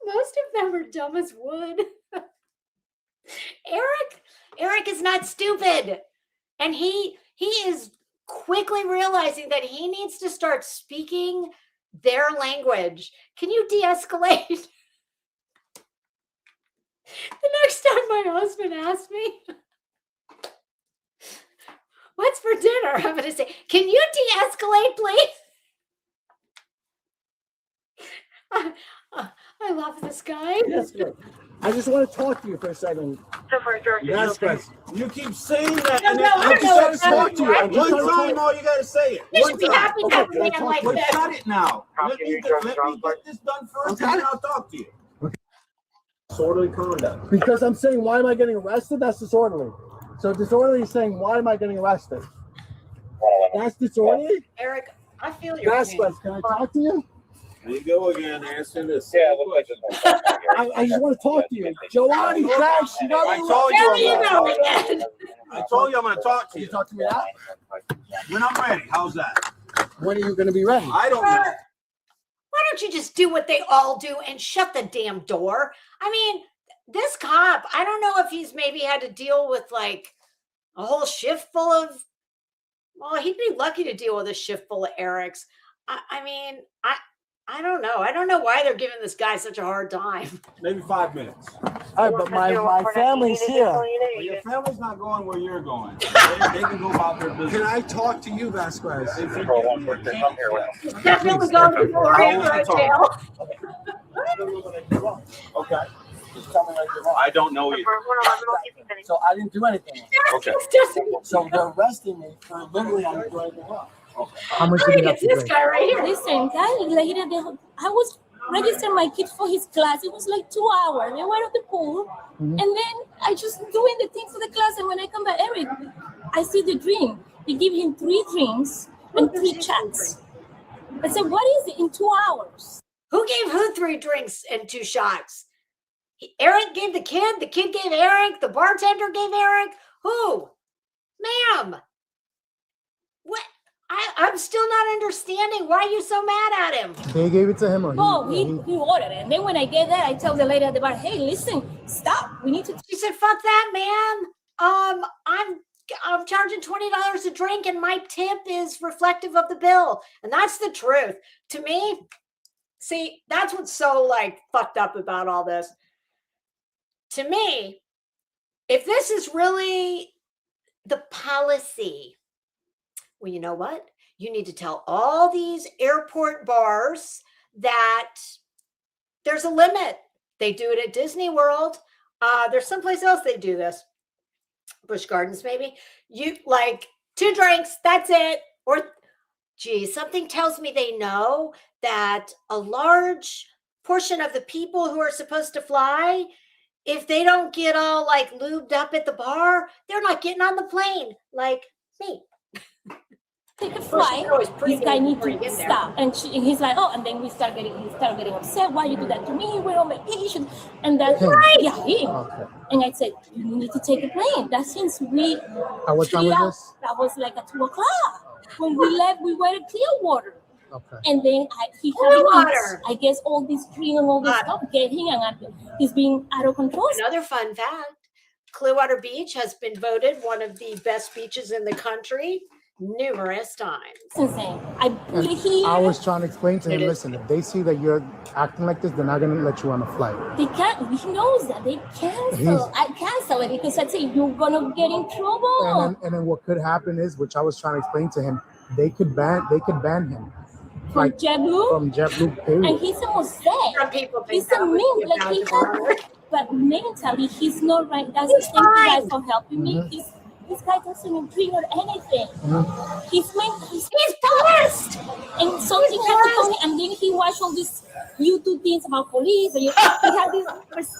B: most of them are dumb as wood. Eric is not stupid. And he is quickly realizing that he needs to start speaking their language. Can you de-escalate? The next time my husband asks me, what's for dinner? I'm going to say, can you de-escalate, please? I love this guy.
H: Yes, good. I just want to talk to you for a second. Yes, guys.
M: You keep saying that.
B: No,
M: and
B: no,
M: then
B: I
M: I just
B: know
M: want to
B: it's
M: talk to you.
B: not
M: One
H: right.
M: time, all you gotta say it.
B: You
M: One
B: should be
M: time.
B: happy to have a man like
M: But
B: this.
M: shut it now. Let me get this done first, and then I'll talk to you. Disorderly conduct.
H: Because I'm saying, why am I getting arrested? That's disorderly. So disorderly is saying, why am I getting arrested? That's disorderly?
B: Eric, I feel your
H: Best
B: pain.
H: West, can I talk to you?
M: There you go again, answering this.
H: I just want to talk to you. Giovanni, thanks. You got
M: I
H: me
M: told
B: There
M: you.
B: you go again.
M: I told you I'm gonna talk to
H: You
M: you.
H: talk to me now?
M: When I'm ready. How's that?
H: When are you going to be ready?
M: I don't know.
B: Why don't you just do what they all do and shut the damn door? I mean, this cop, I don't know if he's maybe had to deal with like a whole shift full of Well, he'd be lucky to deal with a shift full of Erics. I mean, I don't know. I don't know why they're giving this guy such a hard time.
M: Maybe 5 minutes.
H: All right, but my family's here.
M: Well, your family's not going where you're going. They can go about their business.
G: Can I talk to you, Vasquez?
B: He's definitely going to Gloria jail.
M: Okay. Just tell me like you're wrong. I don't know you.
H: So I didn't do anything.
M: Okay.
H: So they're arresting me for literally I'm doing anything wrong.
G: How much
B: I
G: did
B: think
G: you
B: it's this guy right here.
L: Listen, guy, later I was registering my kids for his class. It was like 2 hours. They were at the pool, and then I just doing the things for the class. And when I come back, Eric, I see the drink. They give him 3 drinks and 3 shots. I said, "What is it in 2 hours?"
B: Who gave who 3 drinks and 2 shots? Eric gave the kid gave Eric, the bartender gave Eric. Who? Ma'am. What? I'm still not understanding. Why are you so mad at him?
G: They gave it to him, or
L: No, he ordered it. And then when I get there, I tell the lady at the bar, "Hey, listen, stop. We need to."
B: She said, "Fuck that, man. I'm charging $20 a drink, and my tip is reflective of the bill." And that's the truth. To me, see, that's what's so like fucked up about all this. To me, if this is really the policy, well, you know what? You need to tell all these airport bars that there's a limit. They do it at Disney World. There's someplace else they do this. Busch Gardens, maybe. You like 2 drinks, that's it. Or, geez, something tells me they know that a large portion of the people who are supposed to fly, if they don't get all like lubed up at the bar, they're not getting on the plane like me.
L: Take a flight. This guy needs to stop, and he's like, "Oh," and then he start getting upset. "Why you do that to me? We're on vacation." And that's right. Yeah, him. Okay. And I said, "You need to take a plane." That since we.
G: What time was this?
L: That was like at 2 o'clock. When we left, we were at Clearwater.
G: Okay.
L: And then he had, I guess, all this drink and all this stuff get him, and he's being out of control.
B: Another fun fact: Clearwater Beach has been voted one of the best beaches in the country numerous times.
L: It's insane.
G: I was trying to explain to him, listen, if they see that you're acting like this, they're not going to let you on the flight.
L: They can't. He knows that. They cancel. I cancel it because I say you're going to get in trouble.
G: And then what could happen is, which I was trying to explain to him, they could ban him.
L: From JetBlue?
G: From JetBlue, period.
L: And he's almost there.
B: Some people think
L: he's a mean, like he has, but mentally he's not right. That's the thing, you guys for helping me. This guy doesn't even drink or anything. He's pissed. And something happened to me, and then he watched all these YouTube things about police, and he had this,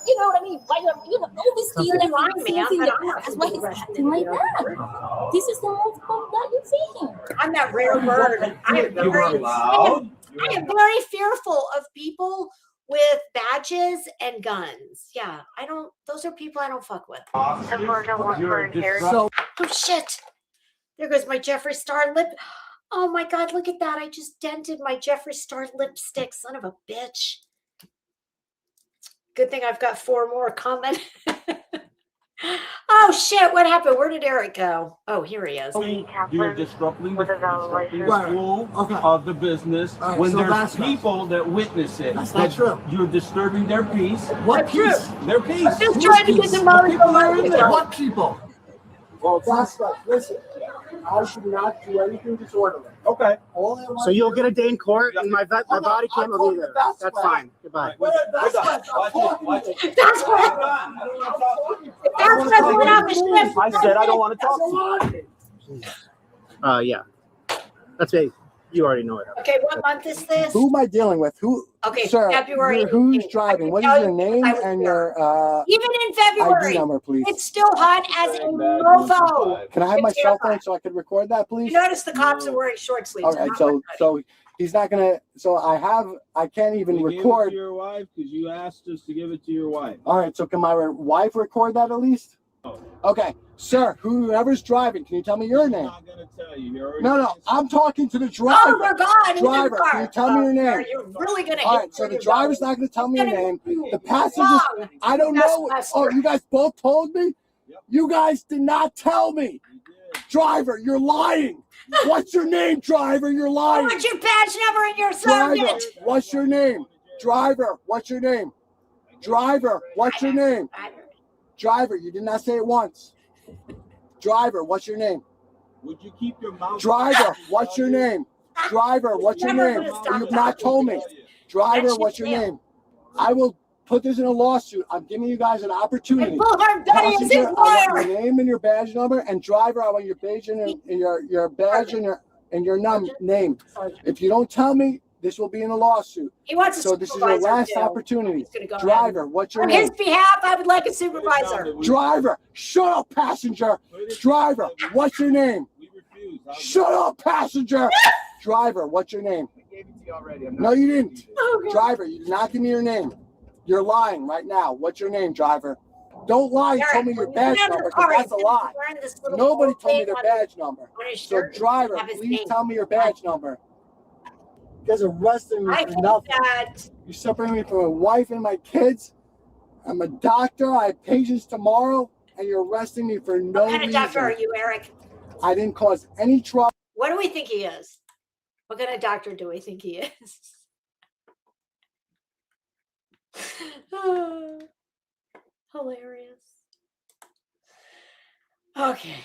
L: you know what I mean? All these things that's why he's acting like that. This is the most fun that you see him.
B: I'm that rare bird. I am very fearful of people with badges and guns. Yeah, those are people I don't fuck with. Oh shit. There goes my Jeffree Star lip. Oh my God, look at that. I just dented my Jeffree Star lipstick. Son of a bitch. Good thing I've got 4 more coming. Oh shit, what happened? Where did Eric go? Oh, here he is.
M: You're disrupting the flow of the business when there's people that witness it.
H: That's not true.
M: You're disturbing their peace.
H: What peace?
M: Their peace.
B: I'm just trying to get them out of the
H: What people? Well, that's right. Listen, I should not do anything disorderly.
M: Okay.
K: So you'll get a day in court, and my body cam will be there. That's fine. Goodbye.
B: That's what
K: I said I don't want to talk to you. Yeah. That's it. You already know it.
B: Okay, what month is this?
H: Who am I dealing with? Who?
B: Okay,
H: sir,
B: February.
H: Who's driving? What is your name and your
B: even in February?
H: ID number, please.
B: It's still hot as a mofo.
H: Can I have my cell phone so I can record that, please?
B: You notice the cops are wearing short sleeves.
H: All right, so he's not gonna. So I can't even record.
M: Give it to your wife because you asked us to give it to your wife.
H: All right, so can my wife record that at least? Okay, sir, whoever's driving, can you tell me your name?
M: I'm not gonna tell you.
H: No, I'm talking to the driver.
B: Oh, they're gone.
H: Driver, can you tell me your name?
B: You're really gonna.
H: All right, so the driver's not gonna tell me your name. The passengers, I don't know. Oh, you guys both told me? Yep. You guys did not tell me. Driver, you're lying. What's your name, driver? You're lying.
B: What's your badge number and your
H: Driver,
B: sergeant?
H: what's your name? Driver, what's your name? Driver, what's your name? Driver, you did not say it once. Driver, what's your name?
M: Would you keep your mouth?
H: Driver, what's your name? Driver, what's your name? You've not told me. Driver, what's your name? I will put this in a lawsuit. I'm giving you guys an opportunity. Passenger, I want your name and your badge number, and driver, I want your badge and your badge and your name. If you don't tell me, this will be in a lawsuit.
B: He wants a
H: so this is your last opportunity. Driver, what's your name?
B: On his behalf, I would like a supervisor.
H: Driver, shut up, passenger. Driver, what's your name? Shut up, passenger. Driver, what's your name? I gave it to you already. No, you didn't. Driver, you did not give me your name. You're lying right now. What's your name, driver? Don't lie and tell me your badge number, because that's a lie. Nobody told me their badge number. So, driver, please tell me your badge number. You guys are arresting me for nothing. You're separating me from my wife and my kids. I'm a doctor. I have patients tomorrow, and you're arresting me for no reason.
B: What kind of doctor are you, Eric?
H: I didn't cause any trouble.
B: What do we think he is? What kind of doctor do we think he is? Oh, hilarious. Okay.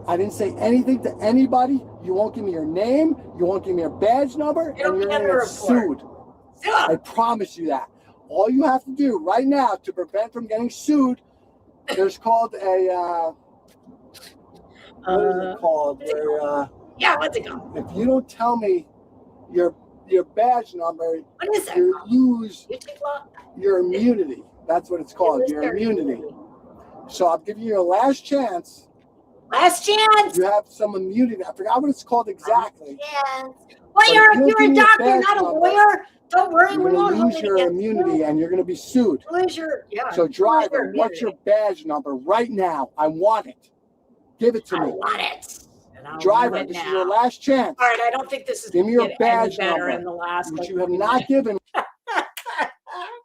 H: I didn't say anything to anybody. You won't give me your name. You won't give me your badge number, and you're going to get sued. I promise you that. All you have to do right now to prevent from getting sued, there's called a what is it called?
B: Yeah, what's it called?
H: If you don't tell me your badge number,
B: what is that?
H: You lose your immunity. That's what it's called. Your immunity. So I'm giving you a last chance.
B: Last chance.
H: You have some immunity. I forgot what it's called exactly.
B: Well, you're a doctor, not a lawyer. Don't worry,
H: you're going to lose your immunity and you're going to be sued. So, driver, what's your badge number right now? I want it. Give it to me.
B: I want it.
H: Driver, this is your last chance.
B: All right, I don't think this is
H: give me your badge
B: better
H: number,
B: in the last.
H: Which you have not given.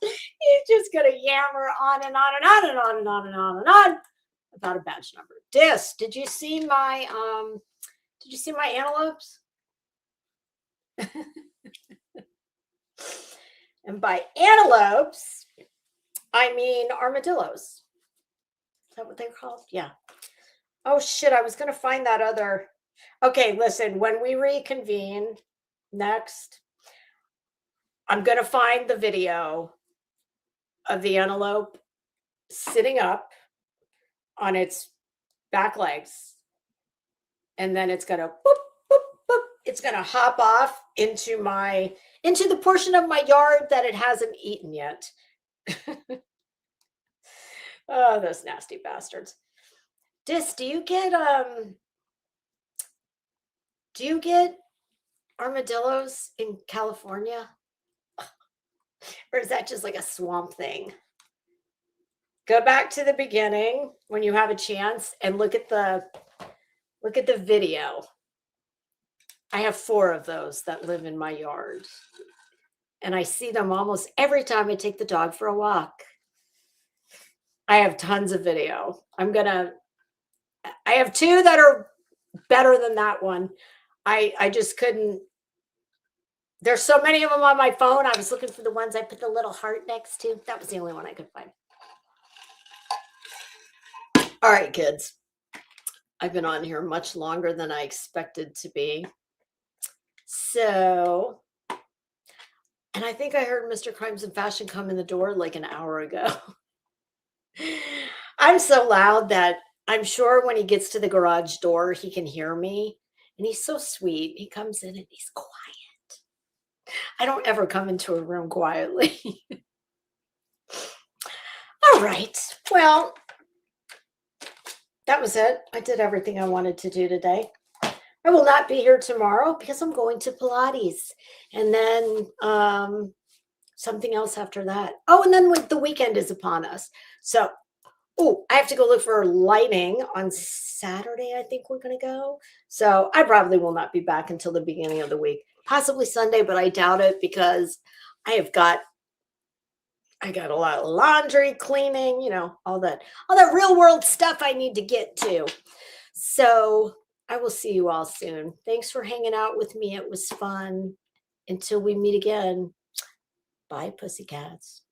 B: He's just gonna yammer on and on and on and on and on and on and on about a badge number. Did you see my antelopes? And by antelopes, I mean armadillos. Is that what they're called? Yeah. Oh shit, I was gonna find that other. Okay, listen, when we reconvene next, I'm gonna find the video of the antelope sitting up on its back legs, and then it's gonna boop, boop, boop. It's gonna hop off into the portion of my yard that it hasn't eaten yet. Oh, those nasty bastards. Do you get armadillos in California? Or is that just like a swamp thing? Go back to the beginning when you have a chance and look at the video. I have 4 of those that live in my yard. And I see them almost every time I take the dog for a walk. I have tons of video. I have 2 that are better than that one. I just couldn't. There's so many of them on my phone. I was looking for the ones I put the little heart next to. That was the only one I could find. All right, kids. I've been on here much longer than I expected to be. So, and I think I heard Mr. Crimes and Fashion come in the door like an hour ago. I'm so loud that I'm sure when he gets to the garage door, he can hear me. And he's so sweet. He comes in and he's quiet. I don't ever come into a room quietly. All right. Well, that was it. I did everything I wanted to do today. I will not be here tomorrow because I'm going to Pilates. And then something else after that. Oh, and then the weekend is upon us. So, I have to go look for lighting on Saturday. I think we're going to go. So I probably will not be back until the beginning of the week, possibly Sunday, but I doubt it because I got a lot of laundry, cleaning, all that real world stuff I need to get to. So I will see you all soon. Thanks for hanging out with me. It was fun. Until we meet again. Bye, pussycats.